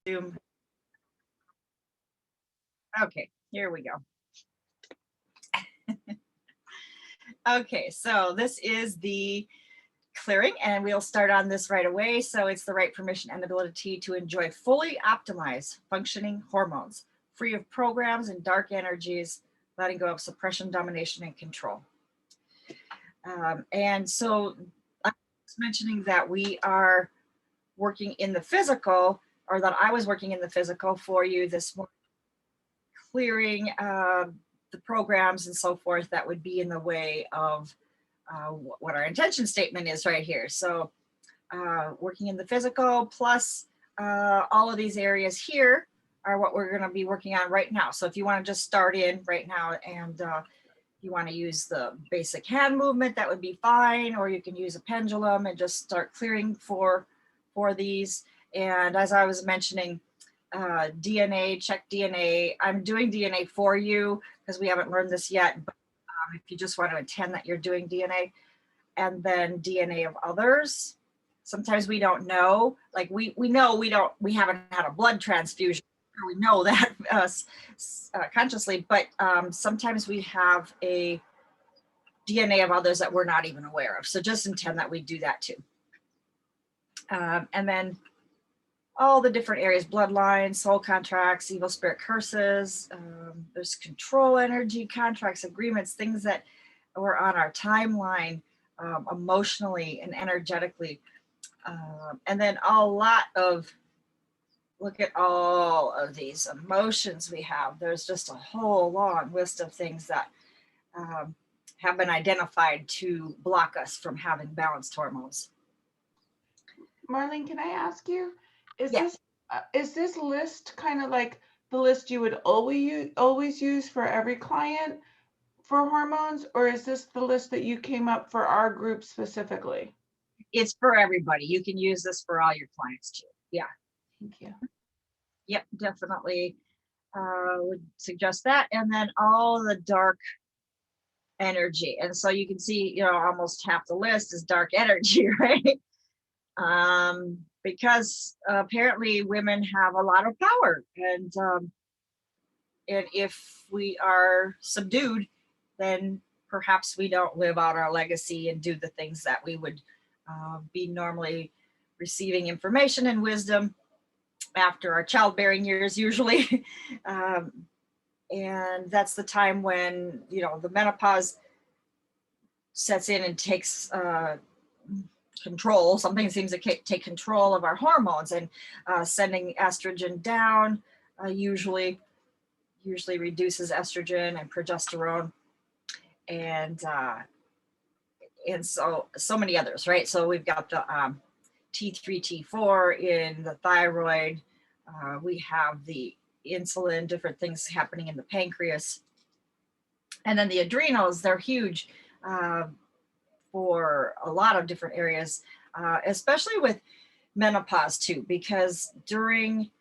Zoom. Okay, here we go. Okay, so this is the clearing and we'll start on this right away. So it's the right permission and ability to enjoy fully optimized functioning hormones, free of programs and dark energies, letting go of suppression, domination, and control. And so I was mentioning that we are working in the physical, or that I was working in the physical for you this morning, clearing the programs and so forth that would be in the way of what our intention statement is right here. So working in the physical plus all of these areas here are what we're going to be working on right now. So if you want to just start in right now and you want to use the basic hand movement, that would be fine, or you can use a pendulum and just start clearing for these. And as I was mentioning, DNA, check DNA. I'm doing DNA for you because we haven't learned this yet, but if you just want to attend that you're doing DNA, and then DNA of others. Sometimes we don't know, like we know we haven't had a blood transfusion. We know that consciously, but sometimes we have a DNA of others that we're not even aware of. So just intend that we do that too. And then all the different areas, bloodlines, soul contracts, evil spirit curses, there's control energy, contracts, agreements, things that were on our timeline emotionally and energetically. And then a lot of, look at all of these emotions we have. There's just a whole long list of things that have been identified to block us from having balanced hormones. Marlene, can I ask you, is Yeah. this list kind of like the list you would always use for every client for hormones, or is this the list that you came up for our group specifically? It's for everybody. You can use this for all your clients too. Yeah. Thank you. Yep, definitely would suggest that. And then all the dark energy. And so you can see, you know, almost half the list is dark energy, right? Because apparently women have a lot of power, and if we are subdued, then perhaps we don't live out our legacy and do the things that we would be normally receiving information and wisdom after our childbearing years usually. And that's the time when, you know, the menopause sets in and takes control. Something seems to take control of our hormones, and sending estrogen down usually reduces estrogen and progesterone, and so many others, right? So we've got the T3, T4 in the thyroid. We have the insulin, different things happening in the pancreas. And then the adrenals, they're huge for a lot of different areas, especially with menopause too, because during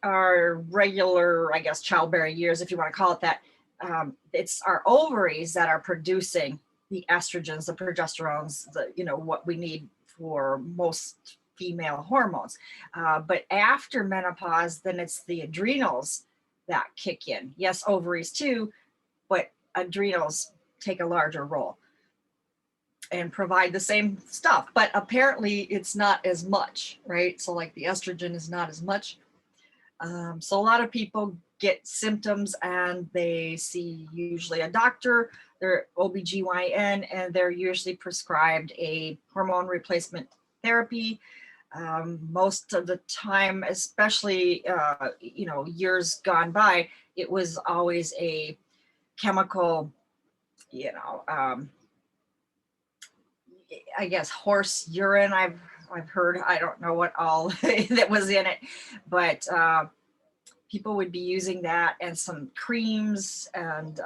our regular, I guess, childbearing years, if you want to call it that, it's our ovaries that are producing the estrogens, the progesterones, what we need for most female hormones. But after menopause, then it's the adrenals that kick in. Yes, ovaries too, but adrenals take a larger role and provide the same stuff, but apparently it's not as much, right? So like the estrogen is not as much. So a lot of people get symptoms and they see usually a doctor, their OBGYN, and they're usually prescribed a hormone replacement therapy. Most of the time, especially, years gone by, it was always a chemical, I guess horse urine. I've heard, I don't know what all that was in it, but people would be using that and some creams and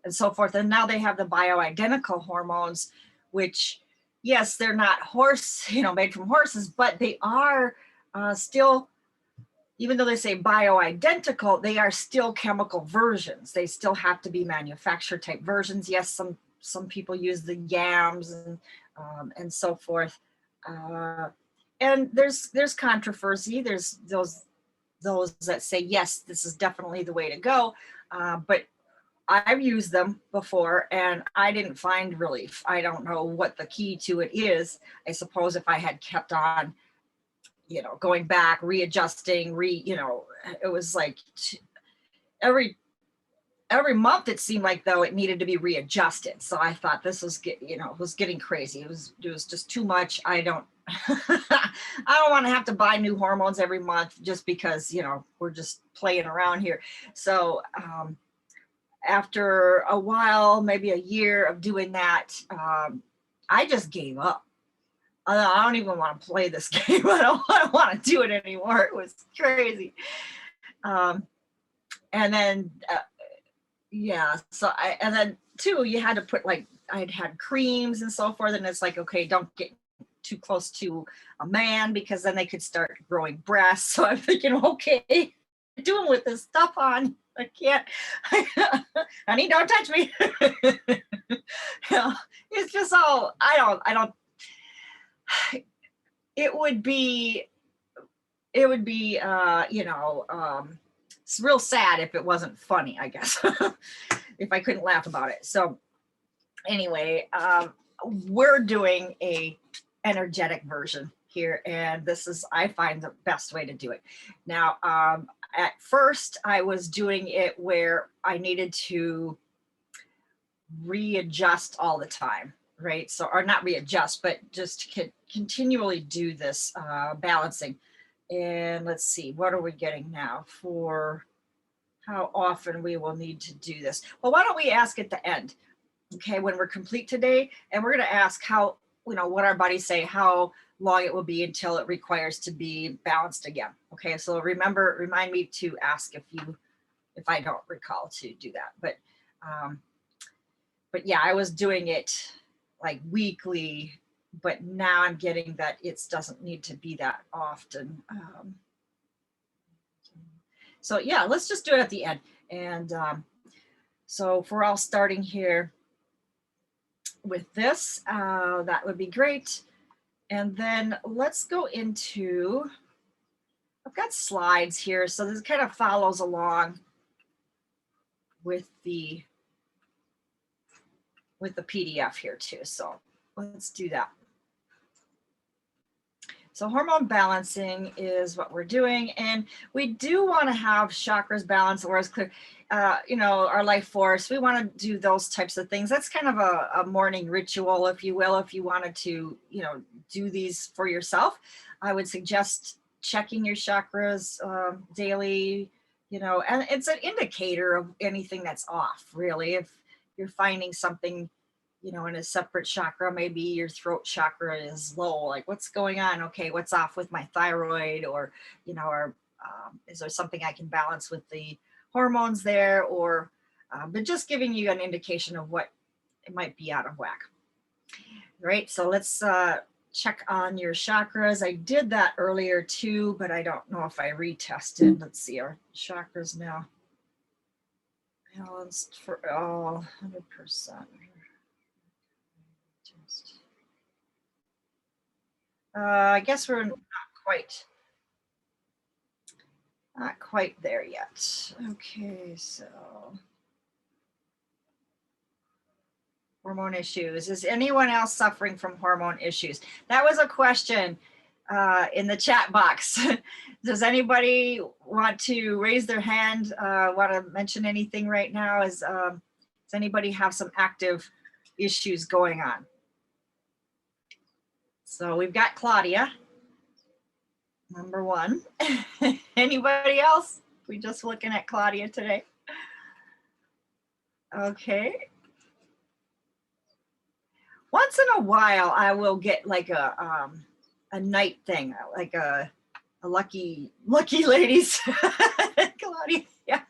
so forth. And now they have the bioidentical hormones, which, yes, they're not horse, made from horses, but they are still, even though they say bioidentical, they are still chemical versions. They still have to be manufactured type versions. Yes, some people use the yams and so forth. And there's controversy. There's those those that say, yes, this is definitely the way to go. But I've used them before and I didn't find relief. I don't know what the key to it is. I suppose if I had kept on, going back, readjusting, it was like every month it seemed like though it needed to be readjusted. So I thought this was was getting crazy. It was just too much. I don't I don't want to have to buy new hormones every month just because, we're just playing around here. So after a while, maybe a year of doing that, I just gave up. I don't even want to play this game. I don't want to do it anymore. It was crazy. And then, and then too, you had to put I'd had creams and so forth. And it's like, okay, don't get too close to a man because then they could start growing breasts. So I'm thinking, okay, doing with this stuff on, I can't, honey, don't touch me. It's just all, I don't, it would be, it's real sad if it wasn't funny, I guess, if I couldn't laugh about it. So anyway, we're doing a energetic version here, and this is, I find, the best way to do it. Now, at first I was doing it where I needed to readjust all the time, right? So, or not readjust, but just continually do this balancing. And let's see, what are we getting now for how often we will need to do this? Well, why don't we ask at the end, okay, when we're complete today, and we're going to ask how, what our bodies say, how long it will be until it requires to be balanced again. Okay, so remind me to ask if I don't recall to do that. But yeah, I was doing it like weekly, but now I'm getting that it doesn't need to be that often. So yeah, let's just do it at the end. And so if we're all starting here with this, that would be great. And then let's go into, I've got slides here, so this kind of follows along with the PDF here too. So let's do that. So hormone balancing is what we're doing, and we do want to have chakras balanced, or as clear, our life force. We want to do those types of things. That's kind of a morning ritual, if you will. If you wanted to, do these for yourself, I would suggest checking your chakras daily. And it's an indicator of anything that's off, really. If you're finding something, in a separate chakra, maybe your throat chakra is low, like what's going on? Okay, what's off with my thyroid? Or, is there something I can balance with the hormones there? Or, but just giving you an indication of what it might be out of whack. Right, so let's check on your chakras. I did that earlier too, but I don't know if I retested. Let's see, our chakras now balanced for all 100%. I guess we're not quite there yet. Okay, so hormone issues. Is anyone else suffering from hormone issues? That was a question in the chat box. Does anybody want to raise their hand, want to mention anything right now? Does anybody have some active issues going on? So we've got Claudia, number one. Anybody else? We're just looking at Claudia today. Okay. Once in a while, I will get like a night thing, like a lucky ladies. Claudia, yeah.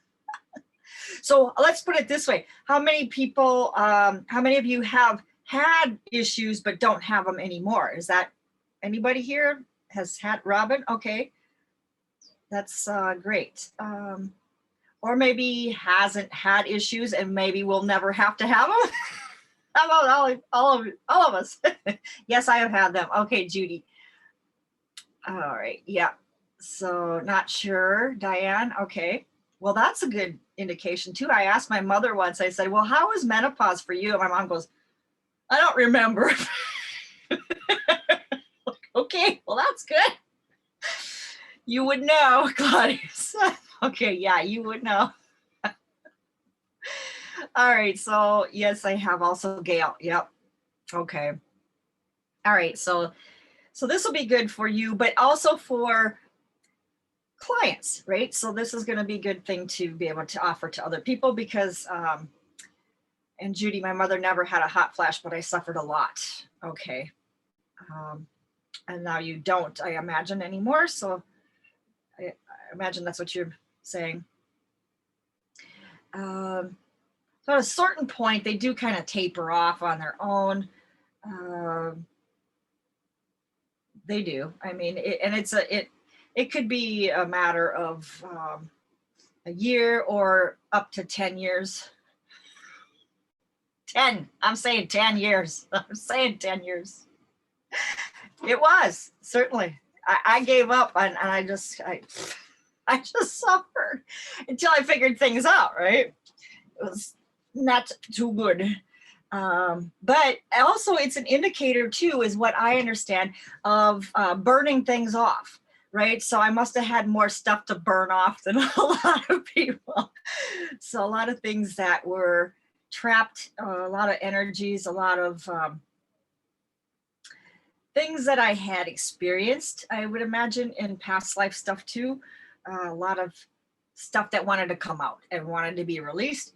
So let's put it this way. How many people, how many of you have had issues but don't have them anymore? Is that anybody here has had? Robin? Okay, that's great. Or maybe hasn't had issues and maybe we'll never have to have them. How about all of us? Yes, I have had them. Okay, Judy. All right, yeah. So not sure, Diane. Okay. Well, that's a good indication too. I asked my mother once, I said, well, how is menopause for you? And my mom goes, I don't remember. Okay, well, that's good. You would know, Claudius. Okay, yeah, you would know. All right, so yes, I have also Gail. Yep. Okay. All right, so this will be good for you, but also for clients, right? So this is going to be a good thing to be able to offer to other people because, and Judy, my mother never had a hot flash, but I suffered a lot. Okay. And now you don't, I imagine, anymore. So I imagine that's what you're saying. So at a certain point, they do kind of taper off on their own. They do. I mean, it could be a matter of a year or up to 10 years. 10, I'm saying 10 years. I'm saying 10 years. It was, certainly. I gave up and I just suffered until I figured things out, right? It was not too good. But also it's an indicator too, is what I understand, of burning things off, right? So I must have had more stuff to burn off than a lot of people. So a lot of things that were trapped, a lot of energies, a lot of things that I had experienced, I would imagine, in past life stuff too. A lot of stuff that wanted to come out and wanted to be released.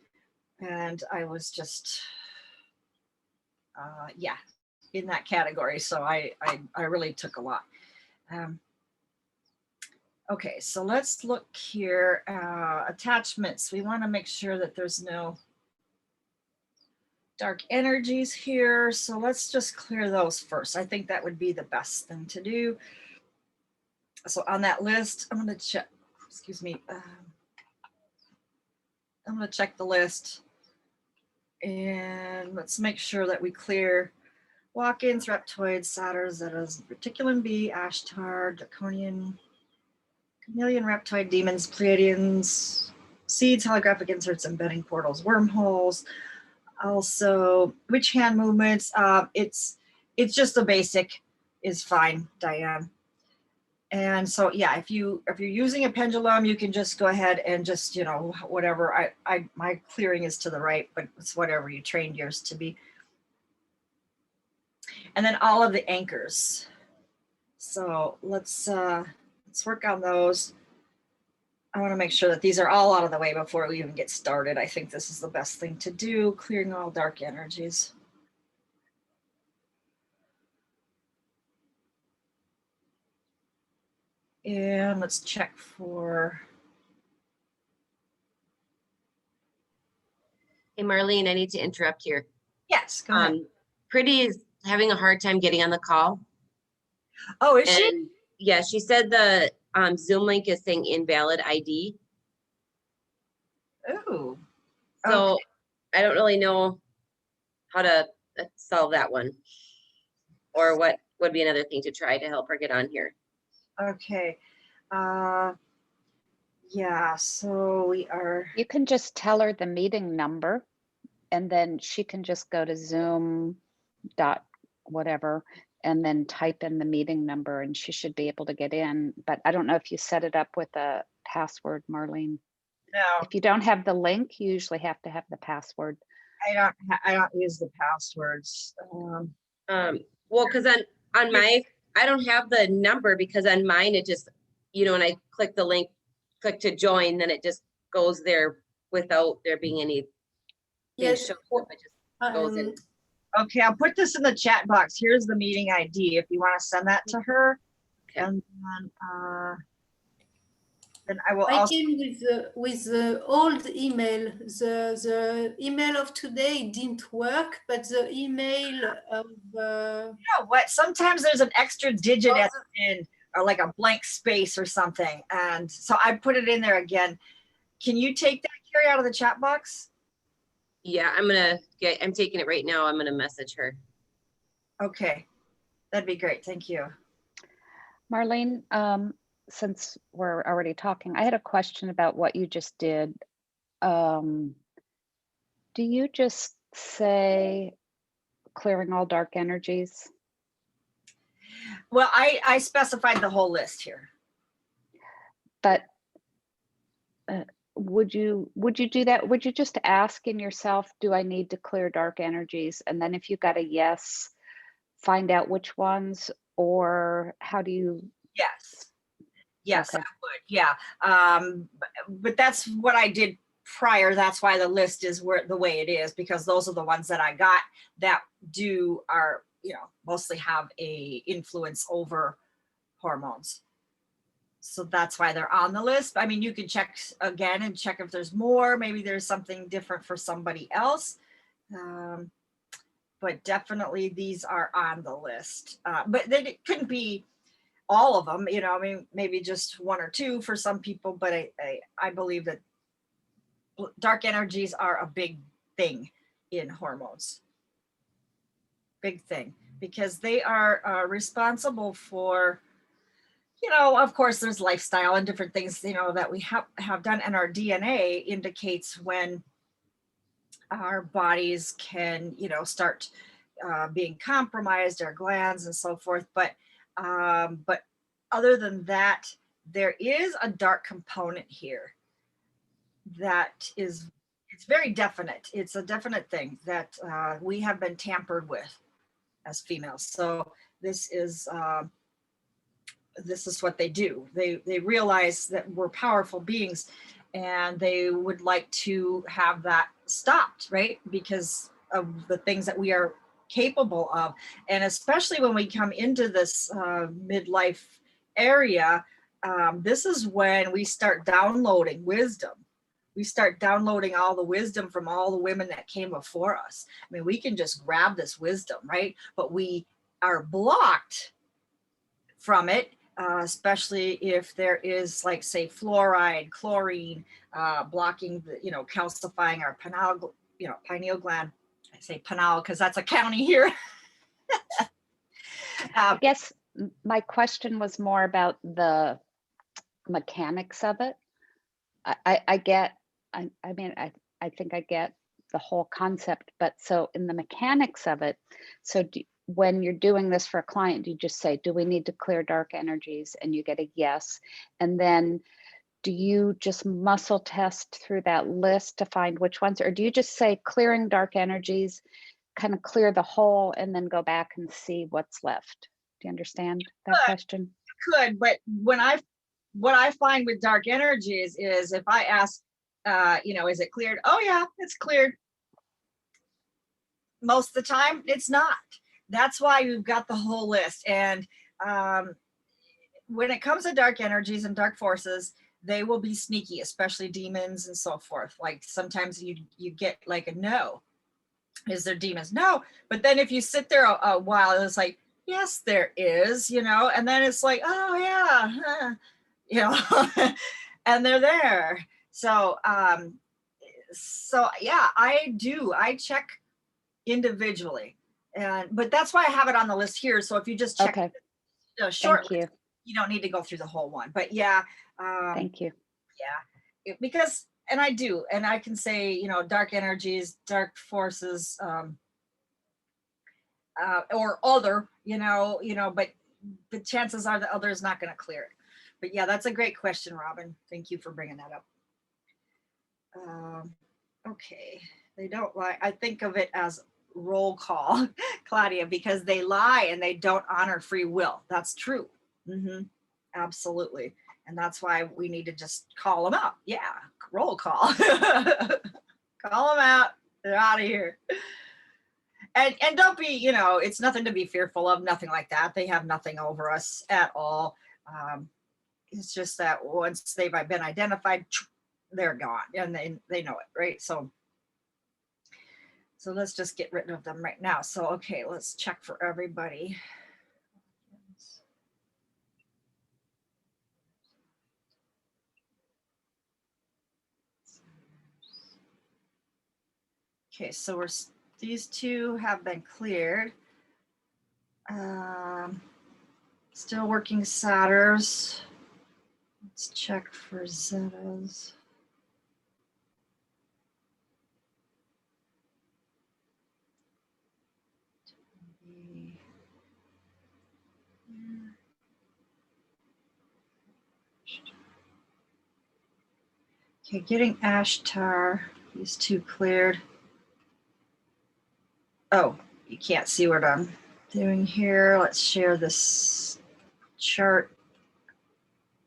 And I was just, yeah, in that category. So I really took a lot. Okay, so let's look here. Attachments. We want to make sure that there's no dark energies here. So let's just clear those first. I think that would be the best thing to do. So on that list, I'm going to check, excuse me. I'm going to check the list. And let's make sure that we clear walk-ins, reptoids, satyrs, zetas, reticulum B, ashtar, draconian, chameleon, reptoid, demons, pleiadians, seeds, holographic inserts, embedding portals, wormholes. Also, witch hand movements. It's just the basic is fine, Diane. And so, yeah, if you're using a pendulum, you can just go ahead and just, you know, whatever. My clearing is to the right, but it's whatever you trained yours to be. And then all of the anchors. So let's work on those. I want to make sure that these are all out of the way before we even get started. I think this is the best thing to do, clearing all dark energies. And let's check for. Hey, Marlene, I need to interrupt here. Yes, go ahead. Pretty is having a hard time getting on the call. Oh, is she? Yeah, she said the Zoom link is saying invalid ID. Oh. So okay. I don't really know how to solve that one. Or what would be another thing to try to help her get on here. Okay. Yeah, so we are. You can just tell her the meeting number and then she can just go to Zoom dot whatever and then type in the meeting number and she should be able to get in. But I don't know if you set it up with a password, Marlene. No. If you don't have the link, you usually have to have the password. I don't use the passwords. Well, because on my, I don't have the number because on mine it just, you know, when I click the link, click to join, then it just goes there without there being any. Yes. It just goes in. Okay, I'll put this in the chat box. Here's the meeting ID if you want to send that to her. Okay. And then I will. I came with the old email. The email of today didn't work, but the email of. You know what? Sometimes there's an extra digit at the end, or like a blank space or something, and so I put it in there again. Can you take that, Carrie, out of the chat box? Yeah, I'm taking it right now. I'm gonna message her. Okay, that'd be great. Thank you. Marlene, since we're already talking, I had a question about what you just did. Do you just say clearing all dark energies? Well, I specified the whole list here. But would you do that? Would you just ask in yourself, do I need to clear dark energies? And then if you got a yes, find out which ones, or how do you? Yes. Yes, I Okay. would. Yeah. But that's what I did prior. That's why the list is where the way it is, because those are the ones that I got that are, mostly have a influence over hormones. So that's why they're on the list. I mean, you can check again and check if there's more. Maybe there's something different for somebody else. But definitely these are on the list. But then it couldn't be all of them, I mean, maybe just one or two for some people, but I believe that dark energies are a big thing in hormones. Big thing, because they are responsible for, of course, there's lifestyle and different things, that we have done, and our DNA indicates when our bodies can, start being compromised, our glands and so forth. But other than that, there is a dark component here that is, it's very definite. It's a definite thing that we have been tampered with as females. So this is what they do. They realize that we're powerful beings, and they would like to have that stopped, right? Because of the things that we are capable of. And especially when we come into this midlife area, this is when we start downloading wisdom. We start downloading all the wisdom from all the women that came before us. I mean, we can just grab this wisdom, right? But we are blocked from it, especially if there is, like, say, fluoride, chlorine, blocking the, calcifying our pineal gland. I say pineal because that's a county here. I guess my question was more about the mechanics of it. I get, I mean, I think I get the whole concept, but so in the mechanics of it, so when you're doing this for a client, you just say, do we need to clear dark energies? And you get a yes. And then do you just muscle test through that list to find which ones, or do you just say clearing dark energies, kind of clear the whole, and then go back and see what's left? Do you understand that question? Could, but what I find with dark energies is, if I ask, is it cleared? Oh yeah, it's cleared. Most of the time it's not. That's why you've got the whole list. And when it comes to dark energies and dark forces, they will be sneaky, especially demons and so forth. Like, sometimes you get like a no. Is there demons? No. But then if you sit there a while, it's like, yes, there is, and then it's like, oh yeah, and they're there. So yeah, I check individually, but that's why I have it on the list here. So if you just check Okay. short Thank you. list, you don't need to go through the whole one. But yeah, Thank you. yeah, because, and I do, and I can say, dark energies, dark forces, or other, but the chances are the other is not going to clear it. But yeah, that's a great question, Robin. Thank you for bringing that up. Okay, they don't lie. I think of it as roll call, Claudia, because they lie and they don't honor free will. That's true. Absolutely. And that's why we need to just call them out. Yeah, roll call. Call them out. They're out of here. And don't be, it's nothing to be fearful of, nothing like that. They have nothing over us at all. It's just that once they've been identified, they're gone, and they know it, right? So let's just get rid of them right now. So, okay, let's check for everybody. Okay, so these two have been cleared. Still working Satyrs. Let's check for Zetas. Okay, getting Ashtar, these two cleared. Oh, you can't see what I'm doing here. Let's share this chart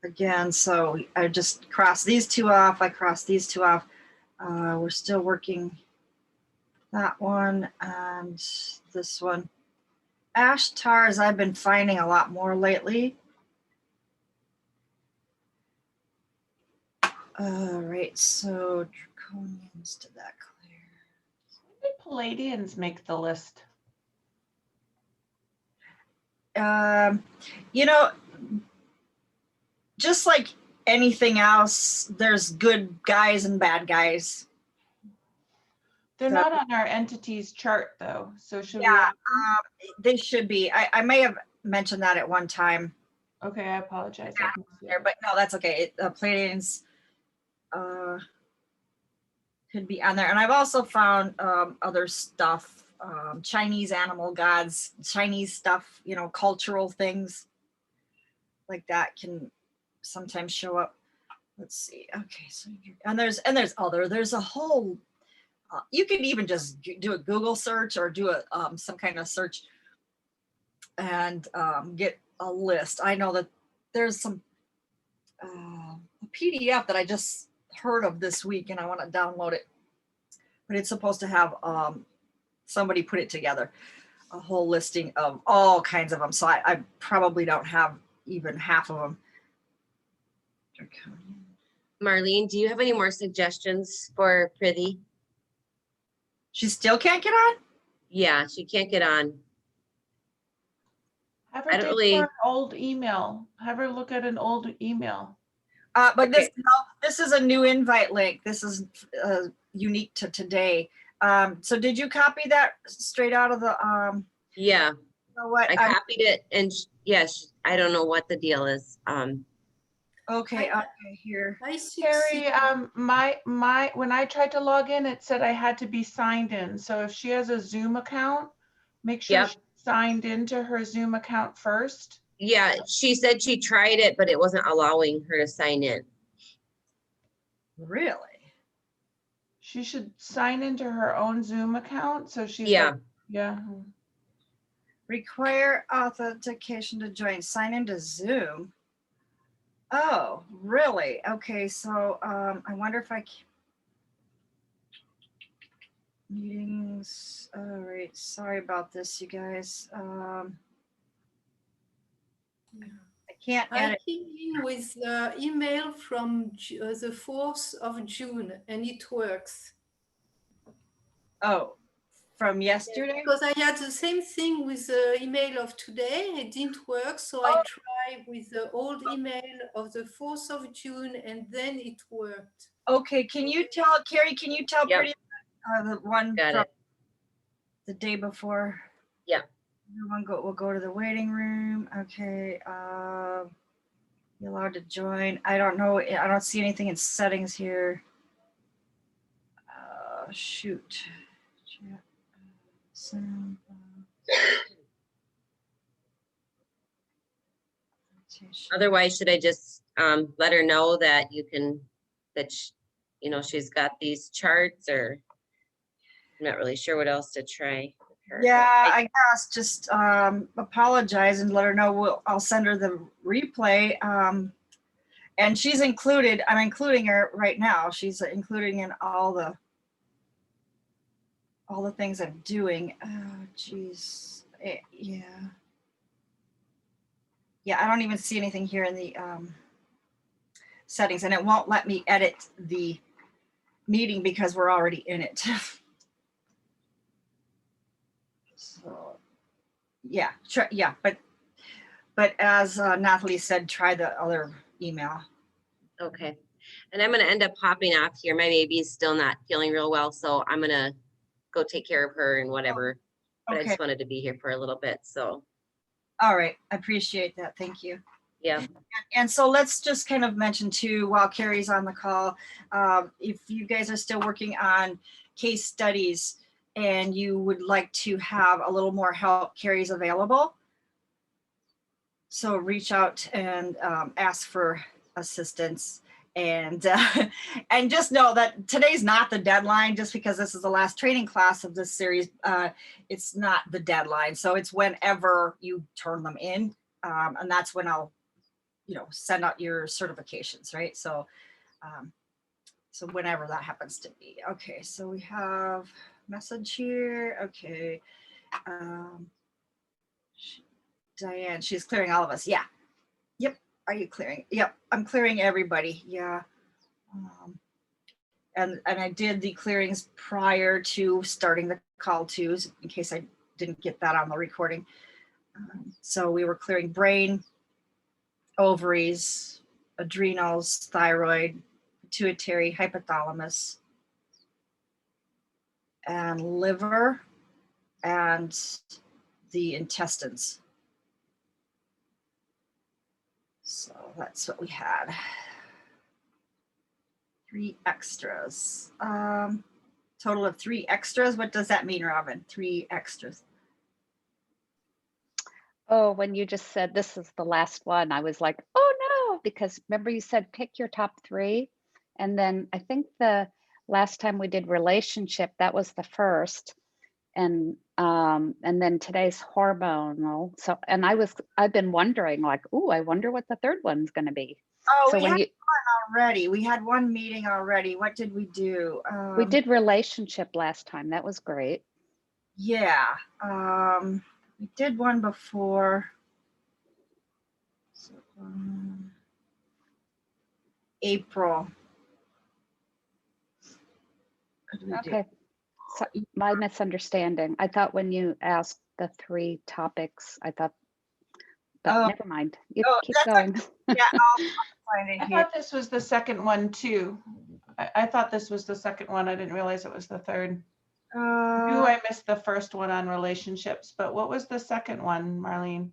again. So I just crossed these two off. I crossed these two off. We're still working that one and this one. Ashtars I've been finding a lot more lately. All right, so draconians, did that clear? When did Palladians make the list? You know, just like anything else, there's good guys and bad guys. They're So- not on our entities chart though, so should we? Yeah, add them? they should be. I may have mentioned that at one time Okay, I apologize. I missed it. there, but no, that's okay. Pleiadians could be on there. And I've also found other stuff, Chinese animal gods, Chinese stuff, you know, cultural things like that can sometimes show up. Let's see. Okay, so there's a whole. You can even just do a Google search or do a some kind of search and get a list. I know that there's some a PDF that I just heard of this week and I want to download it, but it's supposed to have somebody put it together, a whole listing of all kinds of them. So I probably don't have even half of them. Marlene, do you have any more suggestions for Prithvi? She still can't get on? Yeah, she can't get on. Have her I don't dig really- for an old email. Have her look at an old email. But this, Okay. no, this is a new invite link. This is unique to today. So did you copy that straight out of the, Yeah, you know what? I copied it and yes, I don't know what the deal is. Okay, okay, here. I see. Carrie, when I tried to log in, it said I had to be signed in. So if she has a Zoom account, make sure Yep. she's signed into her Zoom account first. Yeah, she said she tried it, but it wasn't allowing her to sign in. Really? She should sign into her own Zoom account. So she's Yeah, like, yeah. Require authentication to join. Sign into Zoom. Oh, really? Okay, so I wonder if I can. Meetings. All right, sorry about this, you guys. I can't I edit. came in with the email from the 4th of June and it works. Oh, from yesterday? Because I had the same thing with the email of today, it didn't work. So I tried with the old email of the 4th of June and then it worked. Okay, can you tell, Carrie, can you tell Yep. pretty the one got from it. the day before? Yeah. We'll go to the waiting room. Okay. You're allowed to join. I don't know. I don't see anything in settings here. Shoot. Chat, sound, rotation. Otherwise, should I just let her know that you can, you know, she's got these charts, or I'm not really sure what else to try with her. but Yeah, I guess just apologize and let her know. I'll send her the replay. And she's included. I'm including her right now. She's including in all the things I'm doing. Oh, geez. Yeah. Yeah, I don't even see anything here in the settings, and it won't let me edit the meeting because we're already in it. So, yeah, try, yeah, but as Nathalie said, try the other email. Okay, and I'm gonna end up hopping off here. My baby's still not feeling real well, so I'm gonna go take care of her and whatever. But I Okay, just wanted to be here for a little bit, so. all right, I appreciate that. Thank you. Yeah, And so let's just kind of mention too, while Carrie's on the call, if you guys are still working on case studies and you would like to have a little more help, Carrie's available. So reach out and ask for assistance. And and just know that today's not the deadline, just because this is the last training class of this series. It's not the deadline. So it's whenever you turn them in. And that's when I'll, send out your certifications, right? So, so whenever that happens to be. Okay, so we have message here. Okay. Diane, she's clearing all of us. Yeah. Yep. Are you clearing? Yep. I'm clearing everybody. Yeah. And I did the clearings prior to starting the call too, in case I didn't get that on the recording. So we were clearing brain, ovaries, adrenals, thyroid, pituitary, hypothalamus, and liver, and the intestines. So that's what we had. 3 extras. Total of 3 extras. What does that mean, Robin? 3 extras. Oh, when you just said this is the last one, I was like, oh no, because remember you said pick your top 3. And then I think the last time we did relationship, that was the first. And then today's hormonal. So, and I've been wondering like, oh, I wonder what the third one's going to be. Oh, So we when had you, one already. We had one meeting already. What did we do? we did relationship last time. That was great. Yeah. We did one before. So, April. What did we do? Okay. So my misunderstanding. I thought when you asked the 3 topics, I thought, but Oh. never mind. You Oh, keep that's going. Yeah, I'll find it I here. thought this was the second one too. I thought this was the second one. I didn't realize it was the third. Knew I missed the first one on relationships, but what was the second one, Marlene?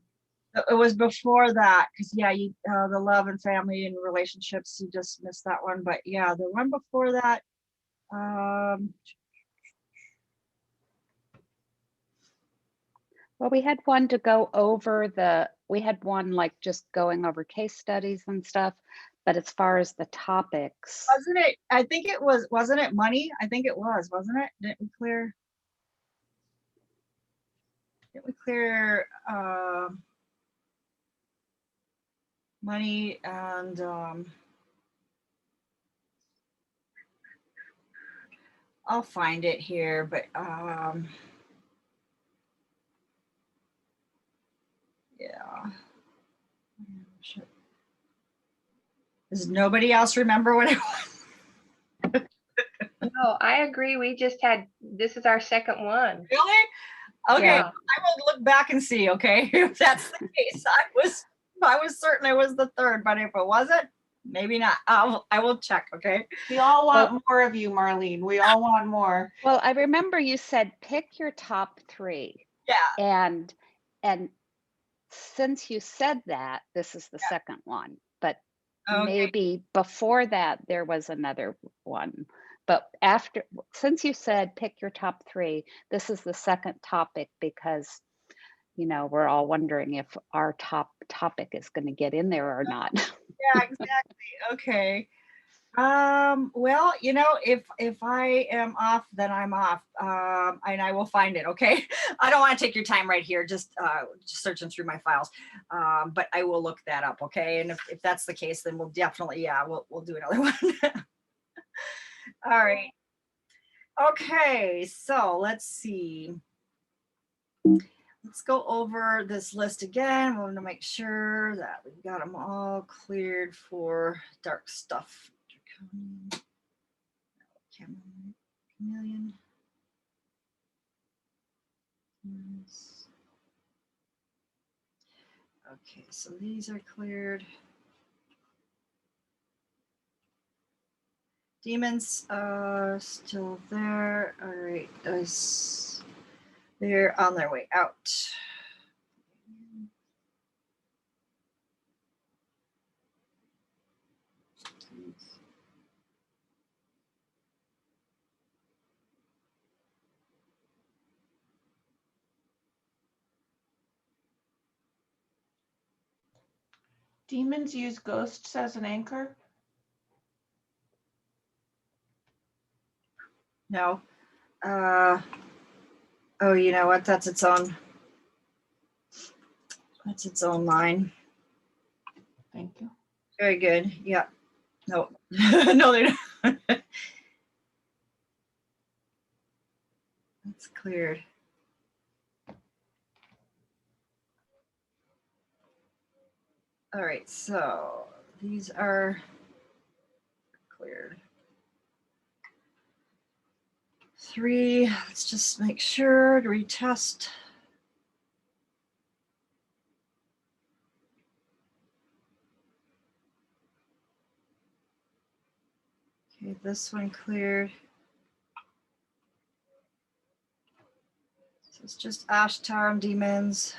It was before that, because yeah, you the love and family and relationships, you just missed that one. But yeah, the one before that, Well, we had one to go over we had one like just going over case studies and stuff. But as far as the topics, wasn't it? I think it was. Wasn't it money? I think it was. Wasn't it? Didn't we clear? Didn't we clear money and I'll find it here, but yeah. Does nobody else remember what it was? No, I agree. We just had, this is our second one. Really? Okay, Yeah. I will look back and see, okay, if that's the case. I was certain it was the third, but if it wasn't, maybe not. I will check, okay? We all want more of you, Marlene. We all want more. well, I remember you said pick your top 3. Yeah. And since you said that, this is the second one. But Okay. maybe before that there was another one. But since you said pick your top 3, this is the second topic because, we're all wondering if our top topic is going to get in there or not. Yeah, exactly. Okay. Well, if I am off, then I'm off. And I will find it, okay? I don't want to take your time right here, just searching through my files. But I will look that up, okay? And if that's the case, then we'll definitely, we'll do another one. All right. Okay, so let's see. Let's go over this list again. We want to make sure that we've got them all cleared for dark stuff. Chameleon. Okay, so these are cleared. Demons are still there. All right, they're on their way out. Demons use ghosts as an anchor? No. Oh, you know what? That's its own line. Thank you. Very good. Yeah. No. No, they don't. That's cleared. All right, so these are cleared. 3, let's just make sure to retest. Okay, this one cleared. So it's just Ashtar and demons.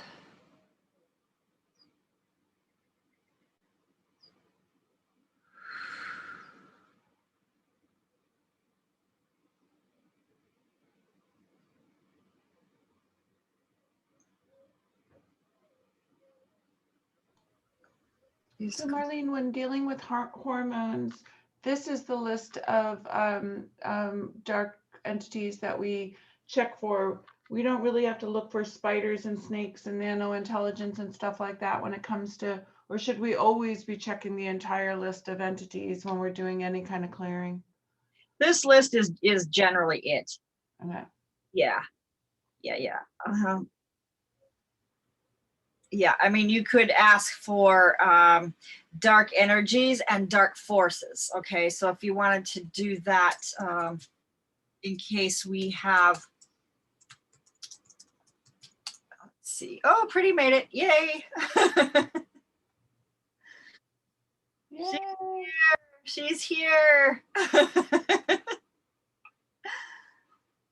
These So Marlene, when dealing with hormones, this is the list of dark entities that we check for. We don't really have to look for spiders and snakes and nano intelligence and stuff like that when it comes to, or should we always be checking the entire list of entities when we're doing any kind of clearing? This list is generally it. Okay. Yeah. Yeah. Uh-huh. Yeah, I mean, you could ask for dark energies and dark forces. Okay, so if you wanted to do that, in case we have, let's see. Oh, Pretty made it! Yay! Yay. She's here.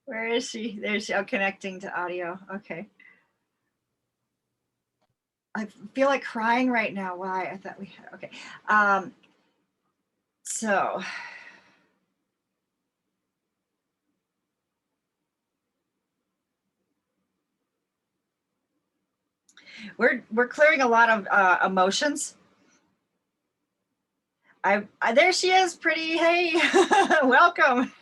Where is she? There's she. Oh, connecting to audio. Okay. I feel like crying right now. Why? I thought we had, okay. So we're clearing a lot of emotions. I there she is, Pretty. Hey, welcome.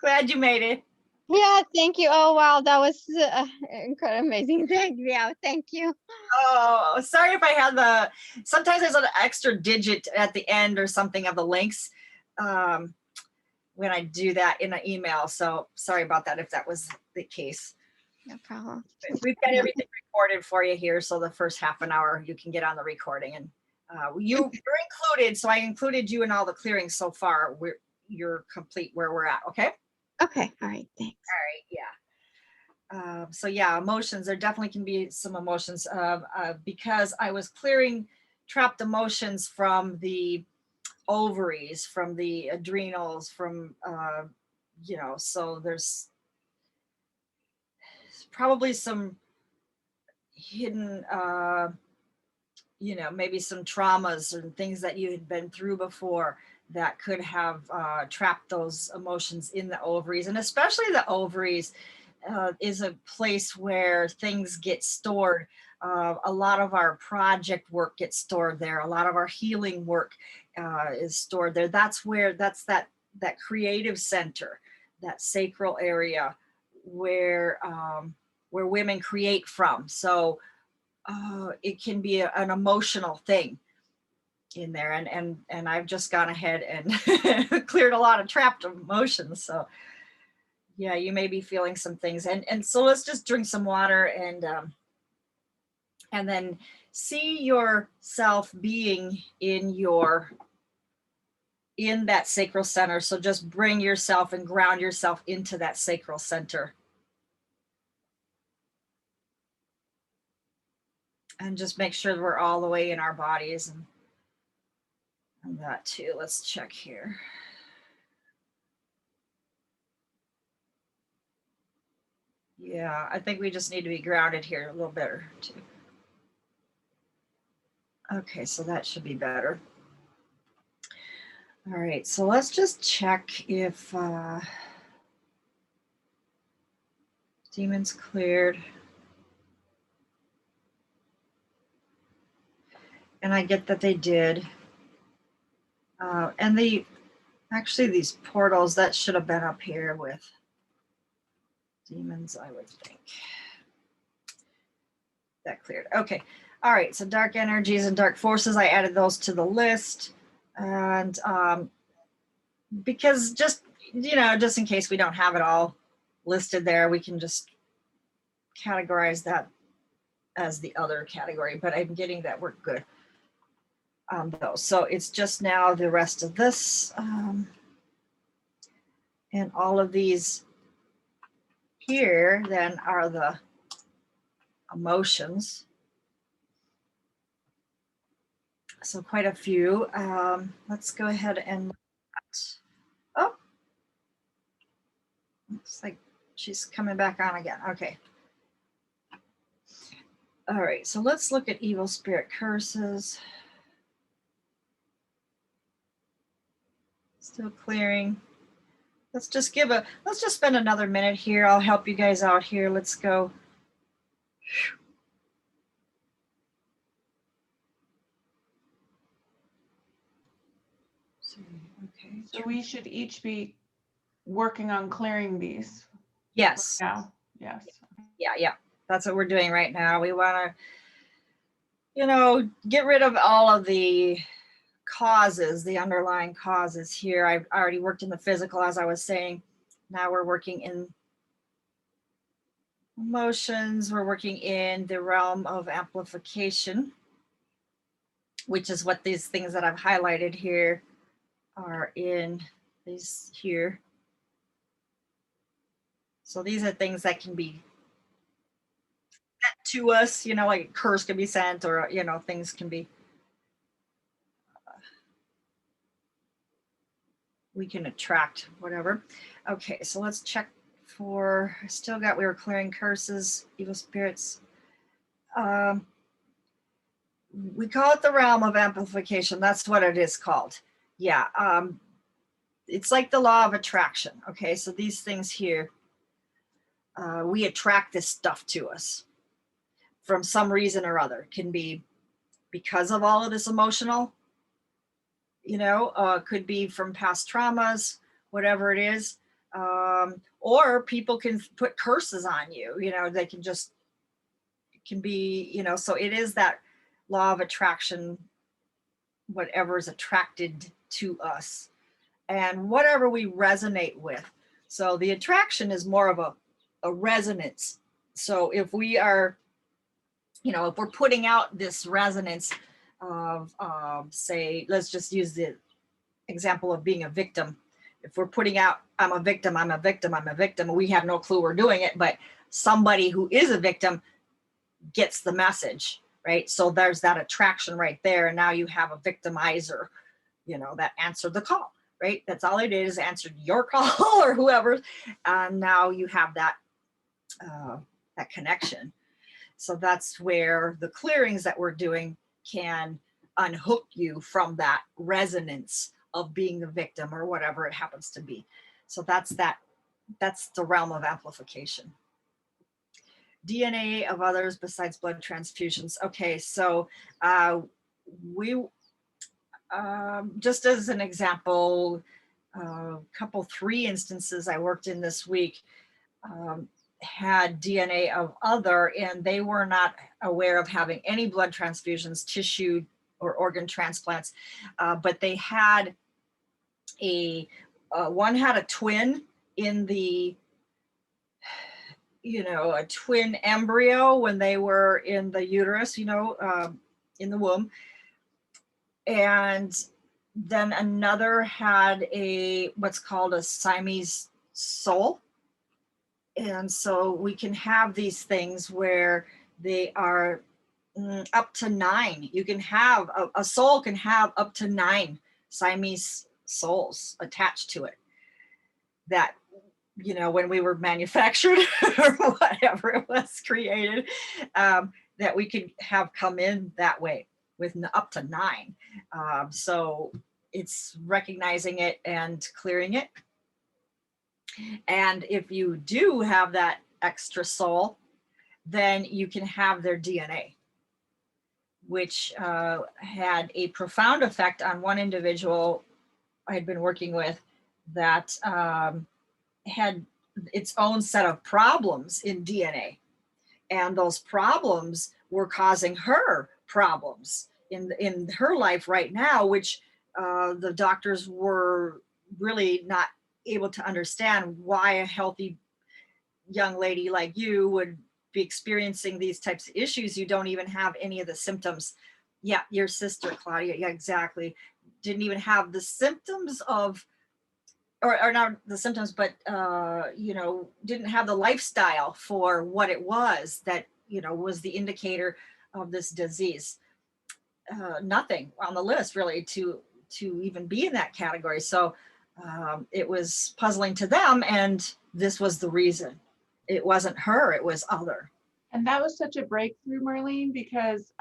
Glad you made it. Yeah, thank you. Oh, wow, that was incredible, amazing. Yeah, thank you. Oh, sorry if I had the, sometimes there's an extra digit at the end or something of the links when I do that in an email. So sorry about that if that was the case. No problem. We've got everything recorded for you here. So the first half an hour you can get on the recording, and you're included. So I included you in all the clearings so far. You're complete where we're at. Okay. Okay, all right, thanks. All right, yeah. So yeah, emotions, there definitely can be some emotions because I was clearing trapped emotions from the ovaries, from the adrenals, from, you know, so there's probably some hidden, you know, maybe some traumas and things that you had been through before that could have trapped those emotions in the ovaries. And especially the ovaries is a place where things get stored. A lot of our project work gets stored there. A lot of our healing work is stored there. That's where, that's that creative center, that sacral area where women create from. So it can be an emotional thing in there, and I've just gone ahead and cleared a lot of trapped emotions. So yeah, you may be feeling some things, and so let's just drink some water and then see yourself being in that sacral center. So just bring yourself and ground yourself into that sacral center. And just make sure that we're all the way in our bodies and that too. Let's check here. Yeah, I think we just need to be grounded here a little better too. Okay, so that should be better. All right, so let's just check if demons cleared. And I get that they did. And actually these portals, that should have been up here with demons, I would think. That cleared. Okay. All right. So dark energies and dark forces, I added those to the list. And because just, just in case we don't have it all listed there, we can just categorize that as the other category, but I'm getting that we're good on those. So it's just now the rest of this and all of these here then are the emotions. So quite a few. Let's go ahead and look at, oh, looks like she's coming back on again. Okay. All right, so let's look at evil spirit curses. Still clearing. Let's just spend another minute here. I'll help you guys out here. Let's go. Okay. So we should each be working on clearing these Yes. now. Yes. Yeah. That's what we're doing right now. We want to, get rid of all of the causes, the underlying causes here. I've already worked in the physical, as I was saying. Now we're working in emotions. We're working in the realm of amplification, which is what these things that I've highlighted here are in these here. So these are things that can be sent to us, like a curse can be sent, or, things can be, we can attract whatever. Okay, so let's check for, we were clearing curses, evil spirits. We call it the realm of amplification. That's what it is called. Yeah. It's like the law of attraction. Okay, so these things here, we attract this stuff to us from some reason or other. It can be because of all of this emotional, could be from past traumas, whatever it is. Or people can put curses on you, they can just, it can be, so it is that law of attraction, whatever is attracted to us and whatever we resonate with. So the attraction is more of a resonance. So if we are, if we're putting out this resonance of, say, let's just use the example of being a victim. If we're putting out, I'm a victim, I'm a victim, I'm a victim, we have no clue we're doing it, but somebody who is a victim gets the message, right? So there's that attraction right there. And now you have a victimizer, that answered the call, right? That's all it is, answered your call or whoever. And now you have that, that connection. So that's where the clearings that we're doing can unhook you from that resonance of being the victim or whatever it happens to be. So that's the realm of amplification. DNA of others besides blood transfusions. Okay, so we, just as an example, three instances I worked in this week had DNA of other, and they were not aware of having any blood transfusions, tissue or organ transplants, but they had one had a twin in the, a twin embryo when they were in the uterus, in the womb. And then another had what's called a Siamese soul. And so we can have these things where they are up to 9. You can have, a soul can have up to 9 Siamese souls attached to it. That, when we were manufactured or whatever it was created, that we could have come in that way with up to 9. So it's recognizing it and clearing it. And if you do have that extra soul, then you can have their DNA, which had a profound effect on one individual I had been working with that had its own set of problems in DNA. And those problems were causing her problems in her life right now, which the doctors were really not able to understand why a healthy young lady like you would be experiencing these types of issues. You don't even have any of the symptoms. Yeah, your sister, Claudia, yeah, exactly. Didn't even have the symptoms of, or not the symptoms, but, you know, didn't have the lifestyle for what it was that, you know, was the indicator of this disease. Nothing on the list really to even be in that category. So it was puzzling to them, and this was the reason. It wasn't her, it was other. And that was such a breakthrough, Marlene, because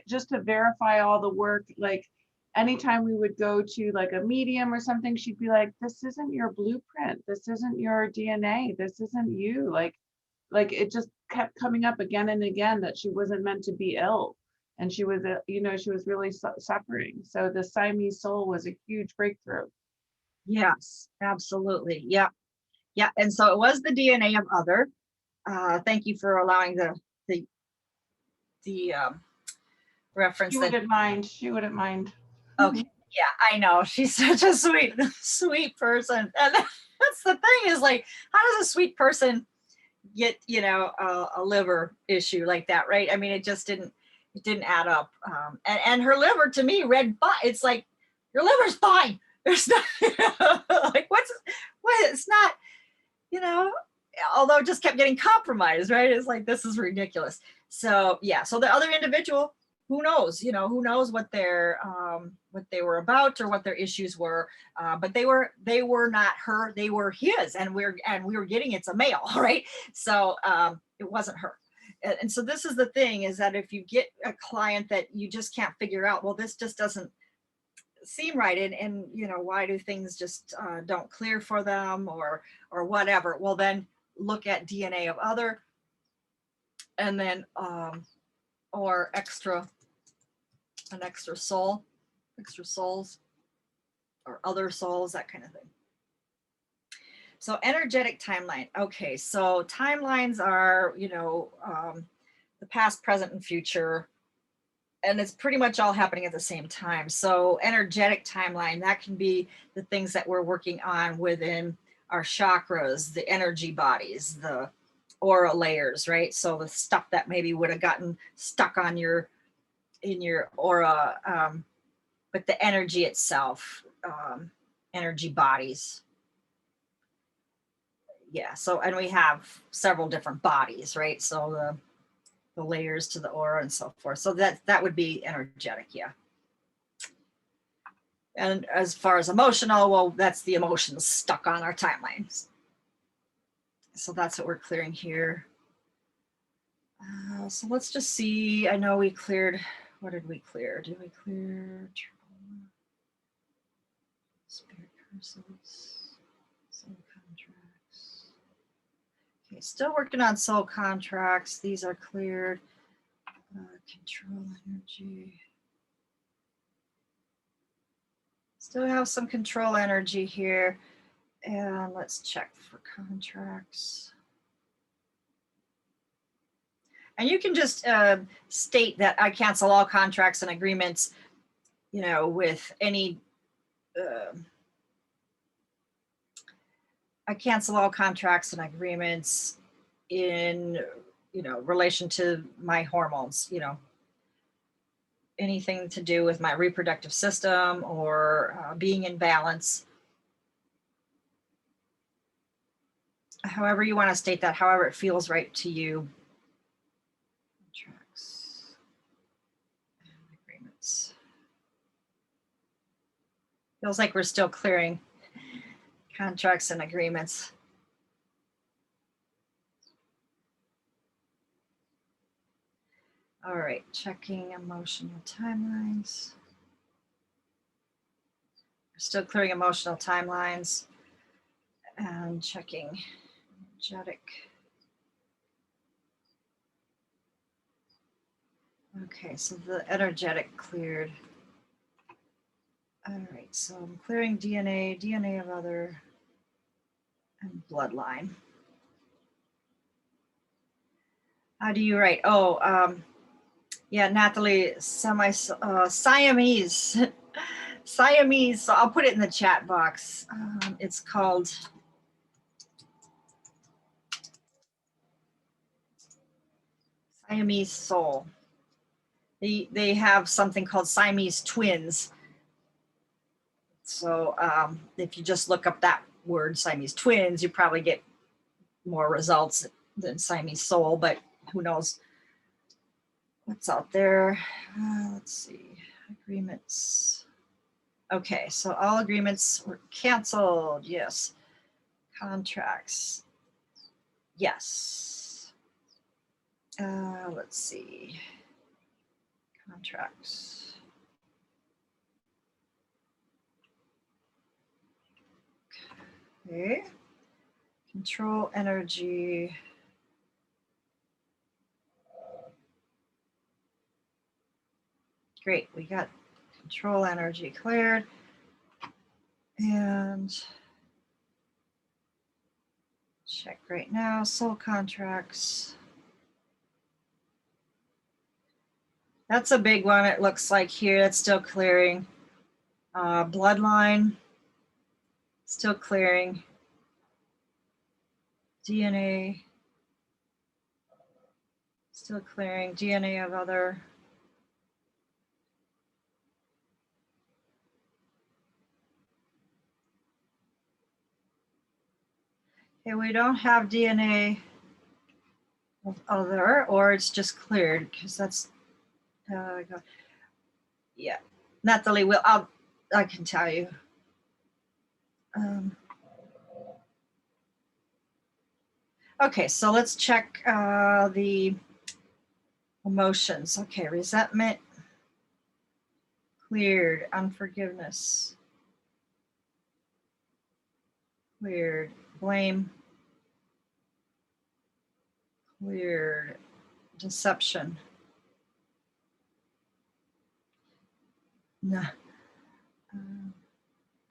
just to verify all the work, like anytime we would go to like a medium or something, she'd be like, this isn't your blueprint. This isn't your DNA. This isn't you. Like it just kept coming up again and again that she wasn't meant to be ill. And she was, you know, she was really suffering. So the Siamese soul was a huge breakthrough. Yes, absolutely. Yeah. Yeah. And so it was the DNA of other. Thank you for allowing the reference. She wouldn't mind. She wouldn't mind. Okay. Yeah, I know. She's such a sweet person. And that's the thing is like, how does a sweet person get, you know, a liver issue like that, right? I mean, it didn't add up. And her liver to me read fine. It's like, your liver's fine. There's not, like, what, it's not, you know, although it just kept getting compromised, right? It's like, this is ridiculous. So yeah, so the other individual, who knows, you know, who knows what what they were about or what their issues were, but they were not her, they were his, and we were getting it's a male, right? So it wasn't her. And so this is the thing, is that if you get a client that you just can't figure out, well, this just doesn't seem right, and you know, why do things just don't clear for them or whatever, well, then look at DNA of other, and then or an extra soul, extra souls, or other souls, that kind of thing. So energetic timeline. Okay, so timelines are, you know, the past, present, and future, and it's pretty much all happening at the same time. So energetic timeline, that can be the things that we're working on within our chakras, the energy bodies, the aura layers, right? So the stuff that maybe would have gotten stuck on in your aura, but the energy itself, energy bodies. Yeah, so, and we have several different bodies, right? So the layers to the aura and so forth. So that would be energetic, yeah. And as far as emotional, well, that's the emotions stuck on our timelines. So that's what we're clearing here. So let's just see, I know we cleared, what did we clear? Did we clear trauma? Spirit curses, soul contracts. Okay, still working on soul contracts. These are cleared. Control energy. Still have some control energy here. And let's check for contracts. And you can just state that I cancel all contracts and agreements, you know, with any, I cancel all contracts and agreements in, you know, relation to my hormones, you know, anything to do with my reproductive system or being in balance. However you want to state that, however it feels right to you. Contracts and agreements. Feels like we're still clearing contracts and agreements. All right, checking emotional timelines. We're still clearing emotional timelines and checking energetic. Okay, so the energetic cleared. All right, so I'm clearing DNA, DNA of other, and bloodline. How do you write? Oh, yeah, Natalie, Siamese. Siamese, so I'll put it in the chat box. It's called Siamese soul. They have something called Siamese twins. So if you just look up that word, Siamese twins, you probably get more results than Siamese soul, but who knows what's out there. Let's see, agreements. Okay, so all agreements were canceled. Yes. Contracts. Yes. Let's see. Contracts. Okay. Control energy. Great, we got control energy cleared. And check right now, soul contracts. That's a big one, it looks like here, that's still clearing. Bloodline, still clearing. DNA, still clearing. DNA of other. Okay, we don't have DNA of other, or it's just cleared, because that's, yeah. Natalie, I can tell you. Okay, so let's check the emotions. Okay, resentment, cleared. Unforgiveness, cleared. Blame, cleared. Deception, no.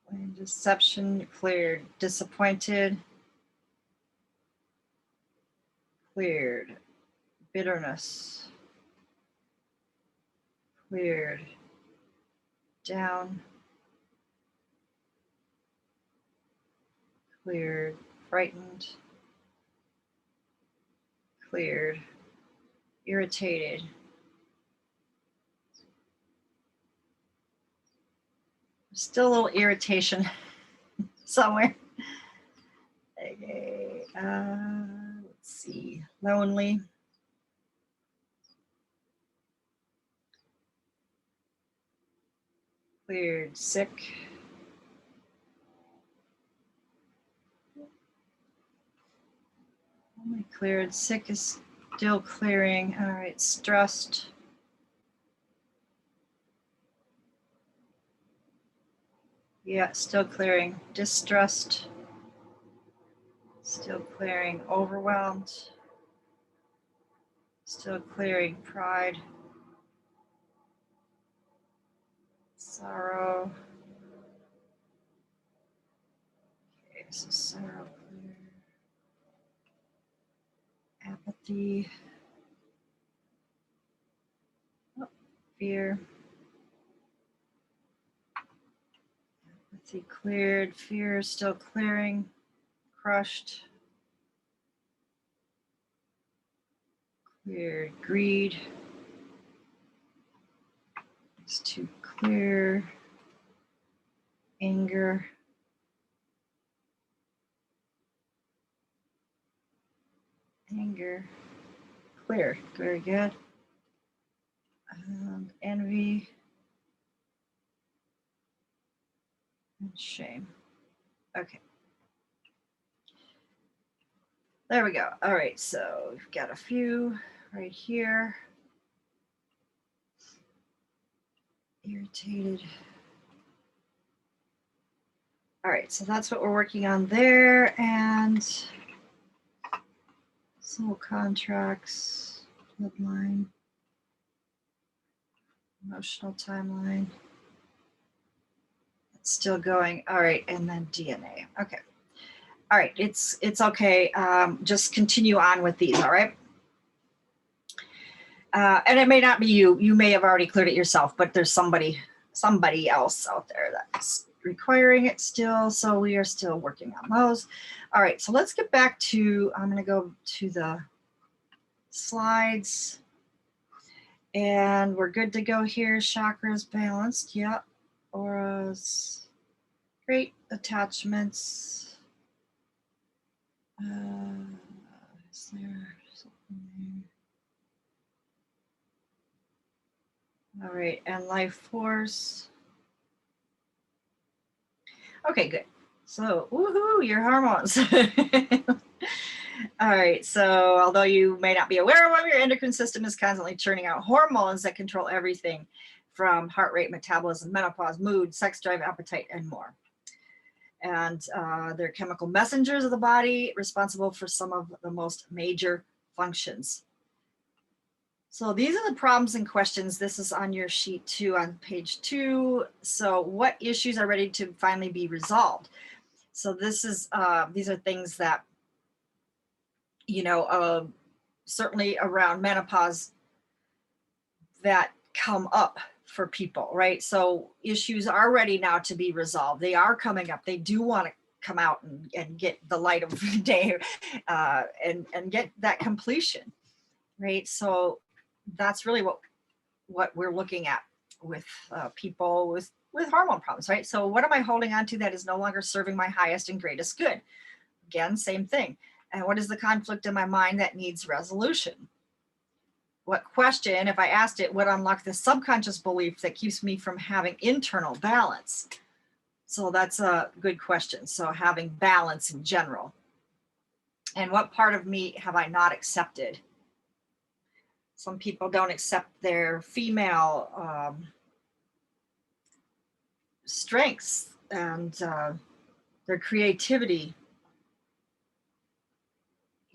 Blame, deception, cleared. Disappointed, cleared. Bitterness, cleared. Down, cleared. Frightened, cleared. Irritated, still a little irritation somewhere. Okay, let's see. Lonely, cleared. Sick, only cleared. Sick is still clearing. All right, stressed, yeah, still clearing. Distressed, still clearing. Overwhelmed, still clearing. Pride, sorrow. Okay, so sorrow, clear. Apathy, oh, fear. Apathy cleared. Fear is still clearing. Crushed, cleared. Greed is to clear. Anger, anger, clear. Very good. Envy and shame. Okay. There we go. All right, so we've got a few right here. Irritated. All right, so that's what we're working on there. And soul contracts, bloodline. Emotional timeline. It's still going. All right, and then DNA. Okay. All right, it's okay. Just continue on with these, all right? And it may not be you. You may have already cleared it yourself, but there's somebody else out there that's requiring it still. So we are still working on those. All right, so let's get back to, I'm going to go to the slides. And we're good to go here. Chakras balanced. Yep. Auras. Great. Attachments. Is there something there? All right. And life force. Okay, good. So, woohoo, your hormones. All right, so although you may not be aware of, your endocrine system is constantly churning out hormones that control everything from heart rate, metabolism, menopause, mood, sex drive, appetite, and more. And they're chemical messengers of the body responsible for some of the most major functions. So these are the problems and questions. This is on your sheet 2 on page 2. So what issues are ready to finally be resolved? So this is these are things that, you know, certainly around menopause that come up for people, right? So issues are ready now to be resolved. They are coming up. They do want to come out and get the light of day and get that completion, right? So that's really what we're looking at with people with hormone problems, right? So what am I holding on to that is no longer serving my highest and greatest good? Again, same thing. And what is the conflict in my mind that needs resolution? What question, if I asked it, would unlock the subconscious belief that keeps me from having internal balance? So that's a good question. So having balance in general. And what part of me have I not accepted? Some people don't accept their female strengths and their creativity.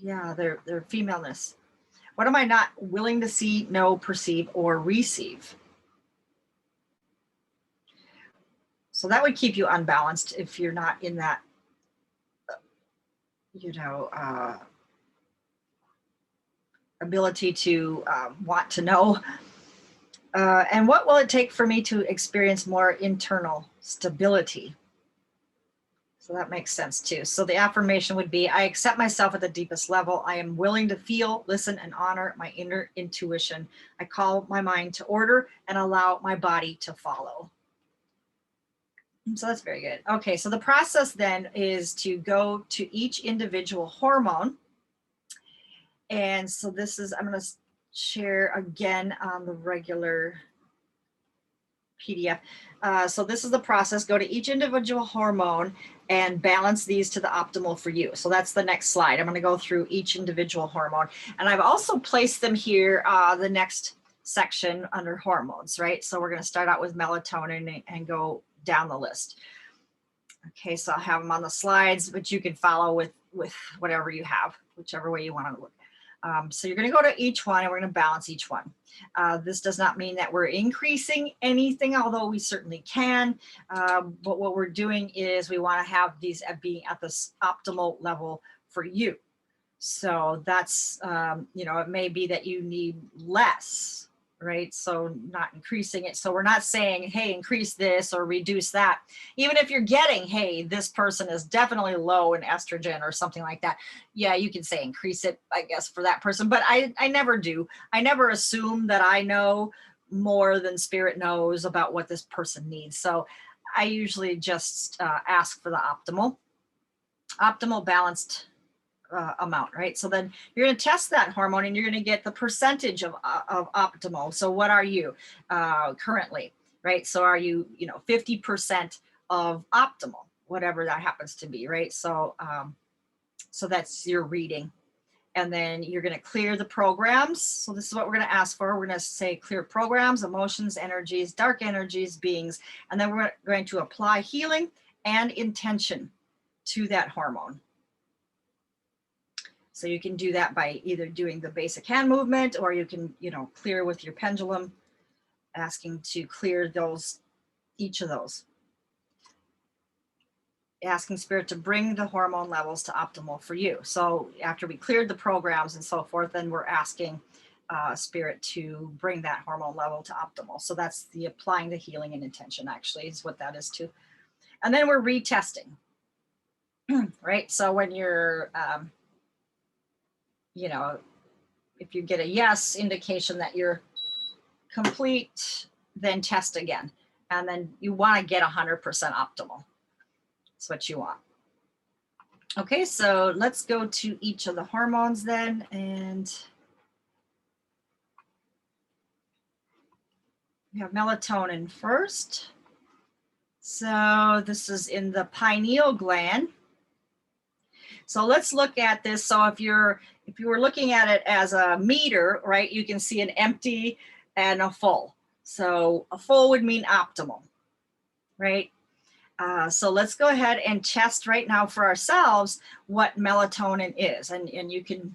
Yeah, their femaleness. What am I not willing to see, know, perceive, or receive? So that would keep you unbalanced if you're not in that, you know, ability to want to know. And what will it take for me to experience more internal stability? So that makes sense too. So the affirmation would be, I accept myself at the deepest level. I am willing to feel, listen, and honor my inner intuition. I call my mind to order and allow my body to follow. So that's very good. Okay, so the process then is to go to each individual hormone. And so this is, I'm going to share again on the regular PDF. So this is the process. Go to each individual hormone and balance these to the optimal for you. So that's the next slide. I'm going to go through each individual hormone. And I've also placed them here, the next section under hormones, right? So we're going to start out with melatonin and go down the list. Okay, so I'll have them on the slides, but you can follow with whatever you have, whichever way you want to look. So you're going to go to each one and we're going to balance each one. This does not mean that we're increasing anything, although we certainly can. But what we're doing is we want to have these being at this optimal level for you. So that's, you know, it may be that you need less, right? So not increasing it. So we're not saying, hey, increase this or reduce that. Even if you're getting, hey, this person is definitely low in estrogen or something like that. Yeah, you can say increase it, I guess, for that person. But I never do. I never assume that I know more than spirit knows about what this person needs. So I usually just ask for the optimal balanced amount, right? So then you're going to test that hormone and you're going to get the percentage of optimal. So what are you currently, right? So are you, 50% of optimal, whatever that happens to be, right? So, so that's your reading. And then you're going to clear the programs. So this is what we're going to ask for. We're going to say clear programs, emotions, energies, dark energies, beings, and then we're going to apply healing and intention to that hormone. So you can do that by either doing the basic hand movement or you can, clear with your pendulum. asking to clear those, each of those. Asking Spirit to bring the hormone levels to optimal for you. So after we cleared the programs and so forth, then we're asking Spirit to bring that hormone level to optimal. So that's the applying the healing and intention, actually, is what that is too. And then we're retesting, right? So when you're, you know, if you get a yes indication that you're complete, then test again. And then you want to get 100% optimal. That's what you want. Okay, so let's go to each of the hormones then. And we have melatonin first. So this is in the pineal gland. So let's look at this. So if you were looking at it as a meter, right, you can see an empty and a full. So a full would mean optimal, right? So let's go ahead and test right now for ourselves what melatonin is. And you can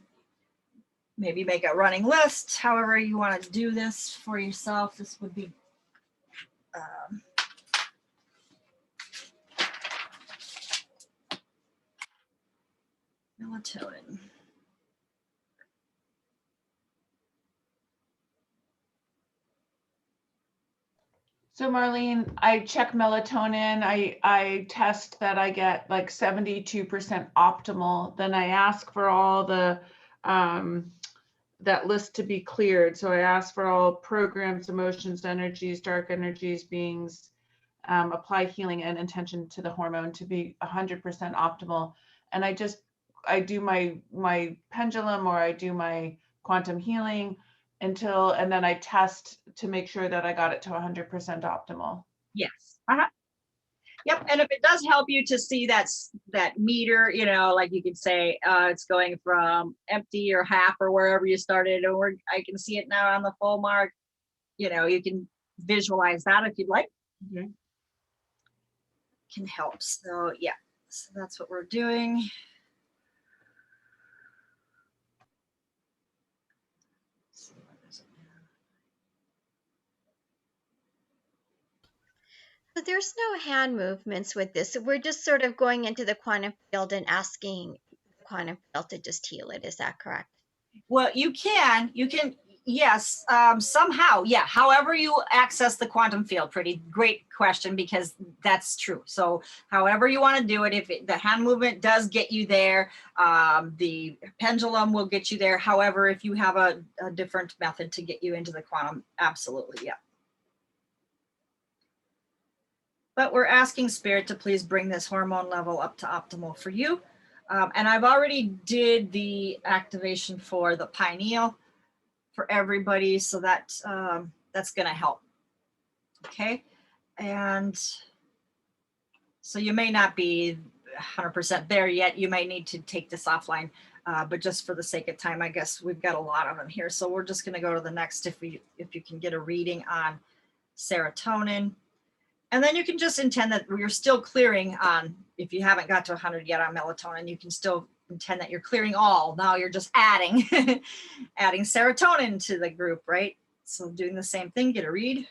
maybe make a running list, however you want to do this for yourself. This would be melatonin. So Marlene, I check melatonin. I test that I get like 72% optimal. Then I ask for all the that list to be cleared. So I ask for all programs, emotions, energies, dark energies, beings, apply healing and intention to the hormone to be 100% optimal. And I do my pendulum, or I do my quantum healing and then I test to make sure that I got it to 100% optimal. Yes. Yep. And if it does help you to see that meter, you know, like you could say it's going from empty or half or wherever you started, or I can see it now on the full mark. You know, you can visualize that if you'd like. Okay. Can help. So yeah, so that's what we're doing. So there's no hand movements with this. So we're just sort of going into the quantum field and asking the quantum field to just heal it. Is that correct? Well, you can, yes, somehow, yeah. However you access the quantum field, pretty great question, because that's true. So however you want to do it, if the hand movement does get you there, the pendulum will get you there. However, if you have a different method to get you into the quantum, absolutely, yeah. But we're asking Spirit to please bring this hormone level up to optimal for you. And I've already did the activation for the pineal for everybody. So that's going to help. Okay. And so you may not be 100% there yet. You may need to take this offline, but just for the sake of time, I guess we've got a lot of them here. So we're just going to go to the next, if you can get a reading on serotonin. And then you can just intend that you're still clearing on, if you haven't got to 100 yet on melatonin, you can still intend that you're clearing all. Now you're just adding, adding serotonin to the group, right? So doing the same thing, get a read.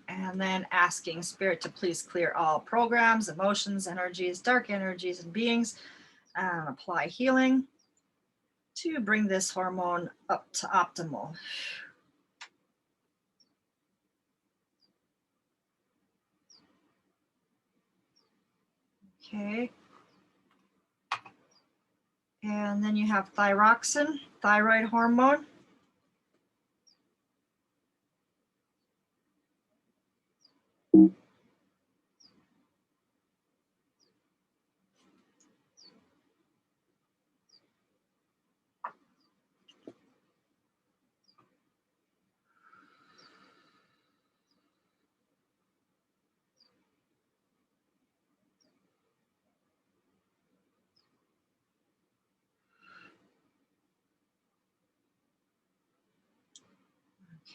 And then asking Spirit to please clear all programs, emotions, energies, dark energies, and beings, and apply healing to bring this hormone up to optimal. Okay. And then you have thyroxine, thyroid hormone.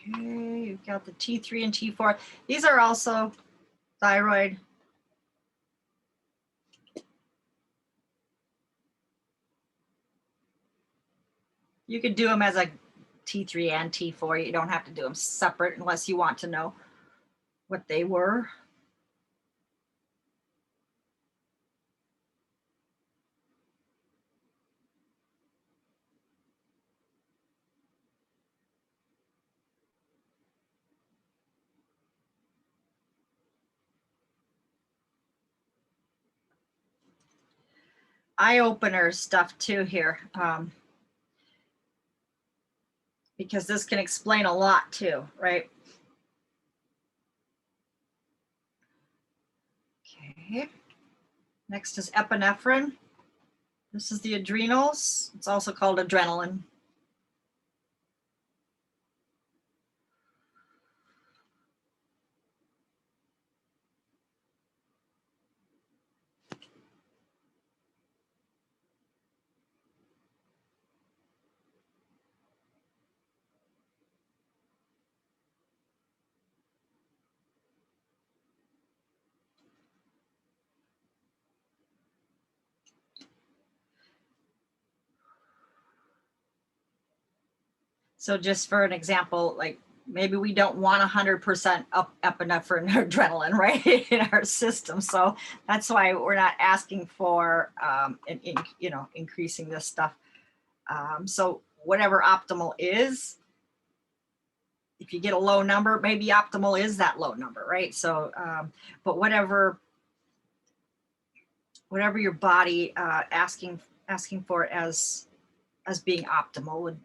Okay, you've got the T3 and T4. These are also thyroid. You could do them as a T3 and T4. You don't have to do them separate unless you want to know what they were. Eye opener stuff too here, because this can explain a lot too, right? Okay. Next is epinephrine. This is the adrenals. It's also called adrenaline. So just for an example, like maybe we don't want 100% up epinephrine or adrenaline, right, in our system. So that's why we're not asking for, increasing this stuff. So whatever optimal is, if you get a low number, maybe optimal is that low number, right? So, but whatever your body asking for as being optimal,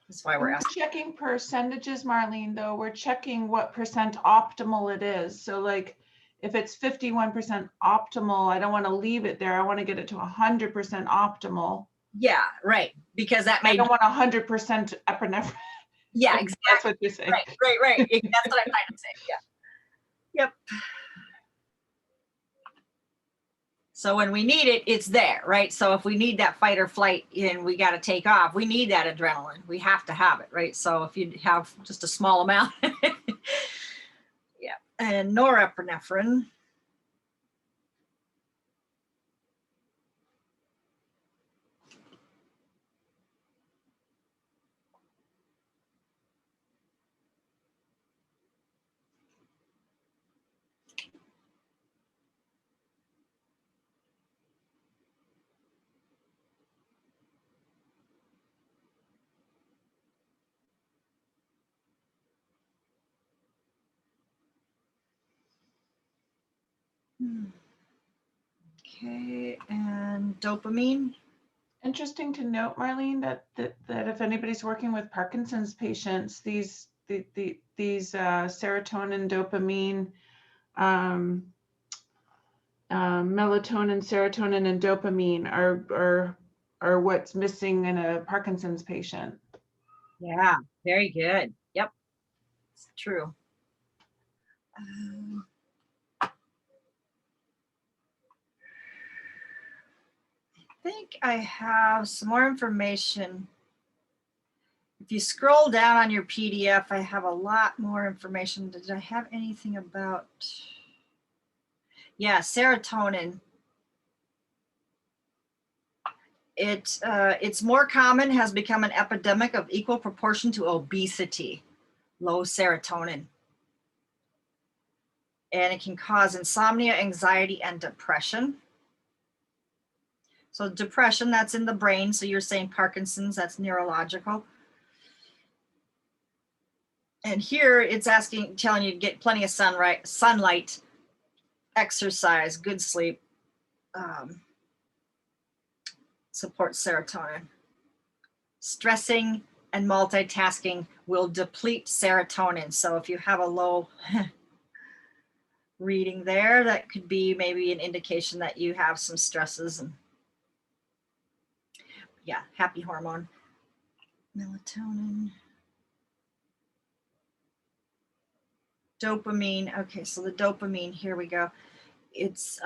that's why we're We're asking. checking percentages, Marlene, though. We're checking what percent optimal it is. So like if it's 51% optimal, I don't want to leave it there. I want to get it to 100% optimal. Yeah, right. Because that I may, don't want 100% epinephrine. yeah, That's exactly. what you're saying. Right. That's what I'm trying to say. Yeah. Yep. So when we need it, it's there, right? So if we need that fight or flight and we got to take off, we need that adrenaline. We have to have it, right? So if you have just a small amount, yeah. And norepinephrine. Okay, and dopamine. Interesting to note, Marlene, that if anybody's working with Parkinson's patients, these serotonin, dopamine, melatonin, serotonin, and dopamine are what's missing in a Parkinson's patient. Yeah, very good. Yep, it's true. I think I have some more information. If you scroll down on your PDF, I have a lot more information. Did I have anything about? Yeah, serotonin. It's more common, has become an epidemic of equal proportion to obesity, low serotonin. And it can cause insomnia, anxiety, and depression. So depression, that's in the brain. So you're saying Parkinson's, that's neurological. And here it's telling you to get plenty of sunlight, exercise, good sleep, support serotonin. Stressing and multitasking will deplete serotonin. So if you have a low reading there, that could be maybe an indication that you have some stresses. And yeah, happy hormone. Melatonin. Dopamine. Okay, so the dopamine, here we go. It's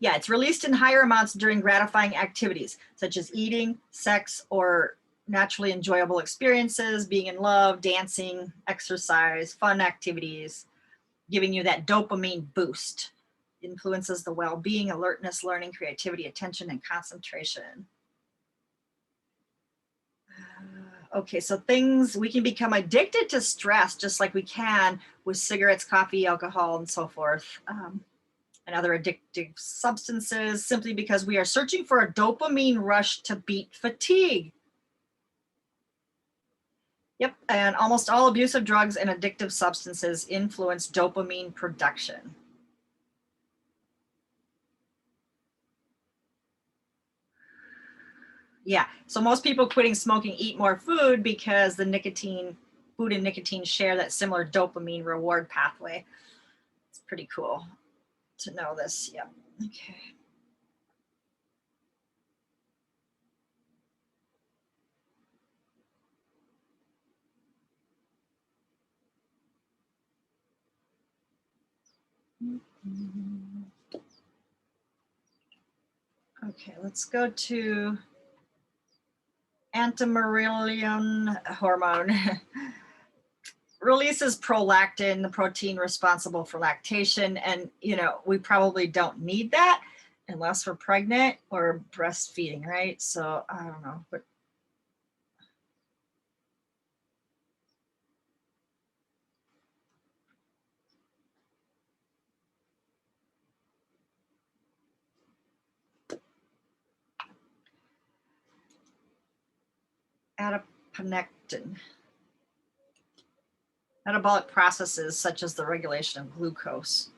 it's released in higher amounts during gratifying activities such as eating, sex, or naturally enjoyable experiences, being in love, dancing, exercise, fun activities. giving you that dopamine boost. Influences the well-being, alertness, learning, creativity, attention, and concentration. Okay, so things, we can become addicted to stress just like we can with cigarettes, coffee, alcohol, and so forth, and other addictive substances, simply because we are searching for a dopamine rush to beat fatigue. Yep, and almost all abusive drugs and addictive substances influence dopamine production. Yeah, so most people quitting smoking eat more food because the food and nicotine share that similar dopamine reward pathway. It's pretty cool to know this. Yep. Okay. Okay, let's go to antimullerian hormone. Releases prolactin, the protein responsible for lactation. And, we probably don't need that unless we're pregnant or breastfeeding, right? So I don't know, but adiponectin. Metabolic processes such as the regulation of glucose.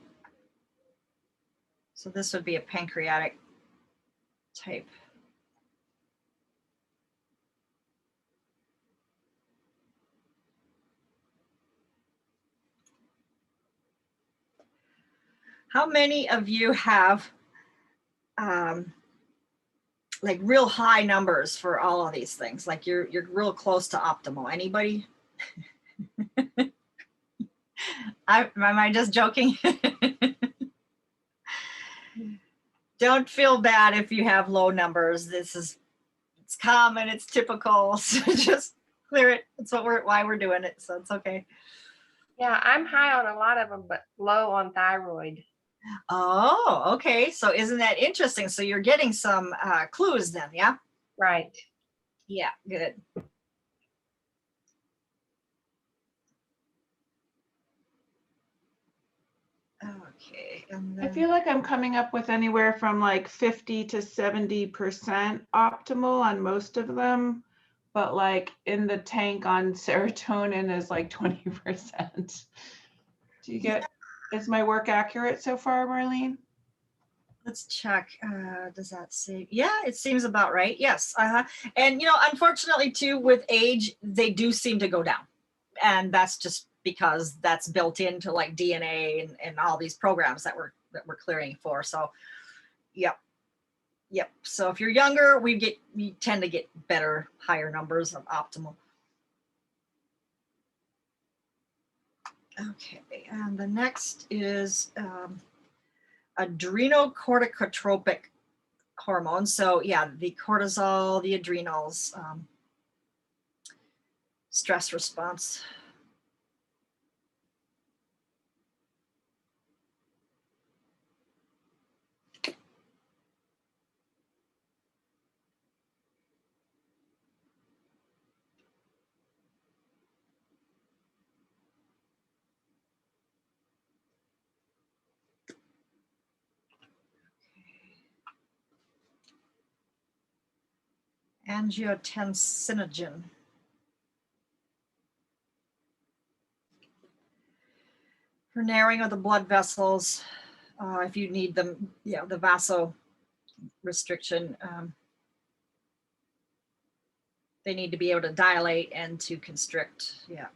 So this would be a pancreatic type. How many of you have like real high numbers for all of these things? Like you're real close to optimal. Anybody? Am I just joking? Don't feel bad if you have low numbers. It's common, it's typical. So just clear it. That's why we're doing it. So it's okay. Yeah, I'm high on a lot of them, but low on thyroid. Oh, okay. So isn't that interesting? So you're getting some clues then, yeah? Right. Yeah, good. Okay, and I then feel like I'm coming up with anywhere from like 50 to 70% optimal on most of them, but like in the tank on serotonin is like 20%. Do you get, is my work accurate so far, Marlene? let's check. Does that say? Yeah, it seems about right. Yes. And unfortunately too, with age, they do seem to go down. And that's just because that's built into like DNA and all these programs that we're clearing for. So yep. So if you're younger, we tend to get better, higher numbers of optimal. Okay, and the next is adrenocorticotropic hormone. So yeah, the cortisol, the adrenals, stress response. Angiotensinogen. For narrowing of the blood vessels, if you need them, the vaso restriction, they need to be able to dilate and to constrict. Yeah.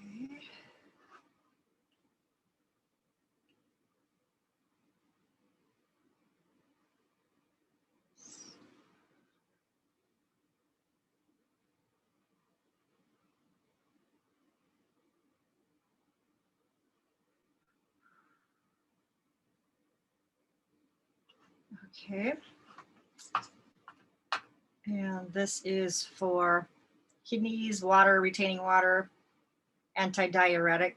Okay. Okay. And this is for kidneys, water, retaining water, antidiuretic.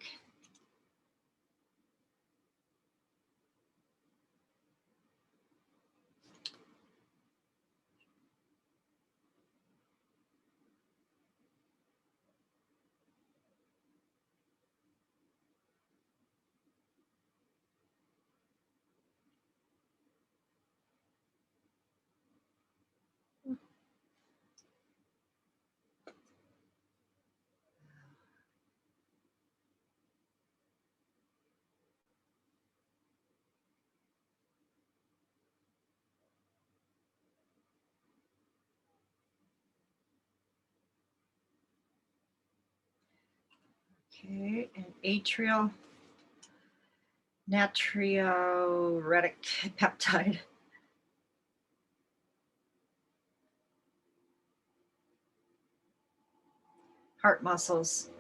Okay, and atrial natriuretic peptide. Heart muscles.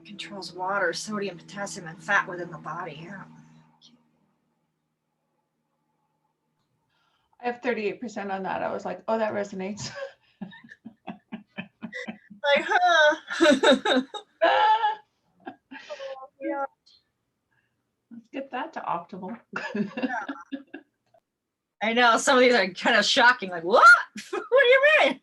Controls water, sodium, potassium, and fat within the body. Yeah. I have 38% on that. I was like, oh, that resonates. Like, huh? Yeah. Let's get that to optimal. I know some of these are kind of shocking. Like, what? What do you mean?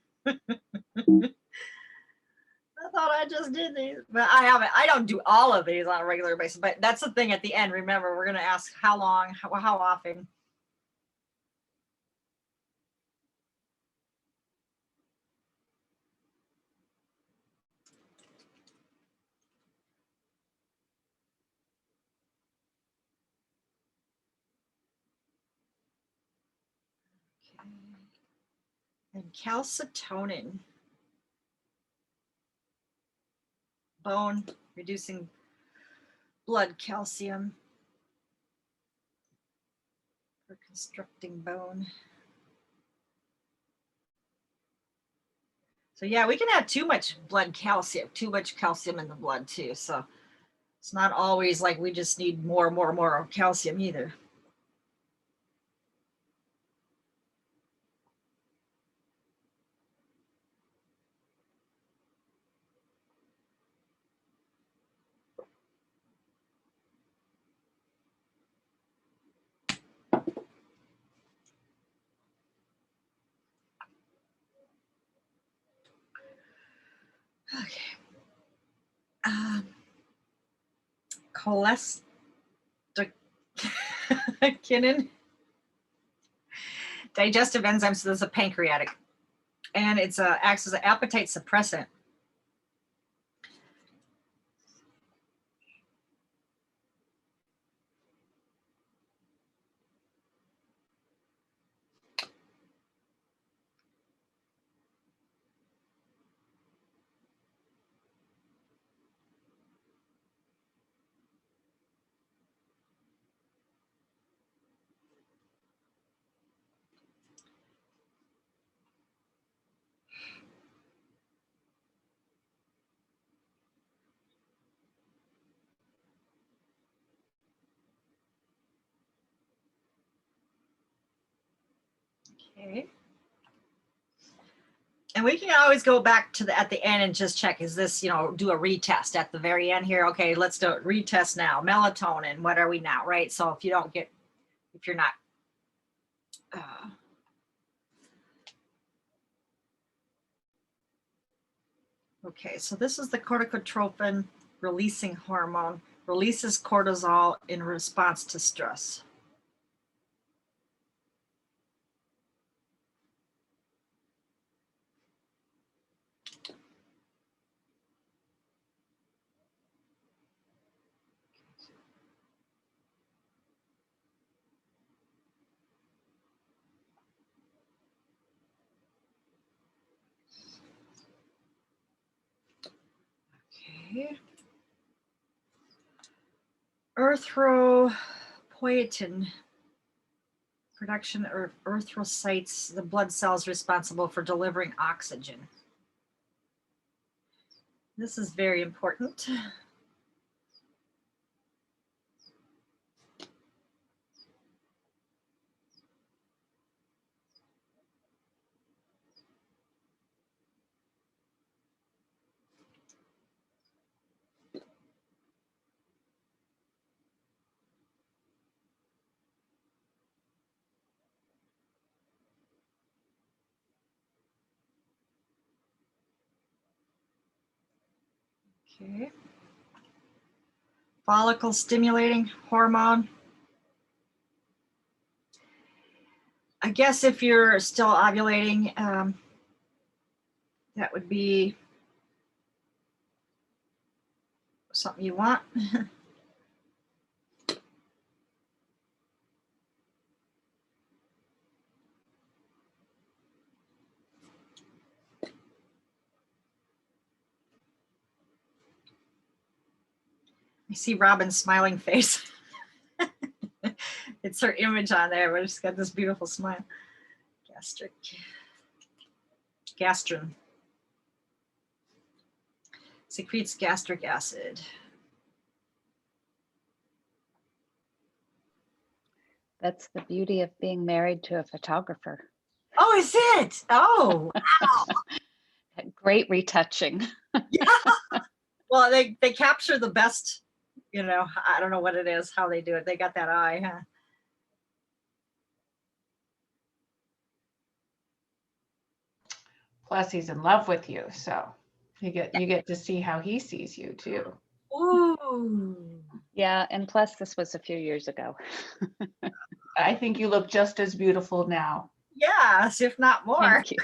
I thought I just did these, but I haven't. I don't do all of these on a regular basis. But that's the thing at the end. Remember, we're going to ask how long, how often. Okay. And calcitonin, bone reducing blood calcium for constructing bone. So yeah, we can have too much blood calcium, too much calcium in the blood too. So it's not always like we just need more calcium either. Okay. Cholecystokinin, digestive enzyme. So this is a pancreatic, and it's acts as an appetite suppressant. Okay. And we can always go back to at the end and just check, is this, do a retest at the very end here. Okay, let's do a retest now. Melatonin, what are we now, right? So if you're not, okay, so this is the corticotropin releasing hormone, releases cortisol in response to stress. Okay. Erythropoietin production of erythrocytes, the blood cells responsible for delivering oxygen. This is very important. Okay. Follicle stimulating hormone. I guess if you're still ovulating, that would be something you want. I see Robin's smiling face. It's her image on there, but she's got this beautiful smile. Gastrin. Secretes gastric acid. That's the beauty of being married to a photographer. Oh, is it? Oh, Great retouching. yeah. Well, they capture the best, you know, I don't know what it is, how they do it. They got that eye, huh? Plus, he's in love with you, so you get to see how he sees you too. Ooh. Yeah, and plus this was a few years ago. I think you look just as beautiful now. Yes, if not more. Thank you.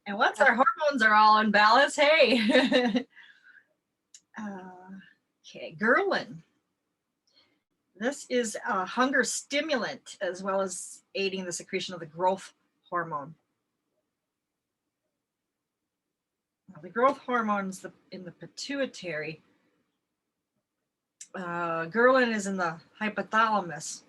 And once our hormones are all in balance, hey. Okay, Ghrelin. This is a hunger stimulant as well as aiding the secretion of the growth hormone. Now, the growth hormones in the pituitary. Ghrelin is in the hypothalamus.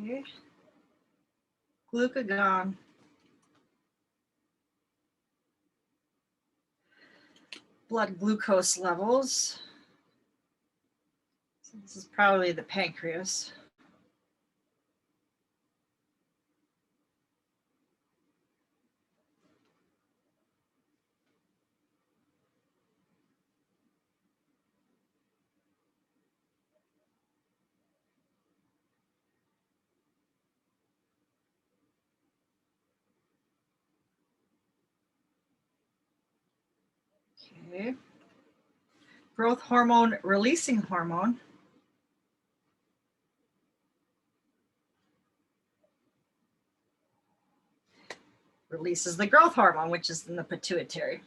Okay. Glucagon. Blood glucose levels. So this is probably the pancreas. Okay. Growth hormone releasing hormone. Releases the growth hormone, which is in the pituitary.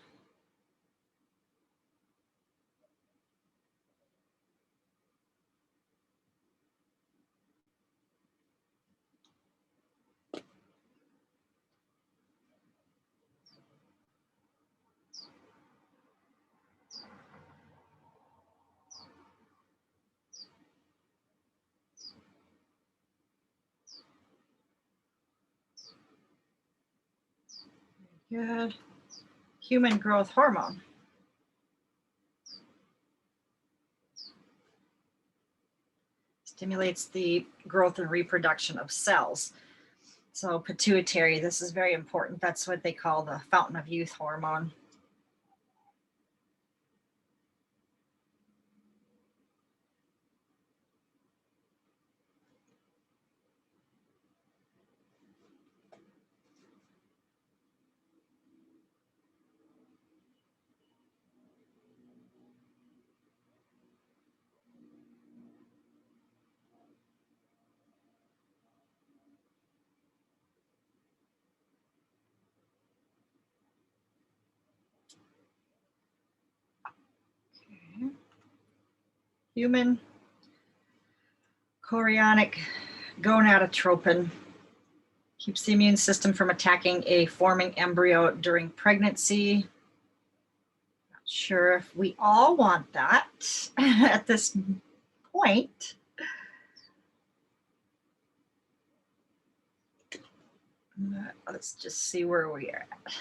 Good. Human growth hormone. Stimulates the growth and reproduction of cells. So pituitary, this is very important. That's what they call the fountain of youth hormone. Okay. Human chorionic gonadotropin keeps the immune system from attacking a forming embryo during pregnancy. Not sure if we all want that at this point. Let's just see where we are at.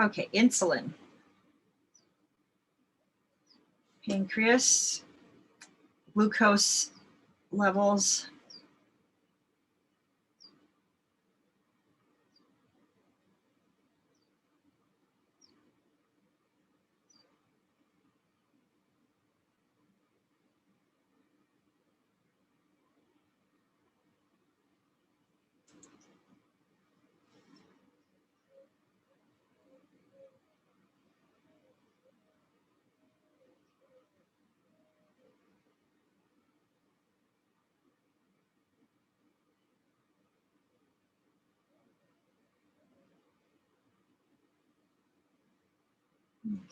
Okay, insulin. Pancreas, glucose levels.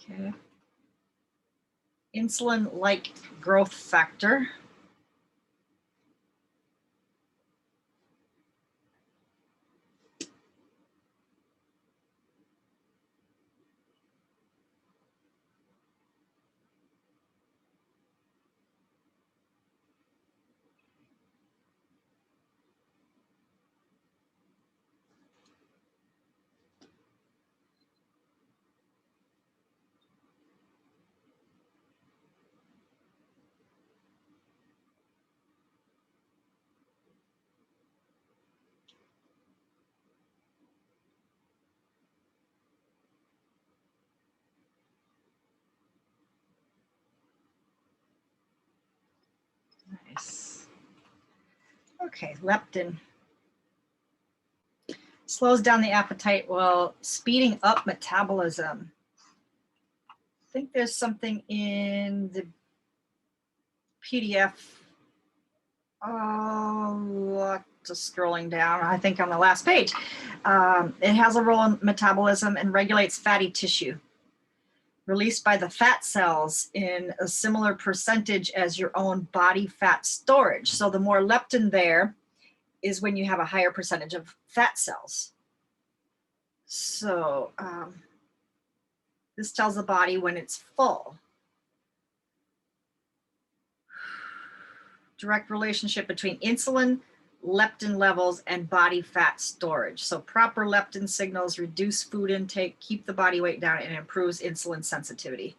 Okay. Insulin-like growth factor. Nice. Okay, leptin. Slows down the appetite while speeding up metabolism. I think there's something in the PDF. Oh, just scrolling down, I think on the last page. It has a role in metabolism and regulates fatty tissue, released by the fat cells in a similar percentage as your own body fat storage. So the more leptin there is when you have a higher percentage of fat cells. So this tells the body when it's full. Direct relationship between insulin, leptin levels, and body fat storage. So proper leptin signals reduce food intake, keep the body weight down, and improves insulin sensitivity.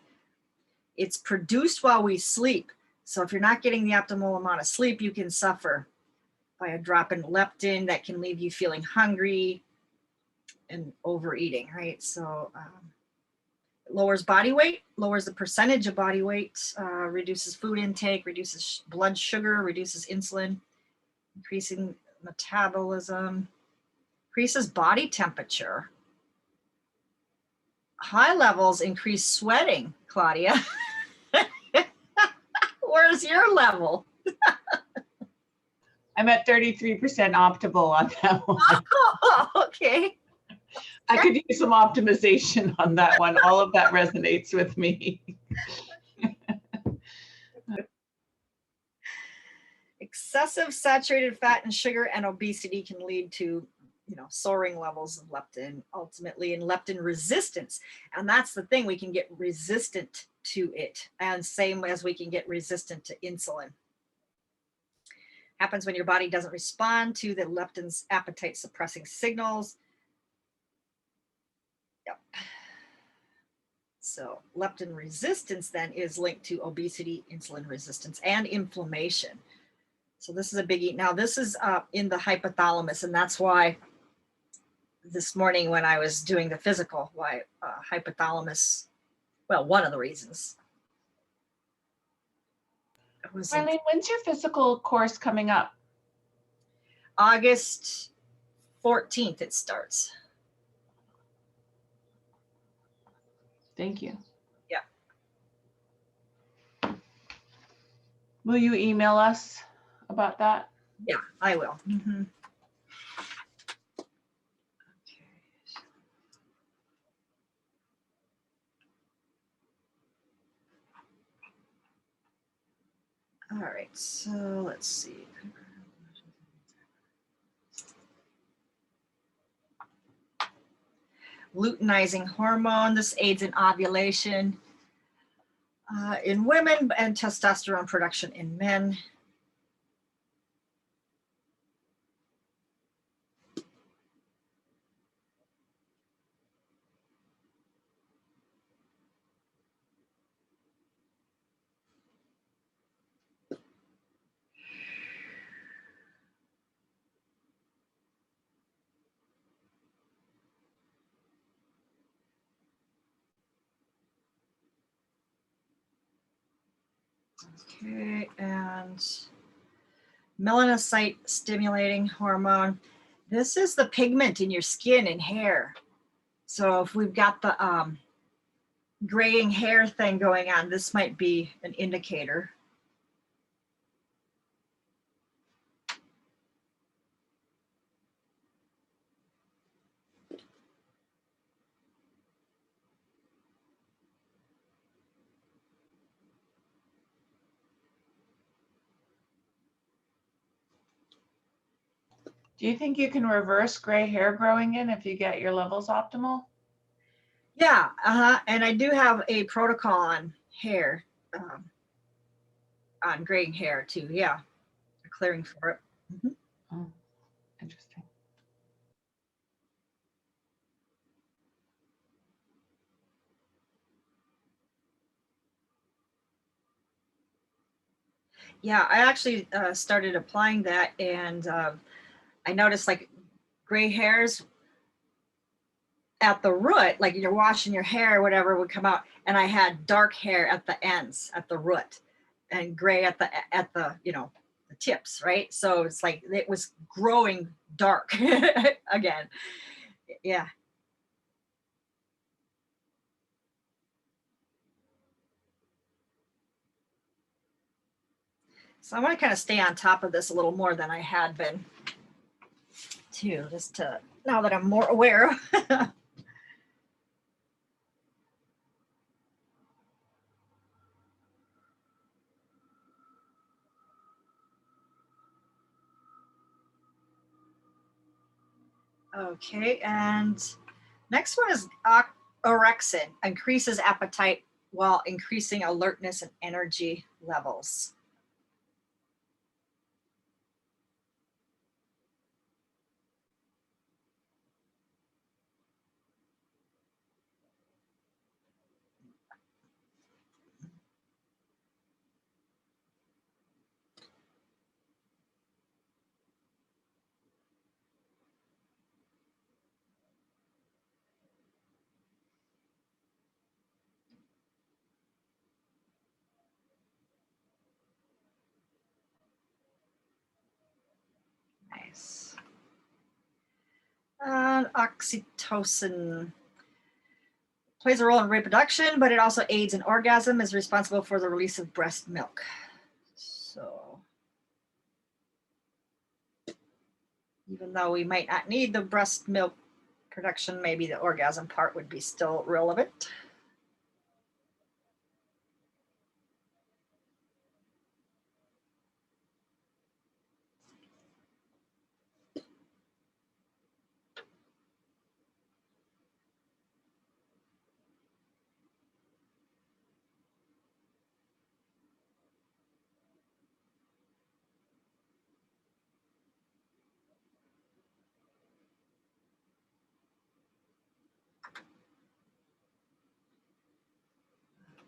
It's produced while we sleep. So if you're not getting the optimal amount of sleep, you can suffer by a drop in leptin that can leave you feeling hungry and overeating, right? So it lowers body weight, lowers the percentage of body weight, reduces food intake, reduces blood sugar, reduces insulin, increasing metabolism, increases body temperature. High levels increase sweating, Claudia. Where's your level? I'm at 33% optimal on that one. Oh, okay. I could use some optimization on that one. All of that resonates with me. Excessive saturated fat and sugar and obesity can lead to, soaring levels of leptin, ultimately in leptin resistance. And that's the thing, we can get resistant to it. And same as we can get resistant to insulin. Happens when your body doesn't respond to the leptin's appetite suppressing signals. Yep. So leptin resistance then is linked to obesity, insulin resistance, and inflammation. So this is a biggie. Now this is in the hypothalamus, and that's why this morning when I was doing the physical, why hypothalamus, well, one of the reasons. Marlene, when's your physical course coming up? August 14th it starts. Thank you. Yeah. Will you email us about that? Yeah, I will. Mm-hmm. All right, so let's see. Luteinizing hormone, this aids in ovulation in women and testosterone production in men. Okay, and melanocyte stimulating hormone. This is the pigment in your skin and hair. So if we've got the graying hair thing going on, this might be an indicator. Do you think you can reverse gray hair growing in if you get your levels optimal? Yeah, and I do have a protocol on hair, on graying hair too. Yeah, clearing for it. Mhm. Oh, interesting. Yeah, I actually started applying that, and I noticed like gray hairs at the root, like you're washing your hair or whatever, would come out, and I had dark hair at the ends, at the root, and gray at the the tips, right? So it's like it was growing dark again. Yeah. So I want to kind of stay on top of this a little more than I had been too, just to now that I'm more aware of. Okay, and next one is orexin, increases appetite while increasing alertness and energy levels. Nice. And oxytocin plays a role in reproduction, but it also aids in orgasm, is responsible for the release of breast milk. So even though we might not need the breast milk production, maybe the orgasm part would be still relevant.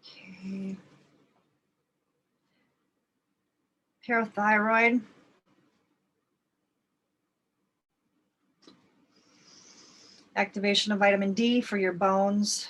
Okay. Parathyroid. Activation of vitamin D for your bones.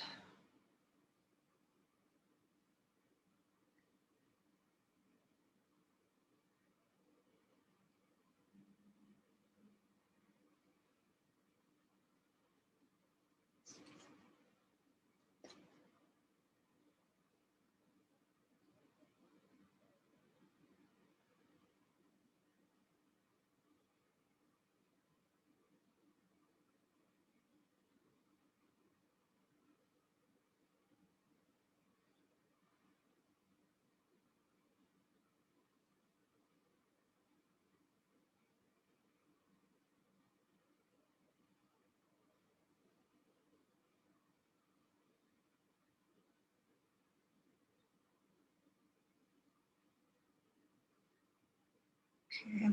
Okay.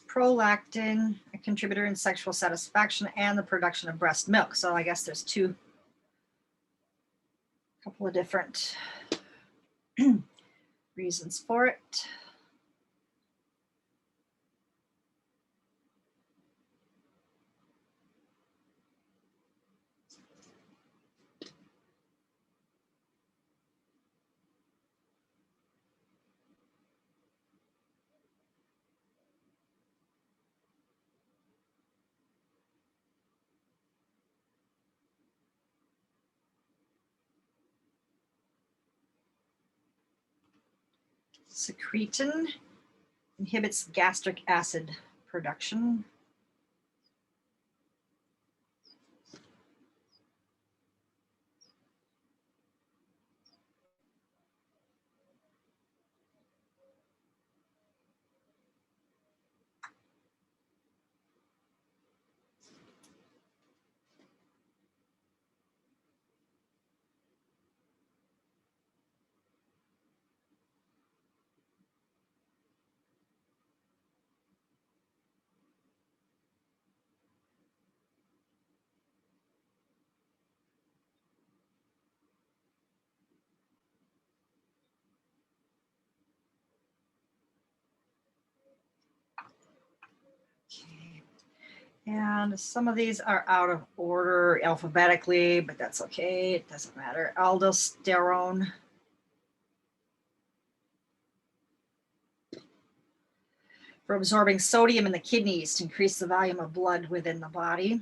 Prolactin, a contributor in sexual satisfaction and the production of breast milk. So I guess there's couple of different reasons for it. Secretin inhibits gastric acid production. Okay. And some of these are out of order alphabetically, but that's okay. It doesn't matter. Aldosterone. For absorbing sodium in the kidneys to increase the volume of blood within the body.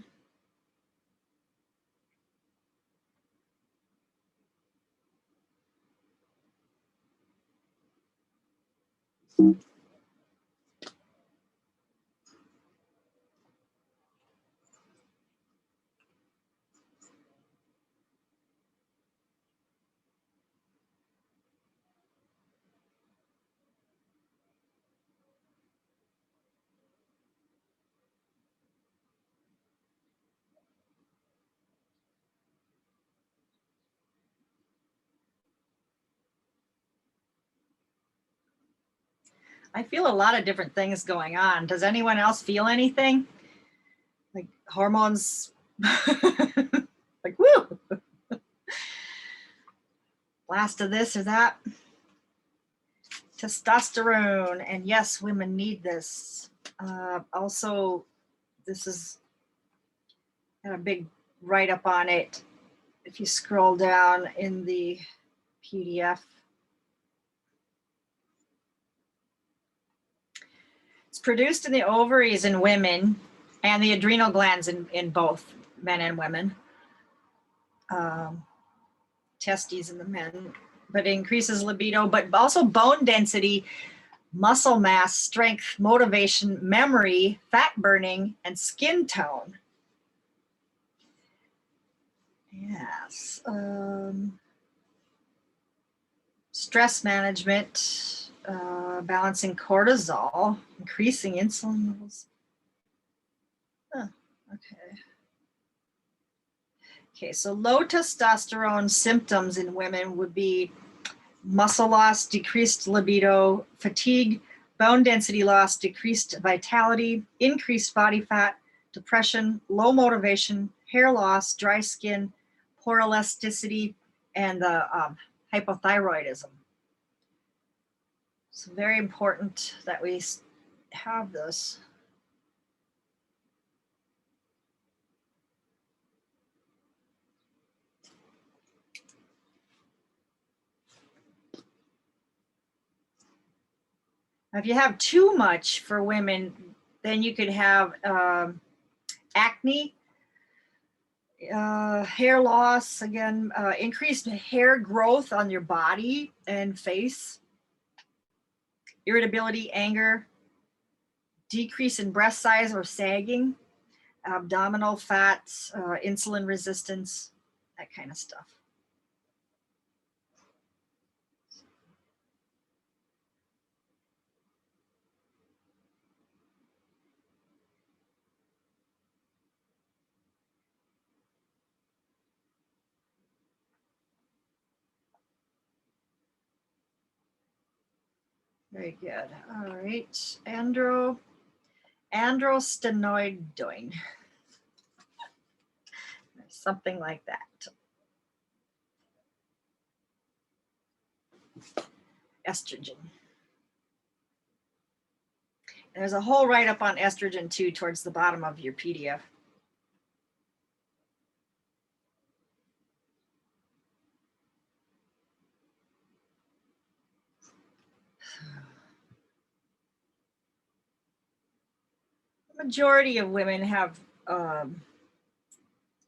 I feel a lot of different things going on. Does anyone else feel anything? Like hormones? Like, woo! Blast of this or that. Testosterone, and yes, women need this. Also, this is got a big write-up on it. If you scroll down in the PDF. It's produced in the ovaries in women and the adrenal glands in both men and women. Testes in the men, but increases libido, but also bone density, muscle mass, strength, motivation, memory, fat burning, and skin tone. Yes. Stress management, balancing cortisol, increasing insulin levels. Huh, okay. Okay, so low testosterone symptoms in women would be muscle loss, decreased libido, fatigue, bone density loss, decreased vitality, increased body fat, depression, low motivation, hair loss, dry skin, poor elasticity, and hypothyroidism. So very important that we have this. If you have too much for women, then you could have acne, hair loss, again, increased hair growth on your body and face, irritability, anger, decrease in breast size or sagging, abdominal fats, insulin resistance, that kind of stuff. Very good. All right, androstenoidoin, something like that. Estrogen. And there's a whole write-up on estrogen too towards the bottom of your PDF. The majority of women have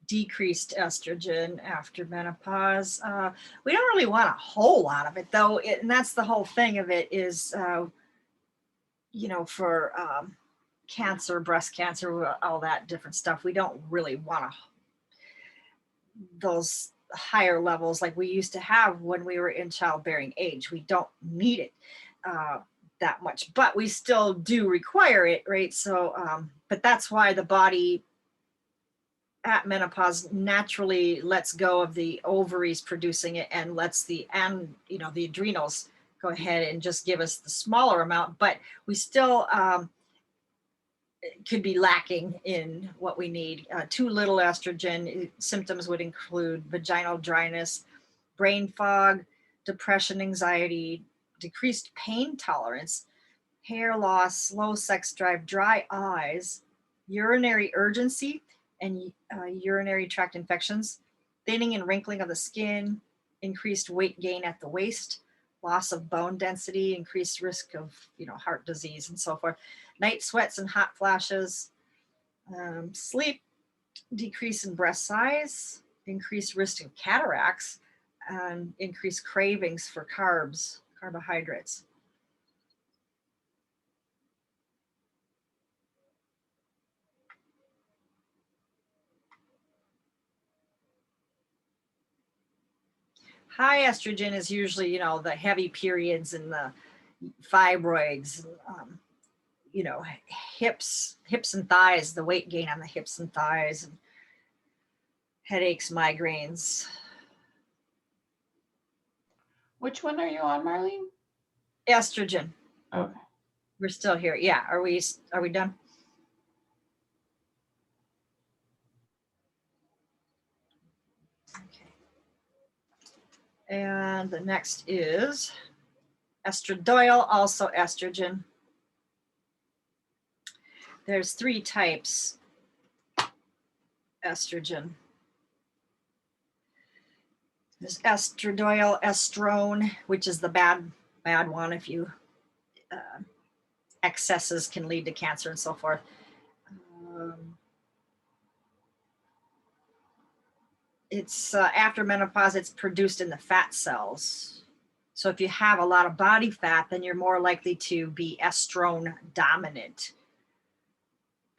decreased estrogen after menopause. We don't really want a whole lot of it though. And that's the whole thing of it is, you know, for cancer, breast cancer, all that different stuff. We don't really want those higher levels like we used to have when we were in childbearing age. We don't need it that much, but we still do require it, right? So, but that's why the body at menopause naturally lets go of the ovaries producing it and lets the adrenals go ahead and just give us the smaller amount, but we still could be lacking in what we need. Too little estrogen symptoms would include vaginal dryness, brain fog, depression, anxiety, decreased pain tolerance, hair loss, low sex drive, dry eyes, urinary urgency, and urinary tract infections, thinning and wrinkling of the skin, increased weight gain at the waist, loss of bone density, increased risk of heart disease and so forth, night sweats and hot flashes, sleep, decrease in breast size, increased risk of cataracts, and increased cravings for carbohydrates. High estrogen is usually, the heavy periods and the fibroids, hips and thighs, the weight gain on the hips and thighs, and headaches, migraines. Which one are you on, Marlene? Estrogen. Okay. We're still here. Yeah. Are we done? Okay. And the next is estradiol, also estrogen. There's 3 types estrogen. There's estradiol, estrone, which is the bad one. If you excesses can lead to cancer and so forth. It's after menopause, it's produced in the fat cells. So if you have a lot of body fat, then you're more likely to be estrone dominant.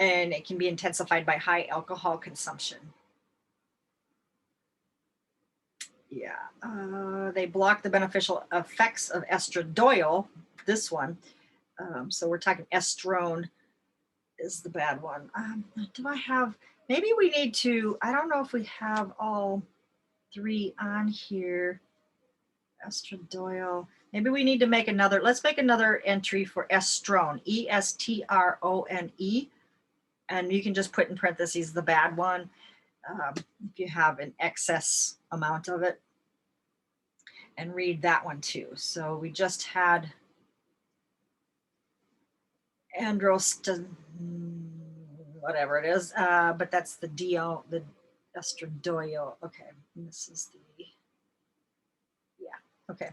And it can be intensified by high alcohol consumption. Yeah, they block the beneficial effects of estradiol, this one. So we're talking estrone is the bad one. Do I have, maybe we need to, I don't know if we have all 3 on here. Estradiol. Maybe we need to make another, let's make another entry for estrone, estrone. And you can just put in parentheses the bad one if you have an excess amount of it. And read that one too. So we just had androsten, whatever it is, but that's the estradiol. Okay, and this is the, yeah, okay.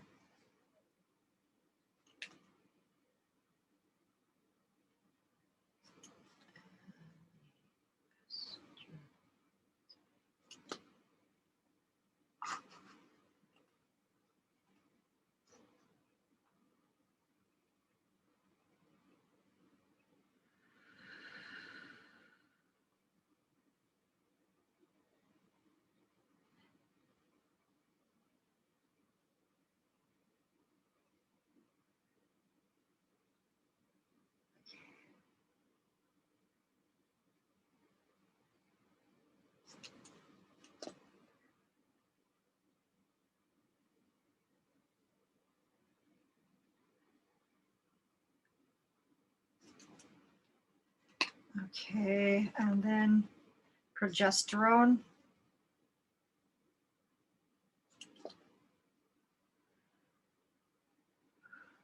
Okay, and then progesterone.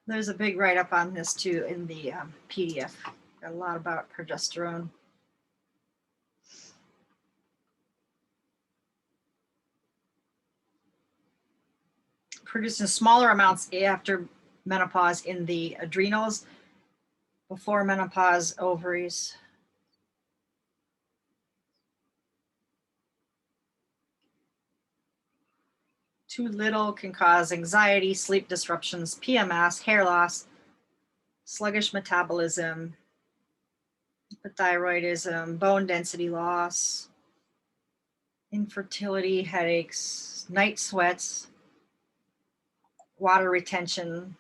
There's a big write-up on this too in the PDF. Got a lot about progesterone. Produced in smaller amounts after menopause in the adrenals, before menopause ovaries. Too little can cause anxiety, sleep disruptions, PMS, hair loss, sluggish metabolism, hypothyroidism, bone density loss, infertility, headaches, night sweats, water retention.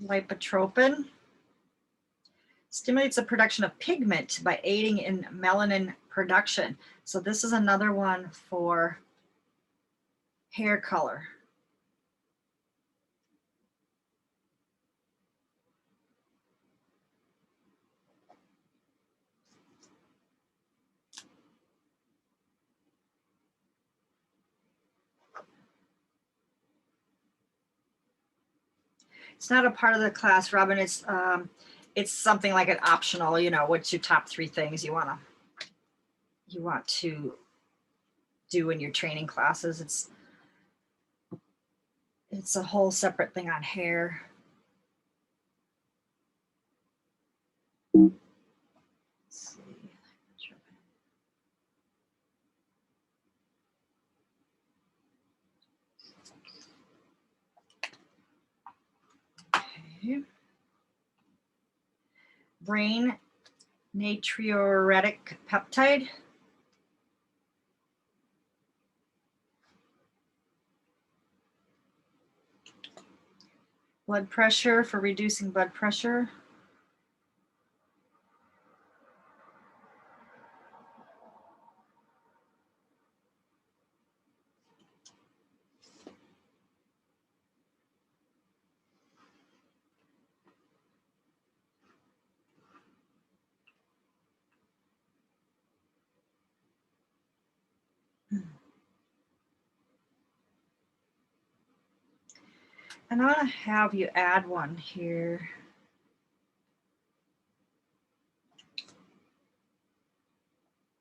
Lipotropin stimulates the production of pigment by aiding in melanin production. So this is another one for hair color. It's not a part of the class, Robin. It's something like an optional, you know, what's your top 3 things you want to do in your training classes. It's a whole separate thing on hair. Let's see. Okay. Brain natriuretic peptide. Blood pressure, for reducing blood pressure. And I want to have you add one here.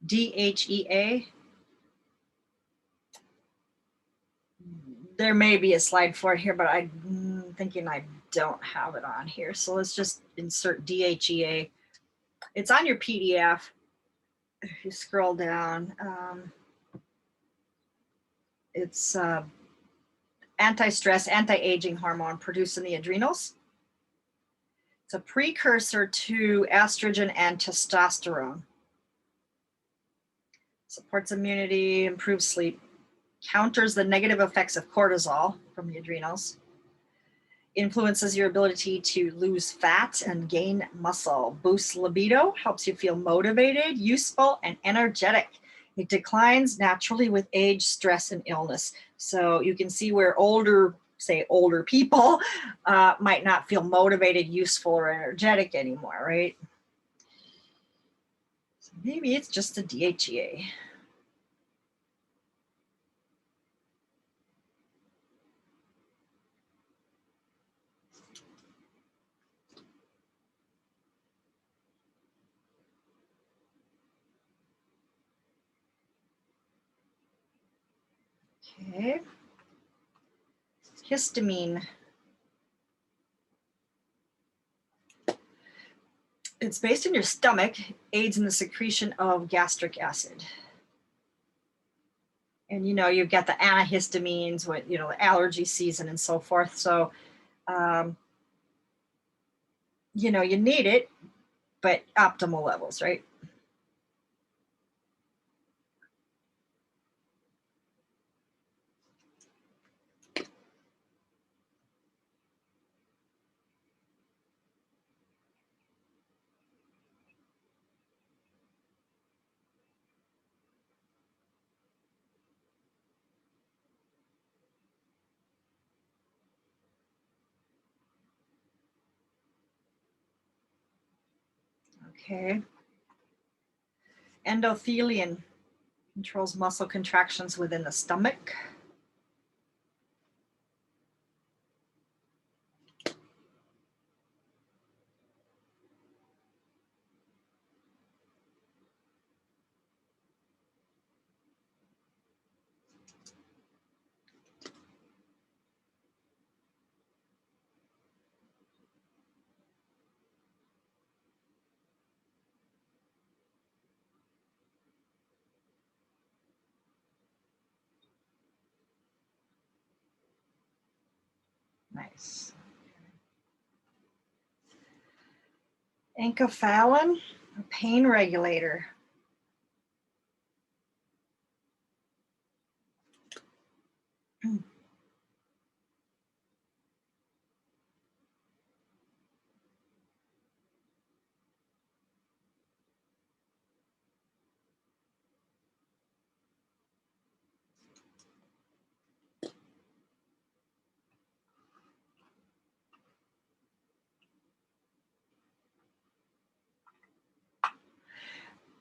DHEA. There may be a slide for it here, but I'm thinking I don't have it on here. So let's just insert DHEA. It's on your PDF. If you scroll down, it's anti-stress, anti-aging hormone produced in the adrenals. It's a precursor to estrogen and testosterone. Supports immunity, improves sleep, counters the negative effects of cortisol from the adrenals, influences your ability to lose fat and gain muscle, boosts libido, helps you feel motivated, useful, and energetic. It declines naturally with age, stress, and illness. So you can see where older people might not feel motivated, useful, or energetic anymore, right? So maybe it's just a DHEA. Okay. Histamine. It's based in your stomach, aids in the secretion of gastric acid. And you know, you've got the antihistamines, with, you know, the allergy season and so forth. So, you know, you need it, but optimal levels, right? Okay. Endothelium controls muscle contractions within the stomach. Nice. Enkephalin, a pain regulator.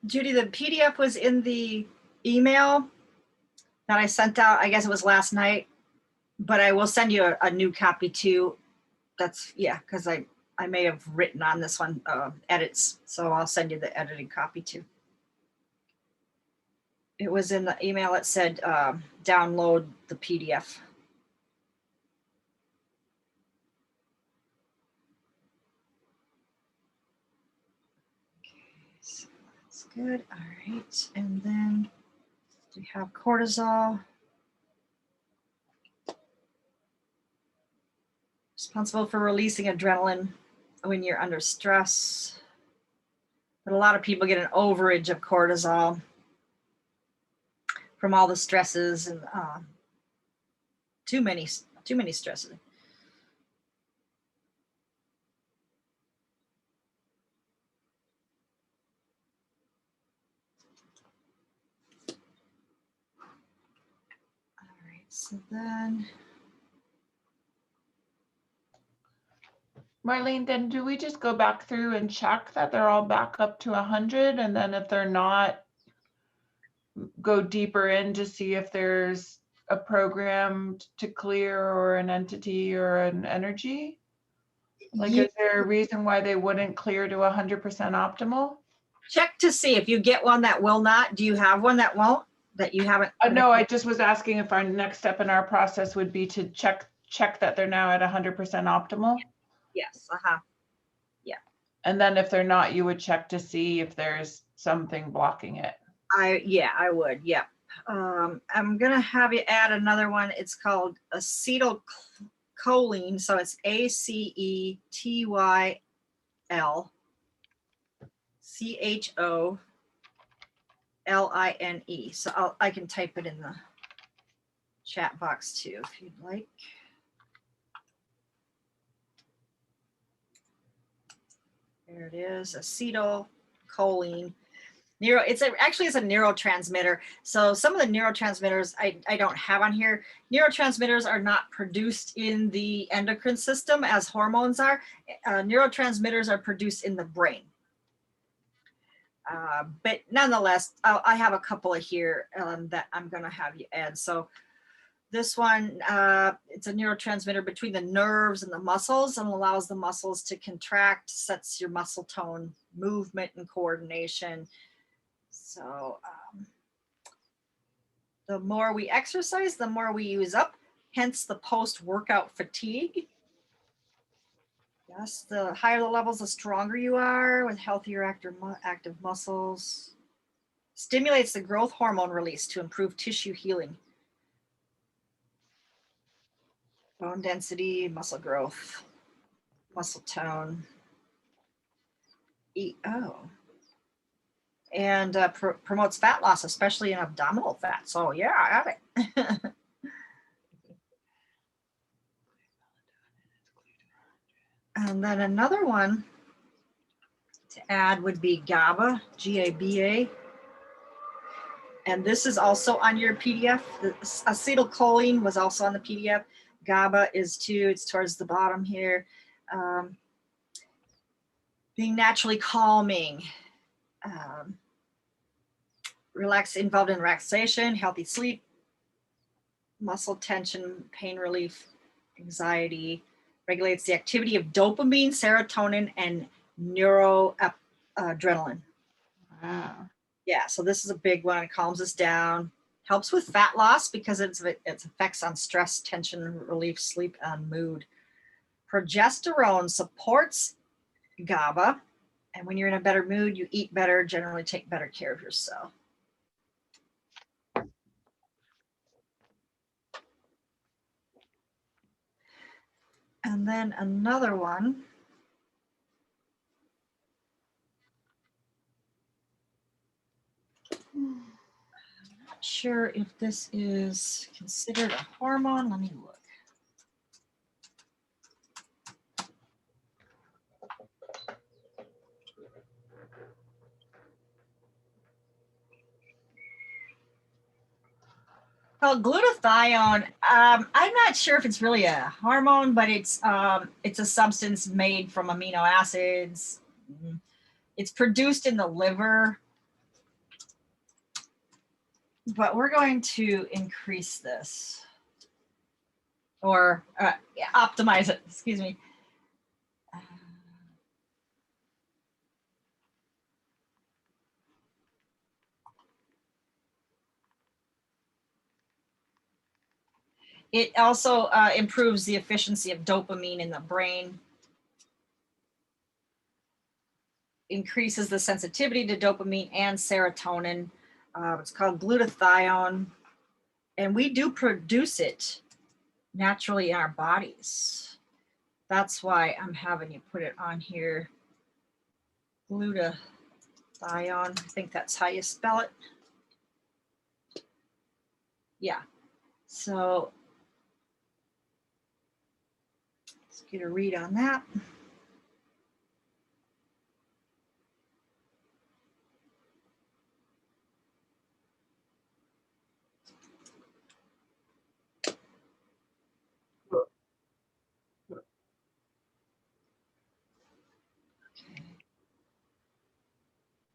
Judy, the PDF was in the email that I sent out. I guess it was last night, but I will send you a new copy too. That's, yeah, because I may have written on this one edits, so I'll send you the edited copy too. It was in the email. It said download the PDF. So that's good. All right. And then we have cortisol. Responsible for releasing adrenaline when you're under stress. But a lot of people get an overage of cortisol from all the stresses and too many stresses. All right, so then Marlene, then do we just go back through and check that they're all back up to 100? And then if they're not, go deeper in to see if there's a program to clear or an entity or an energy? Like, you is there a reason why they wouldn't clear to 100% optimal? check to see if you get one that will not. Do you have one that won't, that you haven't? No, I just was asking if our next step in our process would be to check that they're now at 100% optimal. Yes. And then if they're not, you would check to see if there's something blocking it. I would. Yep. I'm gonna have you add another one. It's called acetylcholine. So it's ACETYLCHOLINE. So I can type it in the chat box too, if you'd like. There it is, acetylcholine. Actually it's a neurotransmitter. So some of the neurotransmitters I don't have on here. Neurotransmitters are not produced in the endocrine system as hormones are. Neurotransmitters are produced in the brain. But nonetheless, I have a couple of here that I'm going to have you add. So this one, it's a neurotransmitter between the nerves and the muscles and allows the muscles to contract, sets your muscle tone, movement and coordination. So the more we exercise, the more we use up, hence the post-workout fatigue. Yes, the higher the levels, the stronger you are with healthier active muscles. Stimulates the growth hormone release to improve tissue healing. Bone density, muscle growth, muscle tone. And promotes fat loss, especially in abdominal fat. So yeah, I have it. And then another one to add would be GABA, G-A-B-A. And this is also on your PDF. The acetylcholine was also on the PDF. GABA is too, it's towards the bottom here. Being naturally calming, involved in relaxation, healthy sleep, muscle tension, pain relief, anxiety, regulates the activity of dopamine, serotonin, and neuroadrenaline. Wow. Yeah, so this is a big one. It calms us down, helps with fat loss because its effects on stress, tension relief, sleep, and mood. Progesterone supports GABA, and when you're in a better mood, you eat better, generally take better care of yourself. And then another one. Not sure if this is considered a hormone. Let me look. Called glutathione. I'm not sure if it's really a hormone, but it's a substance made from amino acids. It's produced in the liver, but we're going to increase this or optimize it. Excuse me. It also improves the efficiency of dopamine in the brain, increases the sensitivity to dopamine and serotonin. It's called glutathione, and we do produce it naturally in our bodies. That's why I'm having you put it on here. Glutathione, I think that's how you spell it. Yeah, so let's get a read on that.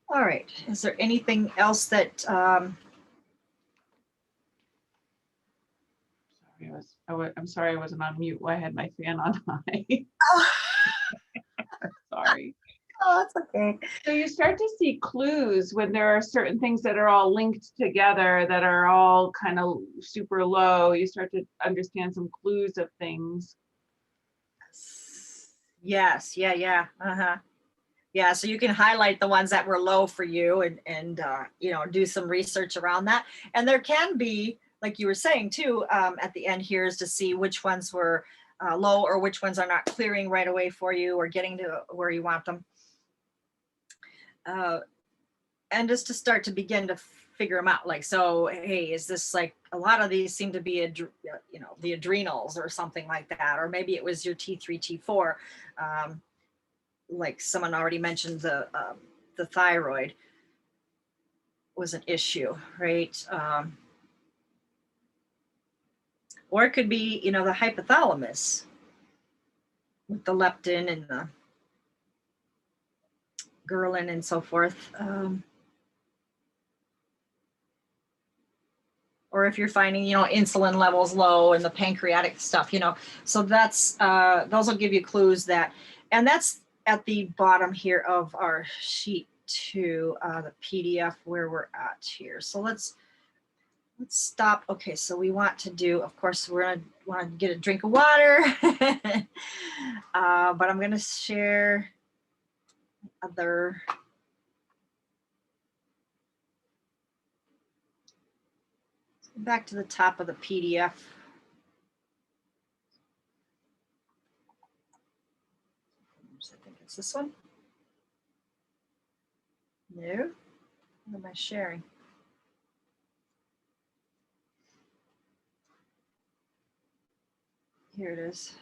All right, is there anything else that, I'm sorry I wasn't on mute. I had my fan on high. Sorry. oh, that's okay. So you start to see clues when there are certain things that are all linked together that are all kind of super low. You start to understand some clues of things. Yes, yeah. Yeah, so you can highlight the ones that were low for you and you know, do some research around that. And there can be, like you were saying too, at the end here is to see which ones were low or which ones are not clearing right away for you or getting to where you want them. And just to start to begin to figure them out, like, so, hey, is this like, a lot of these seem to be, you know, the adrenals or something like that, or maybe it was your T3, T4. Like someone already mentioned, the thyroid was an issue, right? Or it could be, you know, the hypothalamus with the leptin and the ghrelin and so forth. Or if you're finding, you know, insulin levels low and the pancreatic stuff, you know, so that's, those will give you clues that, and that's at the bottom here of our sheet too, the PDF where we're at here. So let's stop. Okay, so we want to do, of course, we're gonna want to get a drink of water, but I'm gonna share other. Back to the top of the PDF. I think it's this one. No, what am I sharing? Here it is.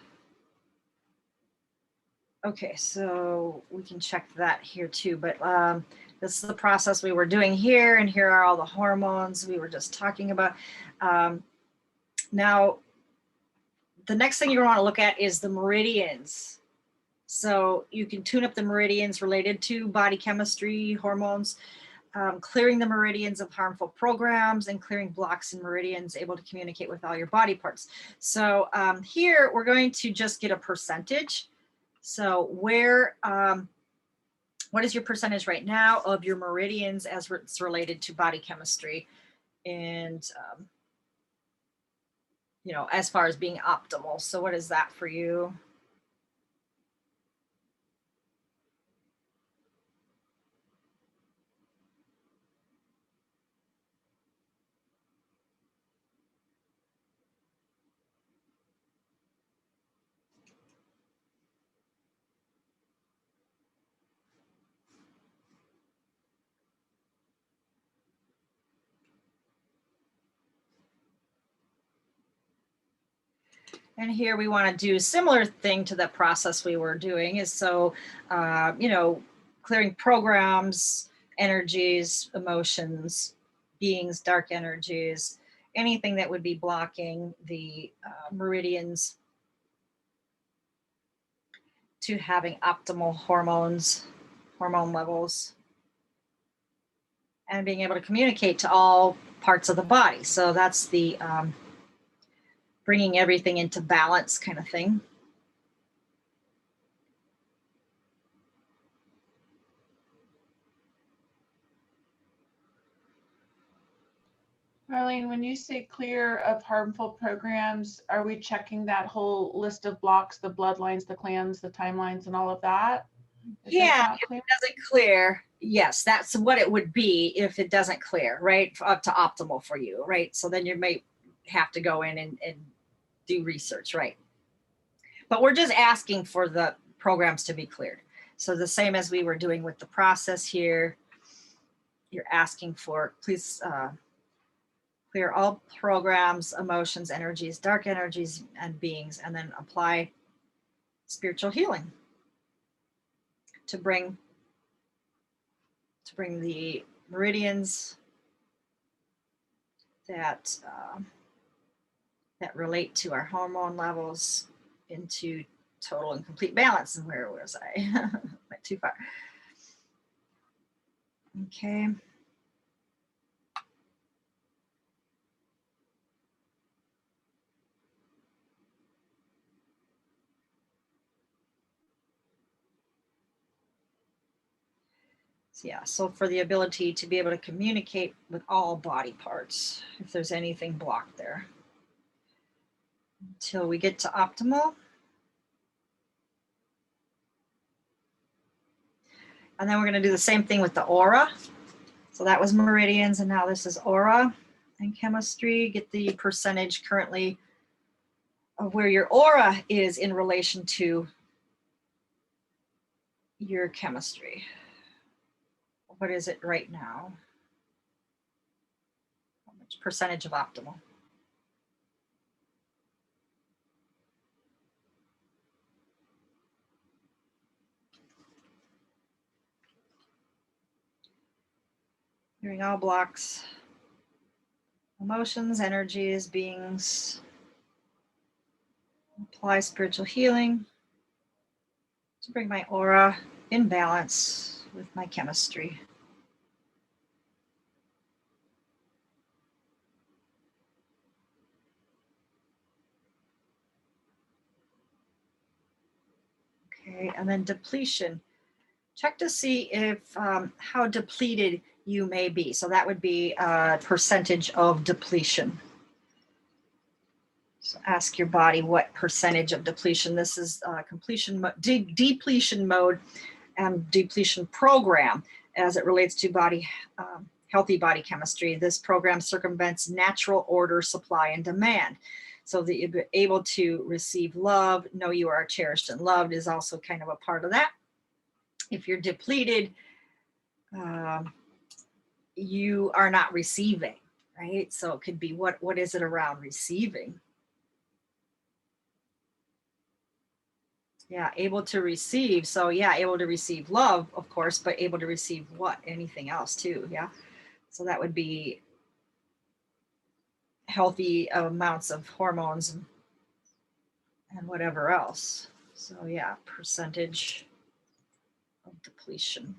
Okay, so we can check that here too, but this is the process we were doing here, and here are all the hormones we were just talking about. Now, the next thing you want to look at is the meridians. So you can tune up the meridians related to body chemistry, hormones, clearing the meridians of harmful programs, and clearing blocks in meridians, able to communicate with all your body parts. So here we're going to just get a percentage. So where, what is your percentage right now of your meridians as it's related to body chemistry? And, you know, as far as being optimal. So what is that for you? And here we want to do a similar thing to the process we were doing is so, you know, clearing programs, energies, emotions, beings, dark energies, anything that would be blocking the meridians to having optimal hormone levels, and being able to communicate to all parts of the body. So that's the bringing everything into balance kind of thing. Marlene, when you say clear of harmful programs, are we checking that whole list of blocks, the bloodlines, the clans, the timelines, and all of that? If it's Yeah, not if clear? it doesn't clear, yes, that's what it would be if it doesn't clear, right? Up to optimal for you, right? So then you may have to go in and do research, right? But we're just asking for the programs to be cleared. So the same as we were doing with the process here, you're asking for, please clear all programs, emotions, energies, dark energies, and beings, and then apply spiritual healing to bring the meridians that that relate to our hormone levels into total and complete balance. And where was I? Went too far. Okay. So yeah, so for the ability to be able to communicate with all body parts, if there's anything blocked there. Until we get to optimal. And then we're going to do the same thing with the aura. So that was meridians, and now this is aura and chemistry. Get the percentage currently of where your aura is in relation to your chemistry. What is it right now? How much percentage of optimal? Clearing all blocks, emotions, energies, beings. Apply spiritual healing to bring my aura in balance with my chemistry. Okay, and then depletion. Check to see if how depleted you may be. So that would be a percentage of depletion. So ask your body what percentage of depletion. This is depletion mode and depletion program as it relates to body healthy body chemistry. This program circumvents natural order, supply, and demand. So that you're able to receive love, know you are cherished and loved is also kind of a part of that. If you're depleted, you are not receiving, right? So it could be what is it around receiving? Yeah, able to receive. So yeah, able to receive love, of course, but able to receive what? Anything else too, yeah? So that would be healthy amounts of hormones and whatever else. So yeah, percentage of depletion.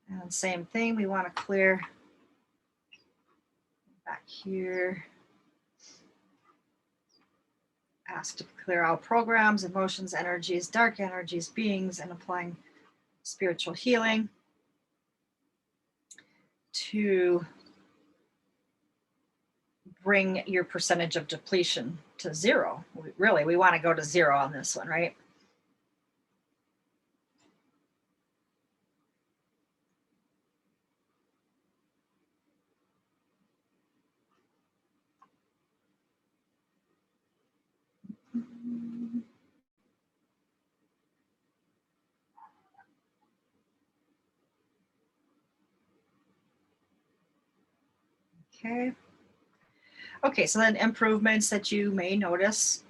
And same thing, we want to clear back here. Ask to clear all programs, emotions, energies, dark energies, beings, and applying spiritual healing to bring your percentage of depletion to zero. We want to go to zero on this one, right? Okay. Okay, so then improvements that you may notice.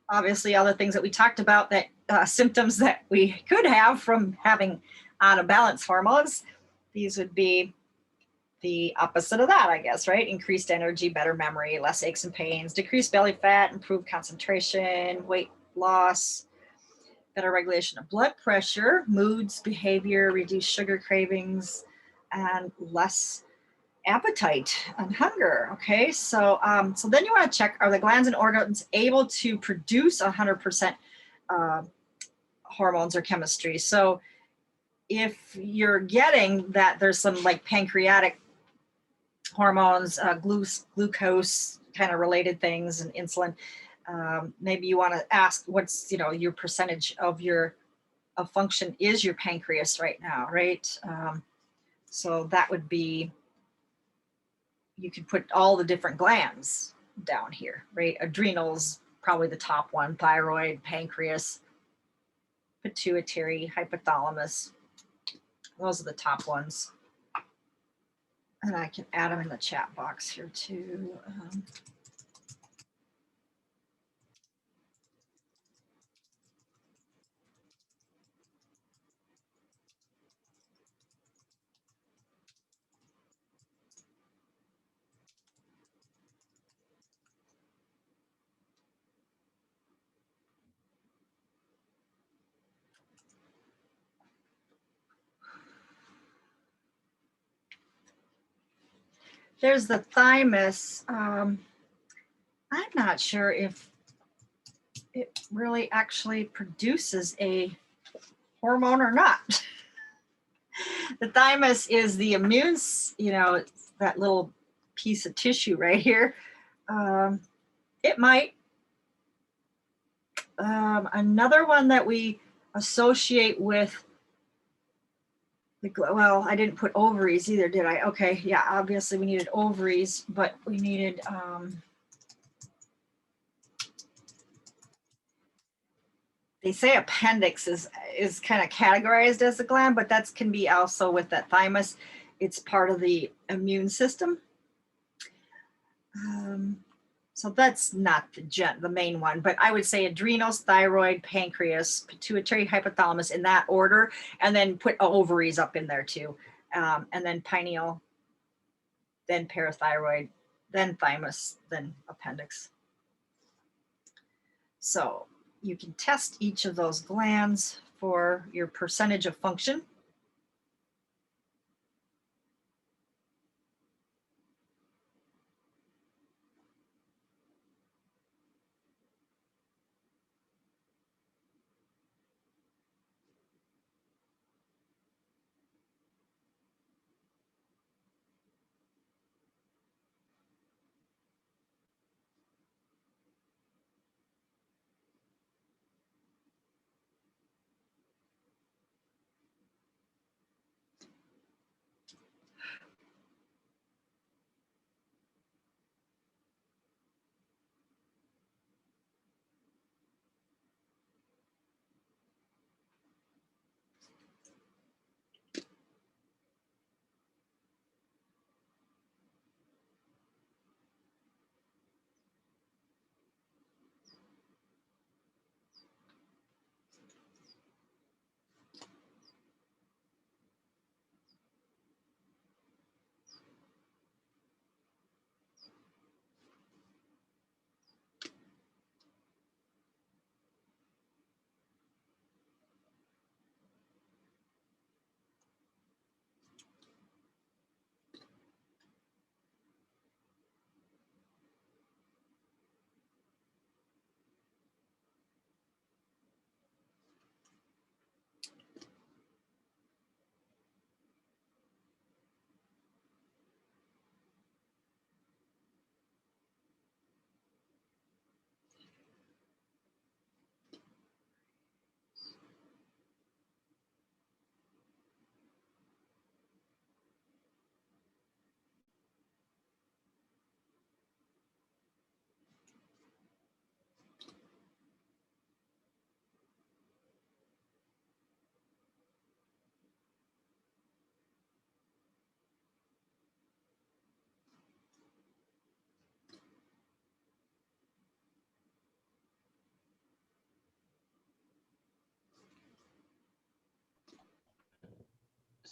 Obviously, other things that we talked about, that symptoms that we could have from having out of balance hormones. These would be the opposite of that, I guess, right? Increased energy, better memory, less aches and pains, decreased belly fat, improved concentration, weight loss, better regulation of blood pressure, moods, behavior, reduced sugar cravings, and less appetite and hunger. Okay, so so then you want to check, are the glands and organs able to produce 100% hormones or chemistry? So if you're getting that there's some like pancreatic hormones, glucose kind of related things, and insulin, maybe you want to ask what's, you know, your percentage of your of function is your pancreas right now, right? So that would be, you could put all the different glands down here, right? Adrenals, probably the top one, thyroid, pancreas, pituitary, hypothalamus. Those are the top ones. And I can add them in the chat box here too. There's the thymus. I'm not sure if it really actually produces a hormone or not. The thymus is the immune, you know, it's that little piece of tissue right here. It might. Another one that we associate with the, well, I didn't put ovaries either, did I? Okay, yeah, obviously we needed ovaries, but we needed, they say appendix is kind of categorized as a gland, but that can be also with that thymus. It's part of the immune system. So that's not the main one, but I would say adrenals, thyroid, pancreas, pituitary, hypothalamus in that order, and then put ovaries up in there too. And then pineal, then parathyroid, then thymus, then appendix. So you can test each of those glands for your percentage of function.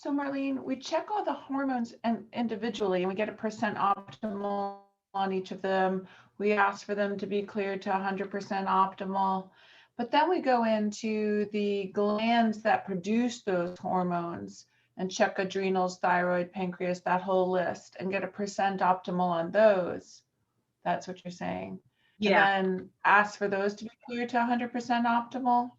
So Marlene, we check all the hormones and individually and we get a percent optimal on each of them. We ask for them to be cleared to 100% optimal. But then we go into the glands that produce those hormones and check adrenals, thyroid, pancreas, that whole list, and get a percent optimal on those. That's what you're saying. Yeah, And then ask for those to be cleared to 100% optimal.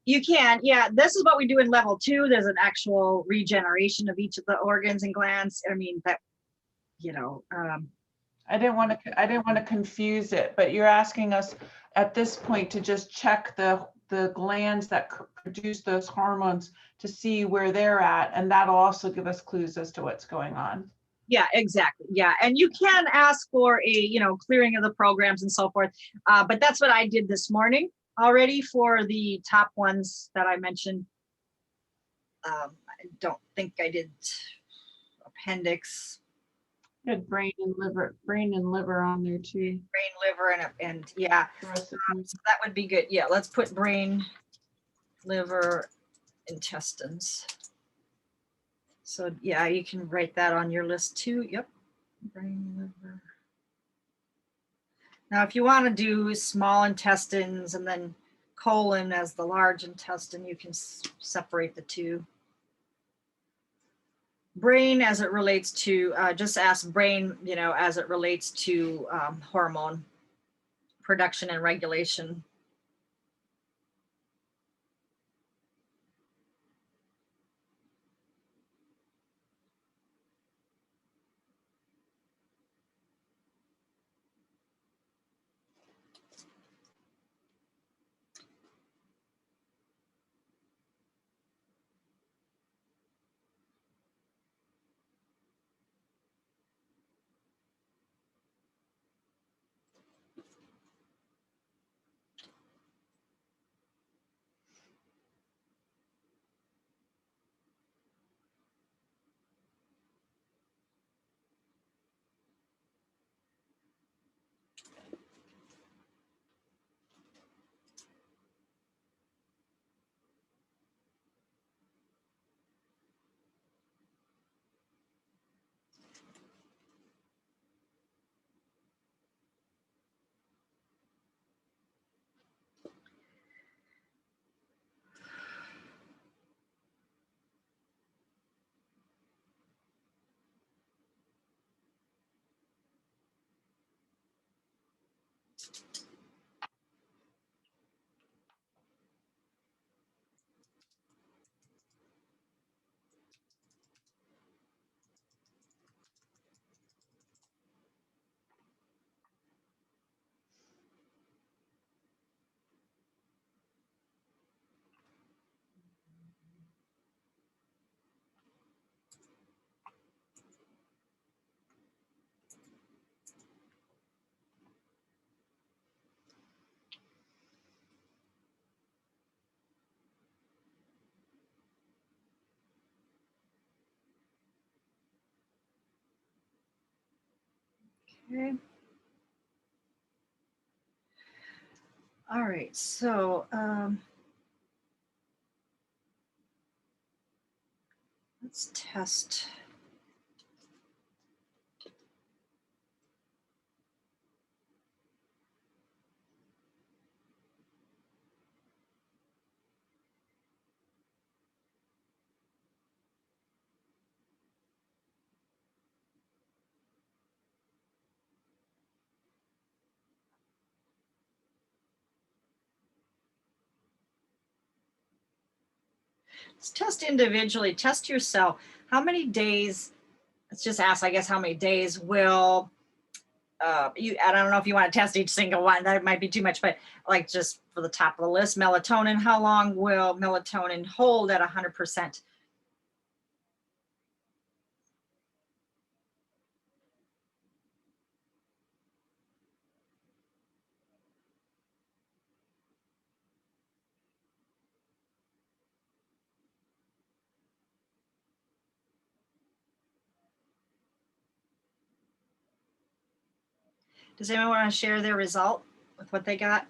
you can. Yeah, this is what we do in level 2. There's an actual regeneration of each of the organs and glands. I mean, that, I didn't want to confuse it, but you're asking us at this point to just check the glands that produce those hormones to see where they're at, and that'll also give us clues as to what's going on. yeah, exactly. Yeah, and you can ask for a, clearing of the programs and so forth. But that's what I did this morning already for the top ones that I mentioned. I don't think I did appendix, Good brain and liver on there too. brain, liver, and yeah, so that would be good. Yeah, let's put brain, liver, intestines. So yeah, you can write that on your list too. Yep, brain, liver. Now, if you want to do small intestines and then colon as the large intestine, you can separate the two. Brain as it relates to, just ask brain, as it relates to hormone production and regulation. Okay. All right, so let's test. Let's test individually, test yourself. How many days, let's just ask, I guess, how many days will I don't know if you want to test each single one, that might be too much, but like just for the top of the list, melatonin, how long will melatonin hold at 100%? Does anyone want to share their result with what they got?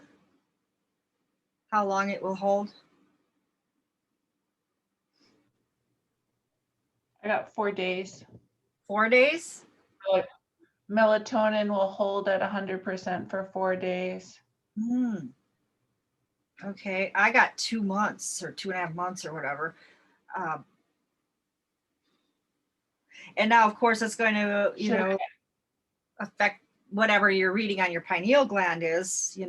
How long it will hold? I got 4 days. 4 days? Melatonin will hold at 100% for 4 days. Hmm. Okay, I got 2 months or 2.5 months or whatever. And now, of course, it's going to, Should I- affect whatever you're reading on your pineal gland is, I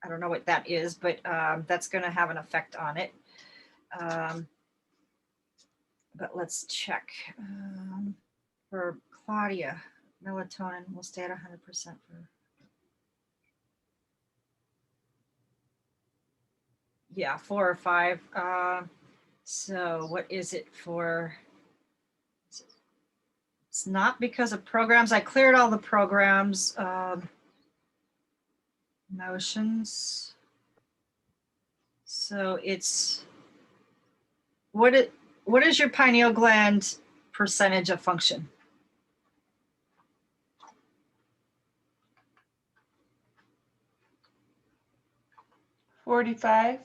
don't know what that is, but that's going to have an effect on it. But let's check. For Claudia, melatonin will stay at 100% for. Yeah, 4 or 5. So what is it for? It's not because of programs. I cleared all the programs. Motions. So it's what is your pineal gland percentage of function? $45.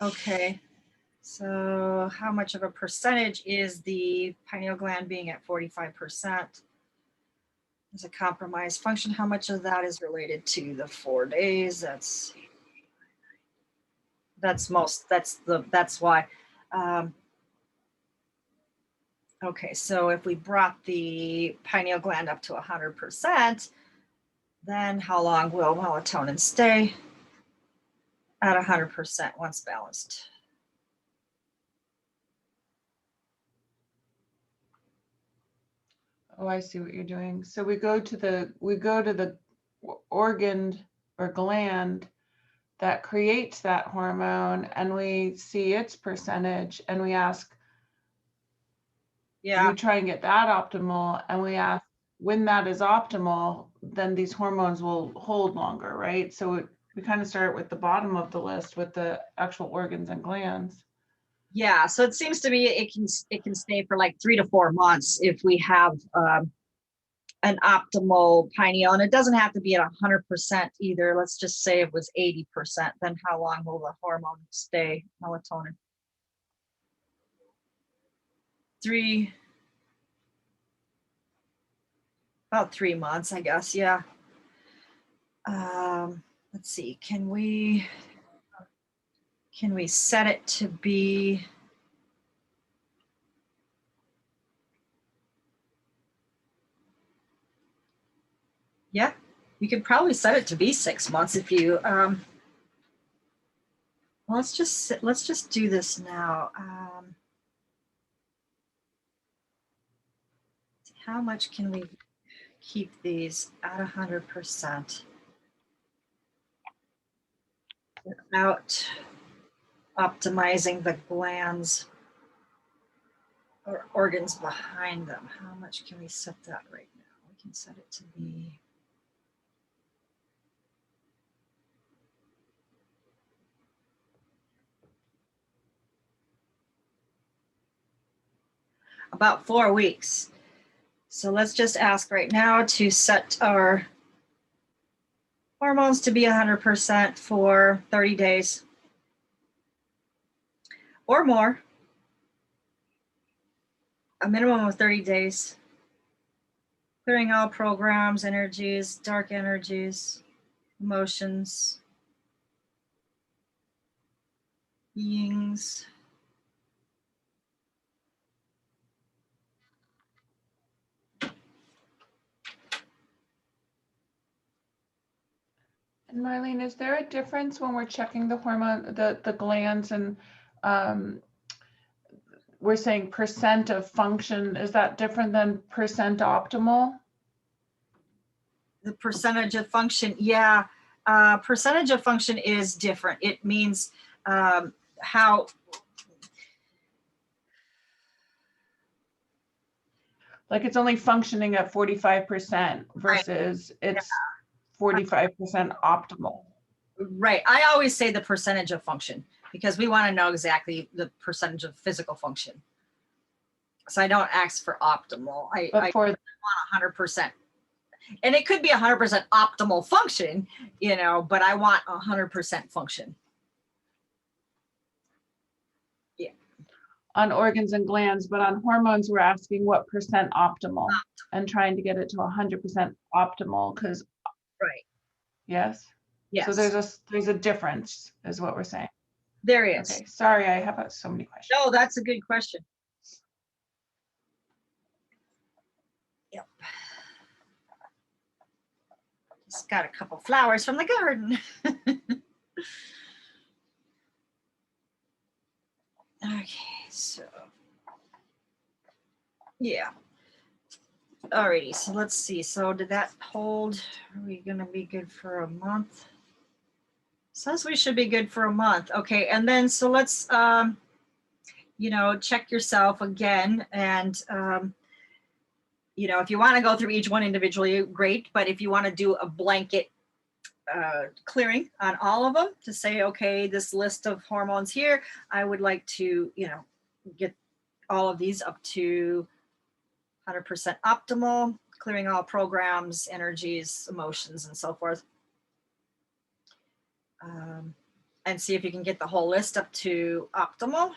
Okay. So how much of a percentage is the pineal gland being at 45%? As a compromised function, how much of that is related to the 4 days? That's why. Okay, so if we brought the pineal gland up to 100%, then how long will melatonin stay at 100% once balanced? Oh, I see what you're doing. So we go to the organ or gland that creates that hormone, and we see its percentage, and we ask, Yeah, we try and get that optimal, and we ask when that is optimal, then these hormones will hold longer, right? So we kind of start with the bottom of the list with the actual organs and glands. yeah. So it seems to me it can stay for like 3 to 4 months if we have an optimal pineal, and it doesn't have to be at 100% either. Let's just say it was 80%. Then how long will the hormone stay, melatonin? About 3 months, I guess. Yeah. Let's see. Can we set it to be? Yeah, you could probably set it to be 6 months if you. Let's just do this now. How much can we keep these at 100% without optimizing the glands or organs behind them? How much can we set that right now? We can set it to be. About 4 weeks. So let's just ask right now to set our hormones to be 100% for 30 days or more, a minimum of 30 days, clearing all programs, energies, dark energies, emotions, beings. And Marlene, is there a difference when we're checking the hormone, the glands, and we're saying percent of function? Is that different than percent optimal? The percentage of function, yeah. Percentage of function is different. It means how. Like it's only functioning at 45% versus it's 45% optimal. Right. I always say the percentage of function because we want to know exactly the percentage of physical function. So I don't ask for optimal. I want 100%. And it could be 100% optimal function, but I want 100% function. Yeah. on organs and glands, but on hormones, we're asking what percent optimal and trying to get it to 100% optimal because, Right. yes? Yes. So there's a difference is what we're saying. There is. Okay, sorry, I have so many questions. No, that's a good question. Yep. Just got a couple flowers from the garden. Okay, so yeah. Alrighty, so let's see. So did that hold? Are we gonna be good for a month? Says we should be good for a month. Okay, and then so let's you know, check yourself again, and you know, if you want to go through each one individually, great. But if you want to do a blanket clearing on all of them to say, okay, this list of hormones here, I would like to, you know, get all of these up to 100% optimal, clearing all programs, energies, emotions, and so forth. And see if you can get the whole list up to optimal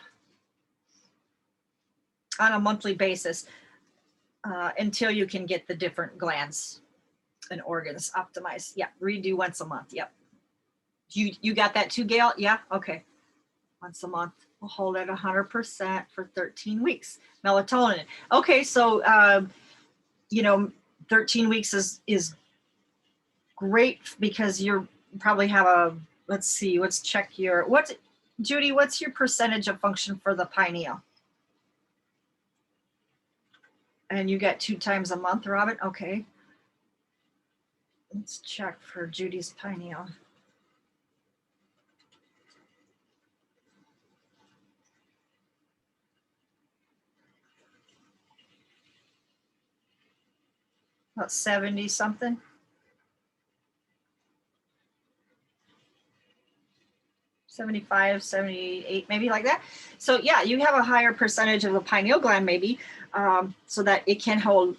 on a monthly basis until you can get the different glands and organs optimized. Yeah, redo once a month. Yep. You got that too, Gail? Yeah, okay. Once a month. We'll hold it 100% for 13 weeks. Melatonin. Okay, so you know, 13 weeks is great because you're probably have a, let's see, let's check your, Judy, what's your percentage of function for the pineal? And you get 2 times a month, Robin? Okay. Let's check for Judy's pineal. About 70 something. 75, 78, maybe like that. So yeah, you have a higher percentage of the pineal gland maybe, so that it can hold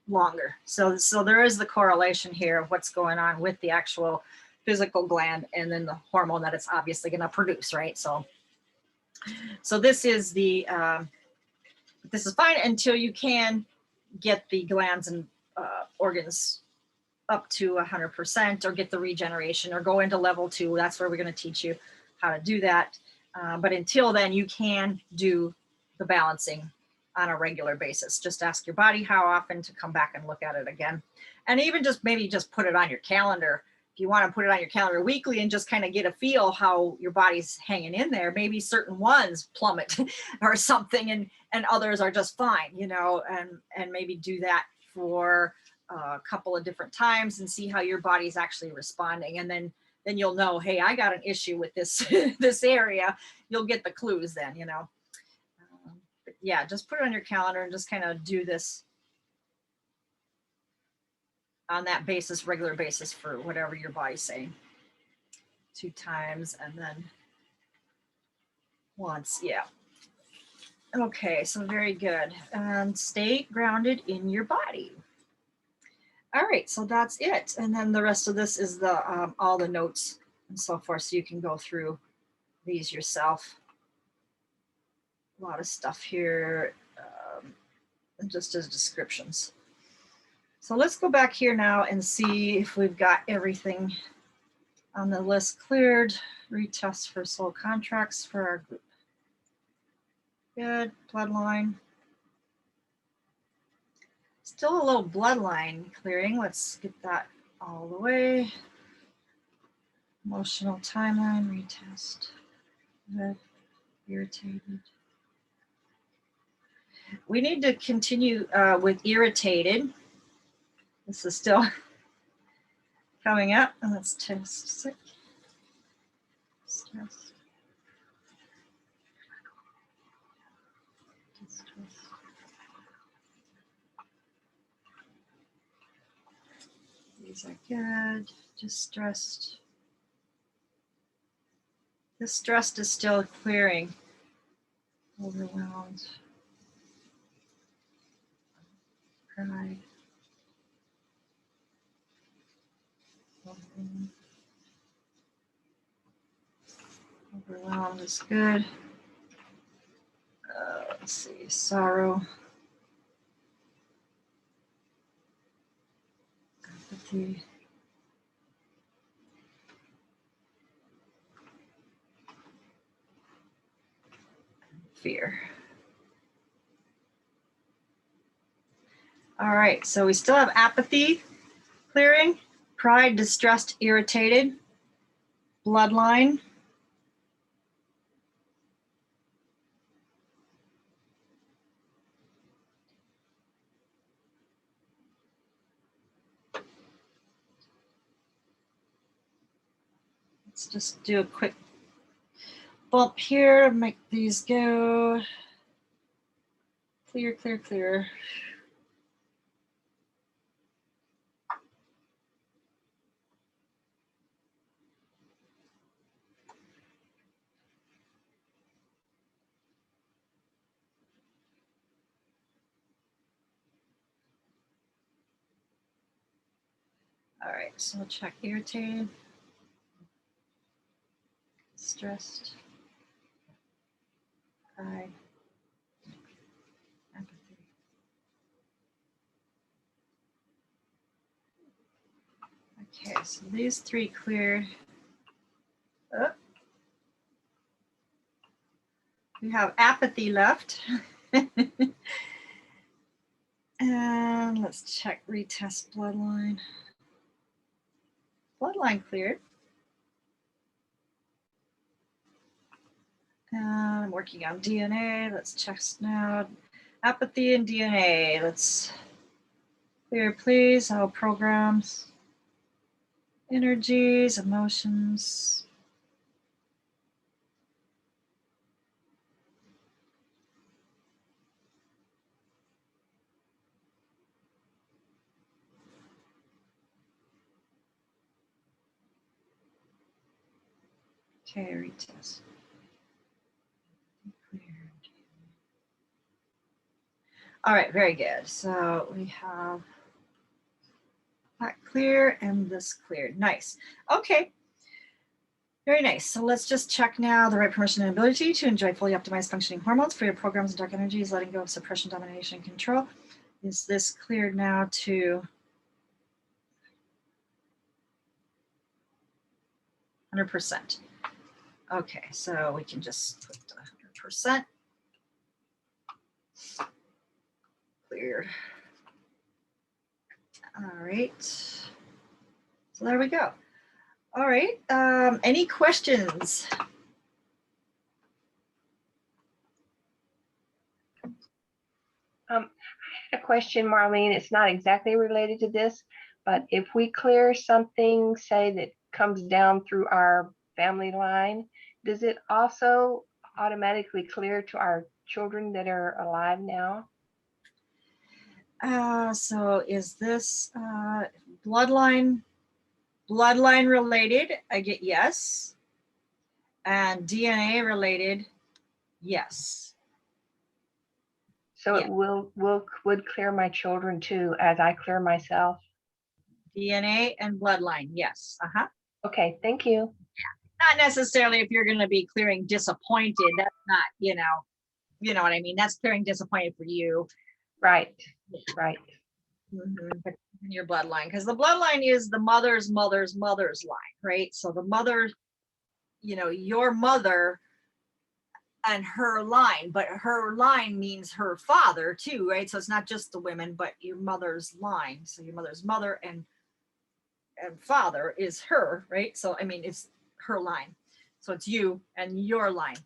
longer. So there is the correlation here of what's going on with the actual physical gland and then the hormone that it's obviously going to produce, right? So this is the, this is fine until you can get the glands and organs up to 100% or get the regeneration or go into level 2. That's where we're going to teach you how to do that. But until then, you can do the balancing on a regular basis. Just ask your body how often to come back and look at it again. And even just maybe just put it on your calendar. If you want to put it on your calendar weekly and just kind of get a feel how your body's hanging in there, maybe certain ones plummet or something and others are just fine, you know, and maybe do that for a couple of different times and see how your body's actually responding. And then you'll know, hey, I got an issue with this, this area. You'll get the clues then, you know. But yeah, just put it on your calendar and just kind of do this on that basis, regular basis for whatever your body's saying. 2 times and then once, yeah. Okay, so very good. And stay grounded in your body. All right, so that's it. And then the rest of this is the all the notes and so forth, so you can go through these yourself. A lot of stuff here, just as descriptions. So let's go back here now and see if we've got everything on the list cleared. Retest for soul contracts for our group. Good, bloodline. Still a little bloodline clearing. Let's get that all the way. Emotional timeline, retest. Good. Irritated. We need to continue with irritated. This is still coming up. And let's test sick. Stress. Distress. These are good. Distressed. Distressed is still clearing. Overwhelmed. Pride. Overwhelmed is good. Let's see, sorrow. Apathy. Fear. All right, so we still have apathy clearing, pride, distrust, irritated, bloodline. Let's just do a quick bump here to make these go clear, clear, clear. All right, so we'll check irritated, stressed, pride, empathy. Okay, so these three cleared. Oh. We have apathy left. And let's check retest bloodline. Bloodline cleared. And I'm working on DNA. Let's check now. Apathy and DNA. Let's clear, please. All programs, energies, emotions. Okay, retest. Cleared. All right, very good. So we have that clear and this cleared. Nice. Okay. Very nice. So let's just check now the right permission and ability to enjoy fully optimized functioning hormones for your programs and dark energies, letting go of suppression, domination, and control. Is this cleared now to 100%? Okay, so we can just put 100%. Cleared. All right. So there we go. All right. Any questions? A question, Marlene. It's not exactly related to this, but if we clear something, say that comes down through our family line, does it also automatically clear to our children that are alive now? So is this bloodline related? I get yes. And DNA related, yes. So Yeah. it would clear my children too, as I clear myself. DNA and bloodline, yes. Uh-huh. Okay, thank you. Not necessarily if you're going to be clearing disappointed. That's not, you know what I mean? That's clearing disappointed for you. Right, right. But in your bloodline, because the bloodline is the mother's line, right? So the mother, your mother and her line, but her line means her father too, right? So it's not just the women, but your mother's line. So your mother's mother and father is her, right? So I mean, it's her line. So it's you and your line.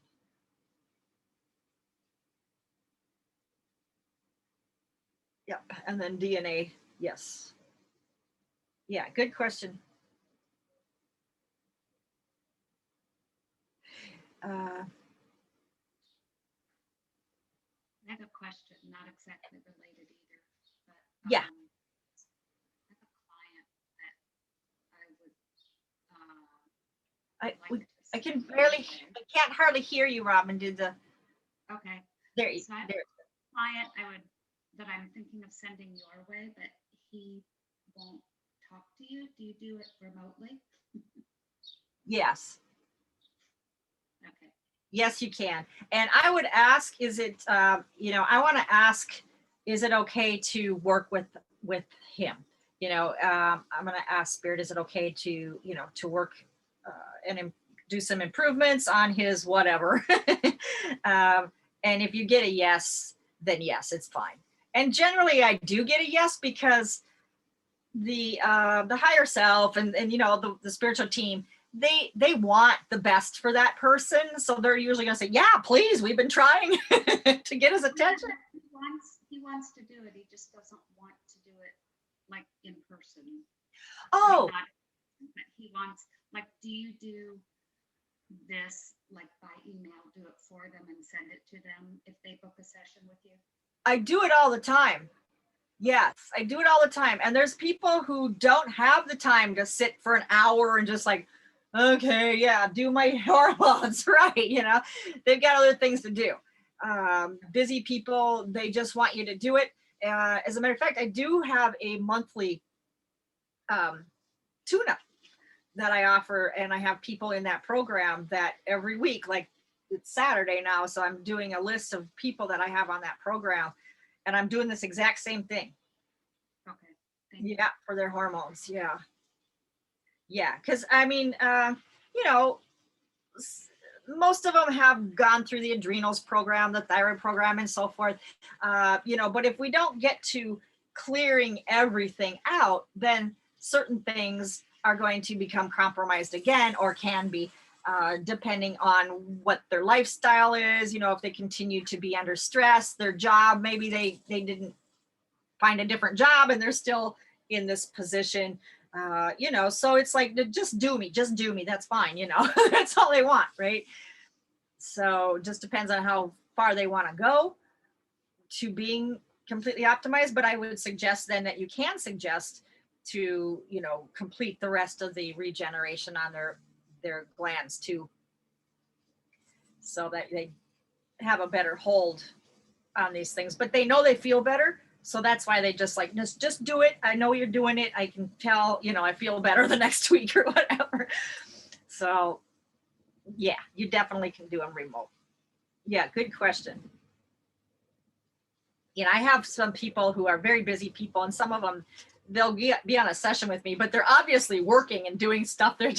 Yep. And then DNA, yes. Yeah, good question. I have a question, not exactly related either, but Yeah. I have a client that I would I can barely, I can't hardly hear you, Robin. Okay. There you So I have there. a client that I'm thinking of sending your way, but he won't talk to you. Do you do it remotely? Yes. Okay. Yes, you can. And I would ask, is it, I want to ask, is it okay to work with him? I'm going to ask Spirit, is it okay to, to work and do some improvements on his whatever? And if you get a yes, then yes, it's fine. And generally I do get a yes, because the higher self and the spiritual team, they want the best for that person. So they're usually going to say, yeah, please, we've been trying to get his attention. He wants to do it. He just doesn't want to do it like in person. Oh, But he wants, like, do you do this like by email, do it for them and send it to them if they book a session with you? I do it all the time. Yes, I do it all the time. And there's people who don't have the time to sit for an hour and just like, okay, yeah, do my hormones, right? They've got other things to do. Busy people, they just want you to do it. As a matter of fact, I do have a monthly tune-up that I offer, and I have people in that program that every week, like it's Saturday now, so I'm doing a list of people that I have on that program, and I'm doing this exact same thing. Okay. Thank you. Yeah, for their hormones. Yeah, because I mean, most of them have gone through the adrenals program, the thyroid program, and so forth. But if we don't get to clearing everything out, then certain things are going to become compromised again, or can be, depending on what their lifestyle is. If they continue to be under stress, their job, maybe they didn't find a different job and they're still in this position. So it's like, just do me, that's fine. That's all they want, right? So just depends on how far they want to go to being completely optimized. But I would suggest then that you can suggest to, complete the rest of the regeneration on their glands too, so that they have a better hold on these things. But they know they feel better. So that's why they just like, just do it. I know you're doing it. I can tell, I feel better the next week or whatever. So yeah, you definitely can do them remote. Yeah, good question. I have some people who are very busy people, and some of them, they'll be on a session with me, but they're obviously working and doing stuff. They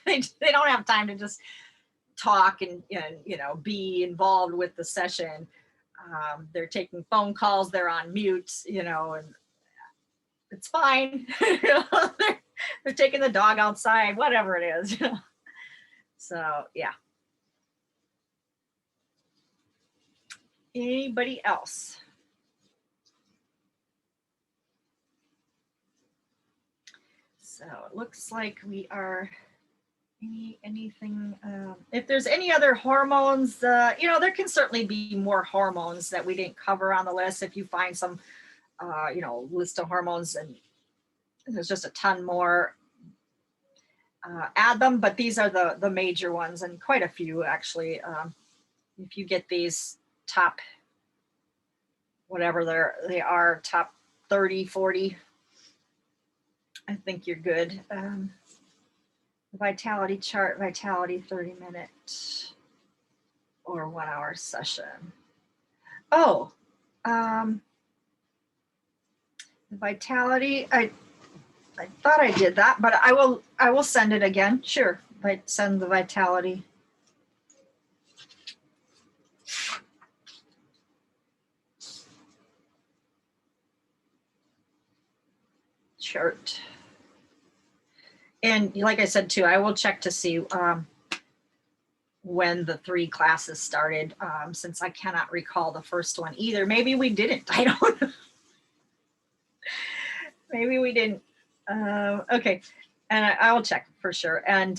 don't have time to just talk and be involved with the session. They're taking phone calls, they're on mute, and it's fine. They're taking the dog outside, whatever it is. So yeah. Anybody else? So it looks like we are anything. If there's any other hormones, there can certainly be more hormones that we didn't cover on the list. If you find some, list of hormones and there's just a ton more, add them. But these are the major ones, and quite a few actually. If you get these top, whatever they are, top 30, 40, I think you're good. Vitality chart, vitality 30-minute or 1 hour session. Oh, the vitality, I thought I did that, but I will send it again. Sure, send the vitality. Chart. And like I said too, I will check to see when the 3 classes started, since I cannot recall the first one either. Maybe we didn't. I don't know. Maybe we didn't. Okay, and I will check for sure. And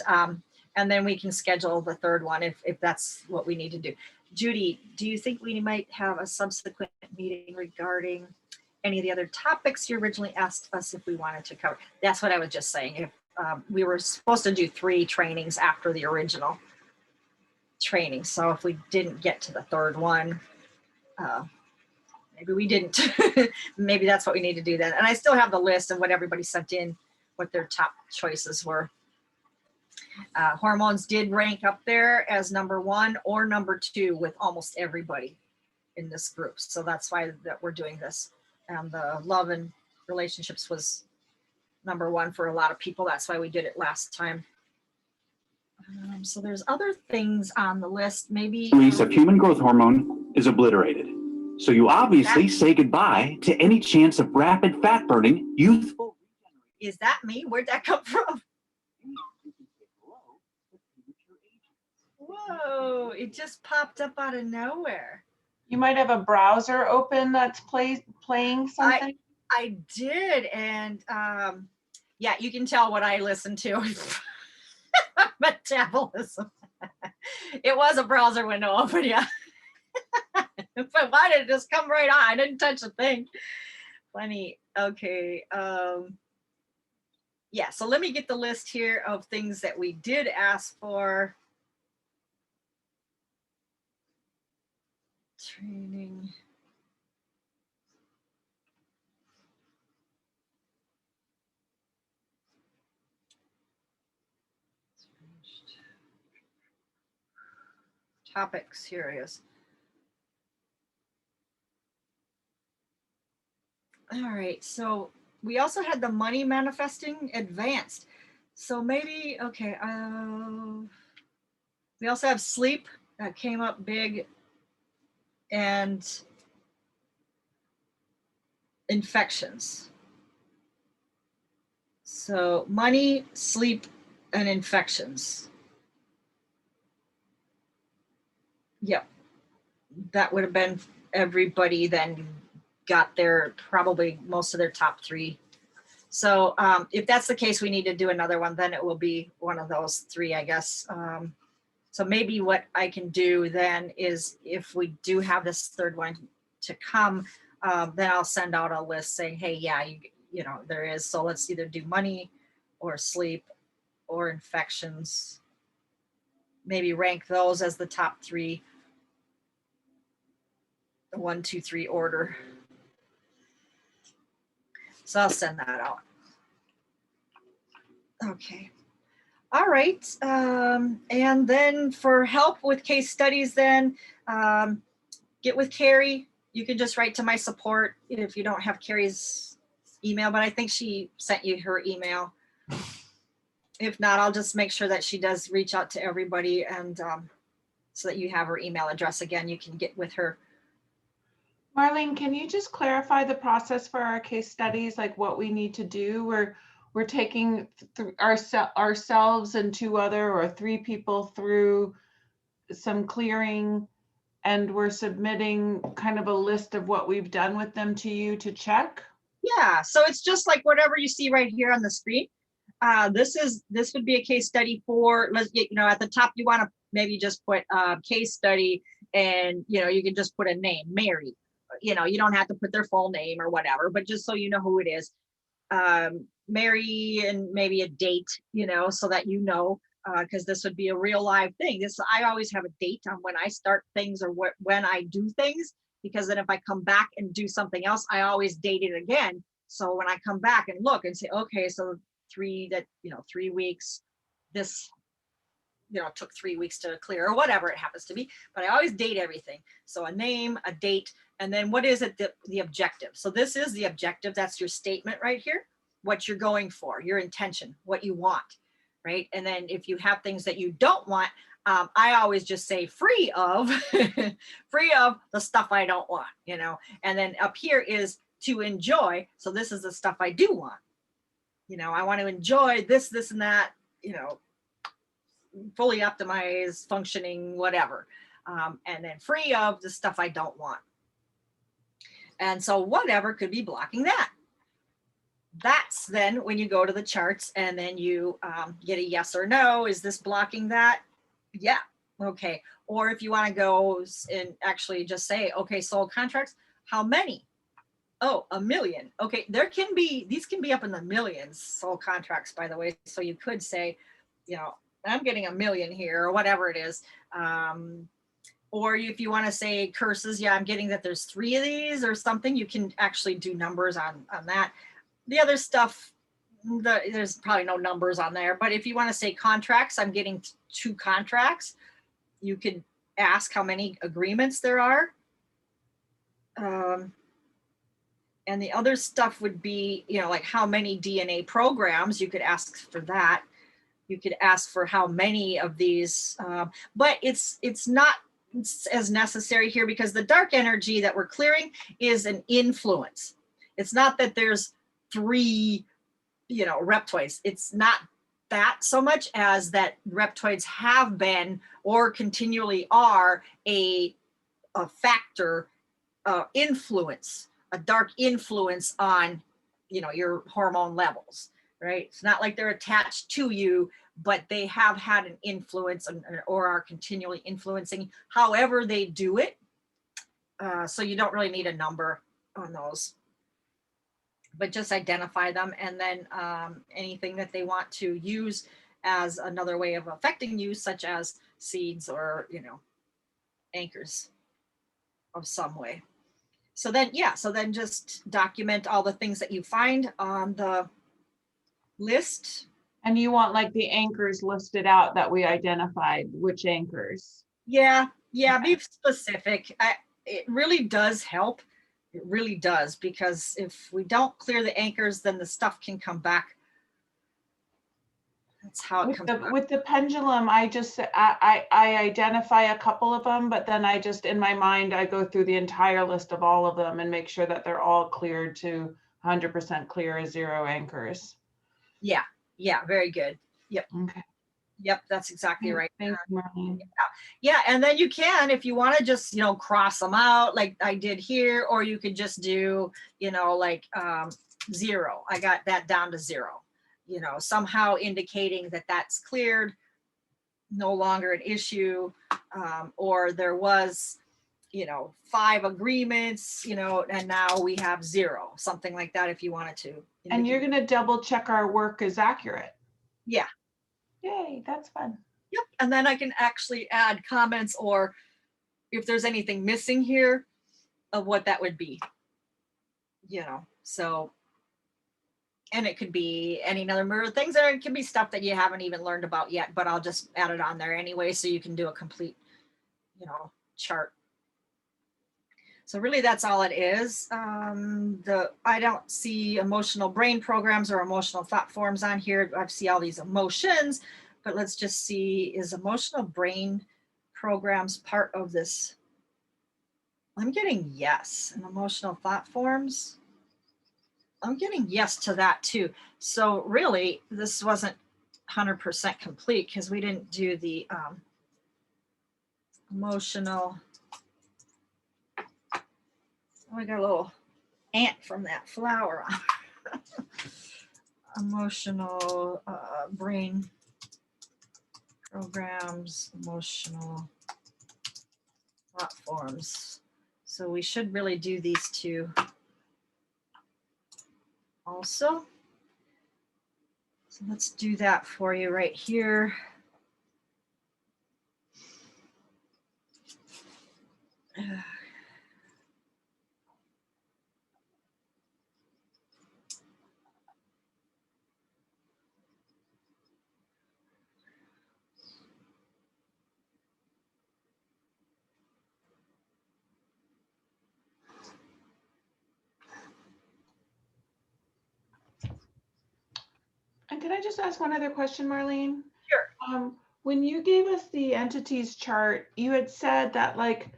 then we can schedule the 3rd one if that's what we need to do. Judy, do you think we might have a subsequent meeting regarding any of the other topics you originally asked us if we wanted to cover? That's what I was just saying. If we were supposed to do 3 trainings after the original training. So if we didn't get to the 3rd one, maybe we didn't. Maybe that's what we need to do then. And I still have the list of what everybody sent in, what their top choices were. Hormones did rank up there as number 1 or number 2 with almost everybody in this group. So that's why that we're doing this. And the love and relationships was number 1 for a lot of people. That's why we did it last time. So there's other things on the list. Maybe Release of human growth hormone is obliterated. So you obviously say goodbye to any chance of rapid fat burning, youthful. Is that me? Where'd that come from? Whoa, it just popped up out of nowhere. You might have a browser open that's playing something. I did, and yeah, you can tell what I listen to. Metabolism. It was a browser window open, yeah. But why did it just come right on? I didn't touch a thing. Funny. Okay. Yeah, so let me get the list here of things that we did ask for. Training. Topics, here it is. All right, so we also had the money manifesting advanced. So maybe, okay, we also have sleep that came up big, and infections. So money, sleep, and infections. Yep, that would have been everybody then got their, probably most of their top 3. So if that's the case, we need to do another one, then it will be one of those 3, I guess. So maybe what I can do then is if we do have this third one to come, then I'll send out a list saying, hey, yeah, you know, there is. So let's either do money or sleep or infections. Maybe rank those as the top 3. 1, 2, 3 order. So I'll send that out. Okay. All right. And then for help with case studies, then get with Carrie. You can just write to my support if you don't have Carrie's email, but I think she sent you her email. If not, I'll just make sure that she does reach out to everybody, and so that you have her email address. Again, you can get with her. Marlene, can you just clarify the process for our case studies, like what we need to do? We're taking ourselves and 2 other or 3 people through some clearing, and we're submitting kind of a list of what we've done with them to you to check? Yeah, so it's just like whatever you see right here on the screen. This would be a case study for, let's get, you know, at the top you want to maybe just put case study, and you know, you can just put a name, Mary. You know, you don't have to put their full name or whatever, but just so you know who it is. Mary, and maybe a date, you know, so that you know, because this would be a real live thing. I always have a date on when I start things or when I do things, because then if I come back and do something else, I always date it again. So when I come back and look and say, okay, so 3 weeks, this, you know, took 3 weeks to clear or whatever it happens to be, but I always date everything. So a name, a date, and then what is it, the objective. So this is the objective. That's your statement right here, what you're going for, your intention, what you want, right? And then if you have things that you don't want, I always just say free of, free of the stuff I don't want, you know, and then up here is to enjoy. So this is the stuff I do want. You know, I want to enjoy this, this, and that, you know, fully optimized, functioning, whatever. And then free of the stuff I don't want. And so whatever could be blocking that. That's then when you go to the charts and then you get a yes or no. Is this blocking that? Yeah. Okay. Or if you want to go and actually just say, okay, sold contracts, how many? Oh, 1 million. Okay. These can be up in the millions, sold contracts, by the way. So you could say, you know, I'm getting 1 million here or whatever it is. Or if you want to say curses, yeah, I'm getting that there's 3 of these or something, you can actually do numbers on that. The other stuff, there's probably no numbers on there, but if you want to say contracts, I'm getting 2 contracts. You could ask how many agreements there are. And the other stuff would be, you know, like how many DNA programs, you could ask for that. You could ask for how many of these, but it's not as necessary here because the dark energy that we're clearing is an influence. It's not that there's 3, you know, reptoids. It's not that so much as that reptoids have been or continually are a factor, influence, a dark influence on, you know, your hormone levels, right? It's not like they're attached to you, but they have had an influence or are continually influencing however they do it. So you don't really need a number on those, but just identify them. And then anything that they want to use as another way of affecting you, such as seeds or, you know, anchors of some way. So then, yeah, so then just document all the things that you find on the list. And you want like the anchors listed out that we identified, which anchors? Yeah, be specific. It really does help. It really does, because if we don't clear the anchors, then the stuff can come back. That's how it comes back. With the pendulum, I identify a couple of them, but then I just, in my mind, I go through the entire list of all of them and make sure that they're all cleared to 100% clear as 0 anchors. Yeah, very good. Yep. Okay. Yep, that's exactly right. Thanks, Marlene. Yeah, and then you can, if you want to just, you know, cross them out like I did here, or you could just do, you know, like 0. I got that down to 0. You know, somehow indicating that that's cleared, no longer an issue, or there was, you know, 5 agreements, you know, and now we have 0, something like that if you wanted to. And you're going to double check our work is accurate. Yeah. Yay, that's fun. Yep. And then I can actually add comments, or if there's anything missing here of what that would be, you know, so. And it could be any number of things, or it can be stuff that you haven't even learned about yet, but I'll just add it on there anyway, so you can do a complete, you know, chart. So really that's all it is. I don't see emotional brain programs or emotional thought forms on here. I see all these emotions, but let's just see, is emotional brain programs part of this? I'm getting yes. And emotional thought forms, I'm getting yes to that too. So really, this wasn't 100% complete because we didn't do the emotional. Oh, I got a little ant from that flower. Emotional brain programs, emotional platforms. So we should really do these 2 also. So let's do that for you right here. And can I just ask one other question, Marlene? Sure. When you gave us the entities chart, you had said that like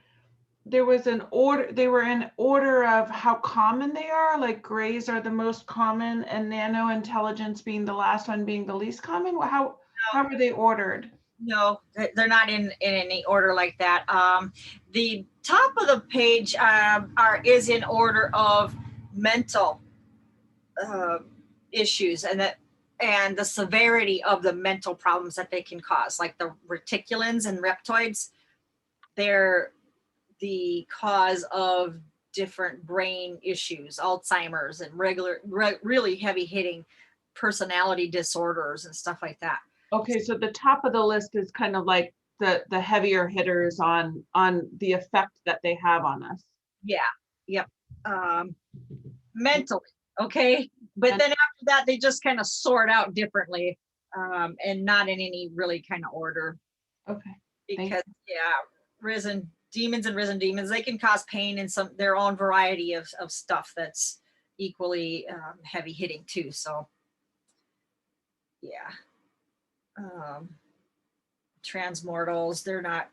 there was an order, they were in order of how common they are, like grays are the most common and nano intelligence being the last one being the least common. How were they ordered? No, they're not in any order like that. The top of the page is in order of mental issues and the severity of the mental problems that they can cause, like the reticulans and reptoids. They're the cause of different brain issues, Alzheimer's and really heavy hitting personality disorders and stuff like that. Okay, so the top of the list is kind of like the heavier hitters on the effect that they have on us. Yeah. Yep. Mentally. Okay. But And- then after that, they just kind of sort out differently, and not in any really kind of order. Okay. Thank Because demons and risen demons, they can cause pain in their own variety of stuff that's equally heavy hitting too. So yeah. Transmortals, they're not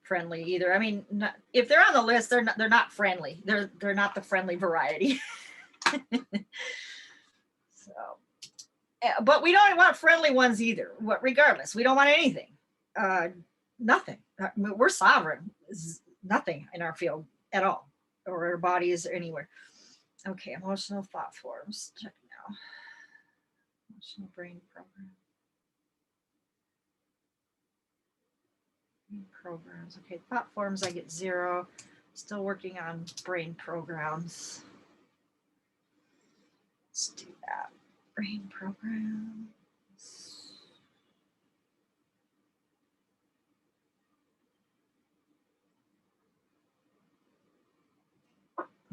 friendly either. I mean, if they're on the list, they're not friendly. They're not the friendly variety. So, but we don't want friendly ones either. Regardless, we don't want anything. Nothing. We're sovereign. Nothing in our field at all, or our bodies or anywhere. Okay, emotional thought forms. Check now. Emotional brain program. Programs. Okay, thought forms, I get 0. Still working on brain programs. Let's do that. Brain programs.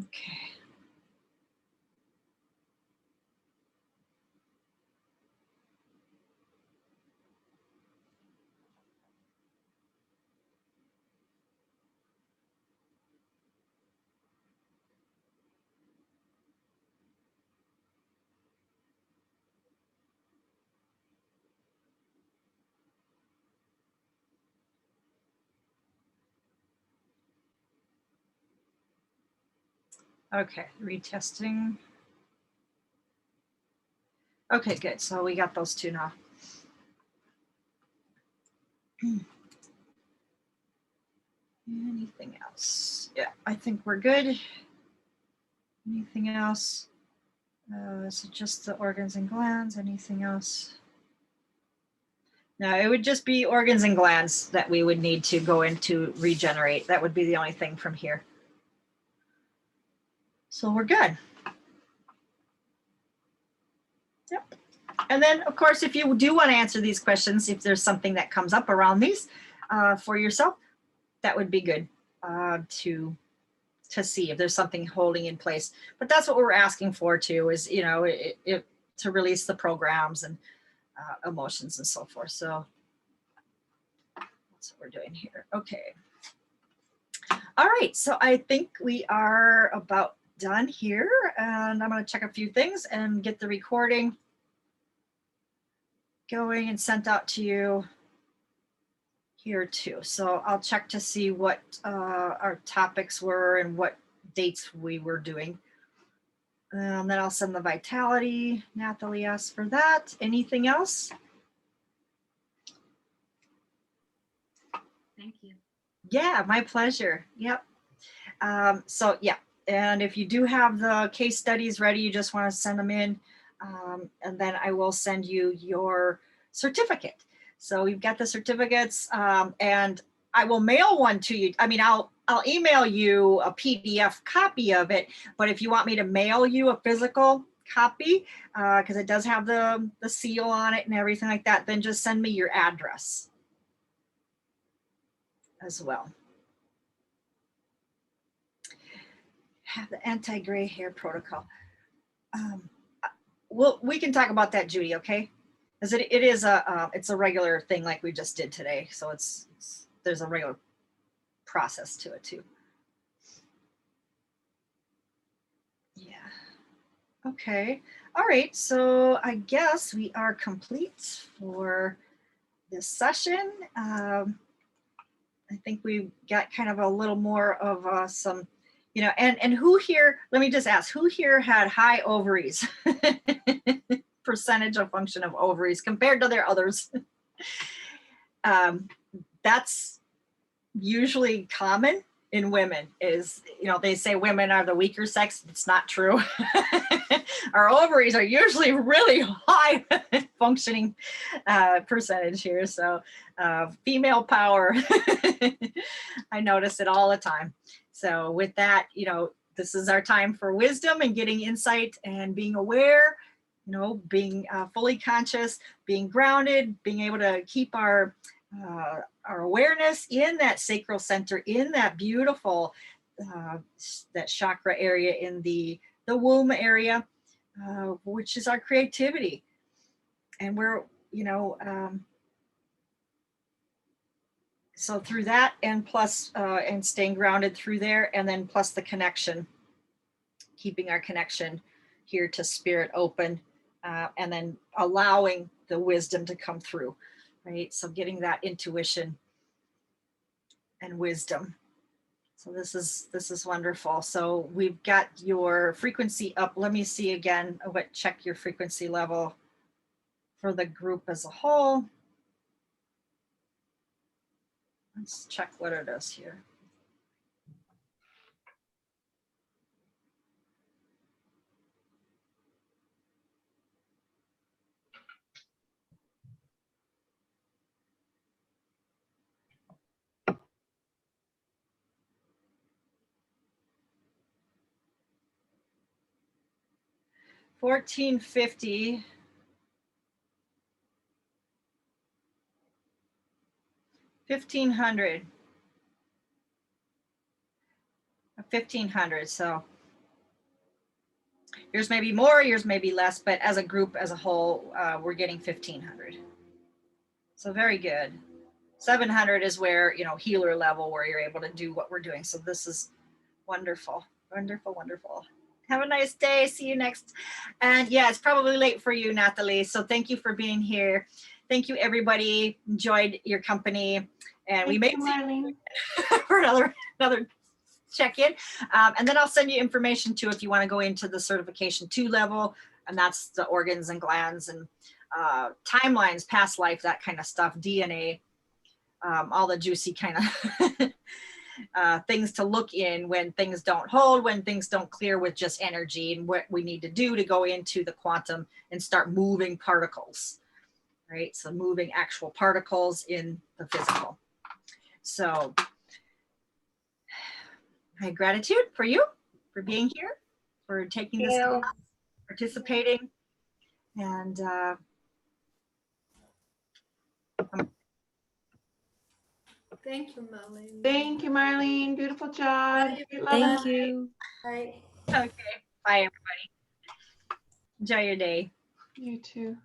Okay. Okay, retesting. Okay, good. So we got those two now. Anything else? Yeah, I think we're good. Anything else? So just the organs and glands. Anything else? No, it would just be organs and glands that we would need to go into regenerate. That would be the only thing from here. So we're good. Yep. And then, of course, if you do want to answer these questions, if there's something that comes up around these for yourself, that would be good to see if there's something holding in place. But that's what we're asking for too, is, you know, to release the programs and emotions and so forth. So that's what we're doing here. Okay. All right. So I think we are about done here, and I'm going to check a few things and get the recording going and sent out to you here too. So I'll check to see what our topics were and what dates we were doing. And then I'll send the vitality. Nathalie asked for that. Anything else? Thank you. Yeah, my pleasure. Yep. So yeah, and if you do have the case studies ready, you just want to send them in, and then I will send you your certificate. So we've got the certificates, and I will mail one to you. I mean, I'll email you a PDF copy of it, but if you want me to mail you a physical copy, because it does have the seal on it and everything like that, then just send me your address as well. Have the anti-gray hair protocol. Well, we can talk about that, Judy. Okay, because it is it's a regular thing like we just did today. So there's a regular process to it too. Yeah. Okay. All right. So I guess we are complete for this session. I think we got kind of a little more of some, you know, and who here, let me just ask, who here had high ovaries? Percentage of function of ovaries compared to their others? That's usually common in women. Is, you know, they say women are the weaker sex. It's not true. Our ovaries are usually really high functioning percentage here. So female power, I notice it all the time. So with that, you know, this is our time for wisdom and getting insight and being aware, you know, being fully conscious, being grounded, being able to keep our awareness in that sacral center, in that beautiful, that chakra area in the womb area, which is our creativity. And we're, you know, so through that, and plus, and staying grounded through there, and then plus the connection, keeping our connection here to spirit open, and then allowing the wisdom to come through, right? So getting that intuition and wisdom. So this is wonderful. So we've got your frequency up. Let me see again, check your frequency level for the group as a whole. Let's check what it is here. $1450. 1500. 1500. So yours may be more, yours may be less, but as a group, as a whole, we're getting 1500. So very good. 700 is where, you know, healer level, where you're able to do what we're doing. So this is wonderful, wonderful, wonderful. Have a nice day. See you next. And yeah, it's probably late for you, Nathalie. So thank you for being here. Thank you, everybody. Enjoyed your company. And we may see Marlene. for another check-in. And then I'll send you information too if you want to go into the certification 2 level, and that's the organs and glands and timelines, past life, that kind of stuff, DNA, all the juicy kind of things to look in when things don't hold, when things don't clear with just energy, and what we need to do to go into the quantum and start moving particles, right? So moving actual particles in the physical. So my gratitude for you, for being here, for taking this class, participating, and Thank you, Marlene. Thank you, Marlene. Beautiful job. Bye, Great everybody. love. Thank you. Bye. okay. Bye, everybody. Enjoy your day. You too.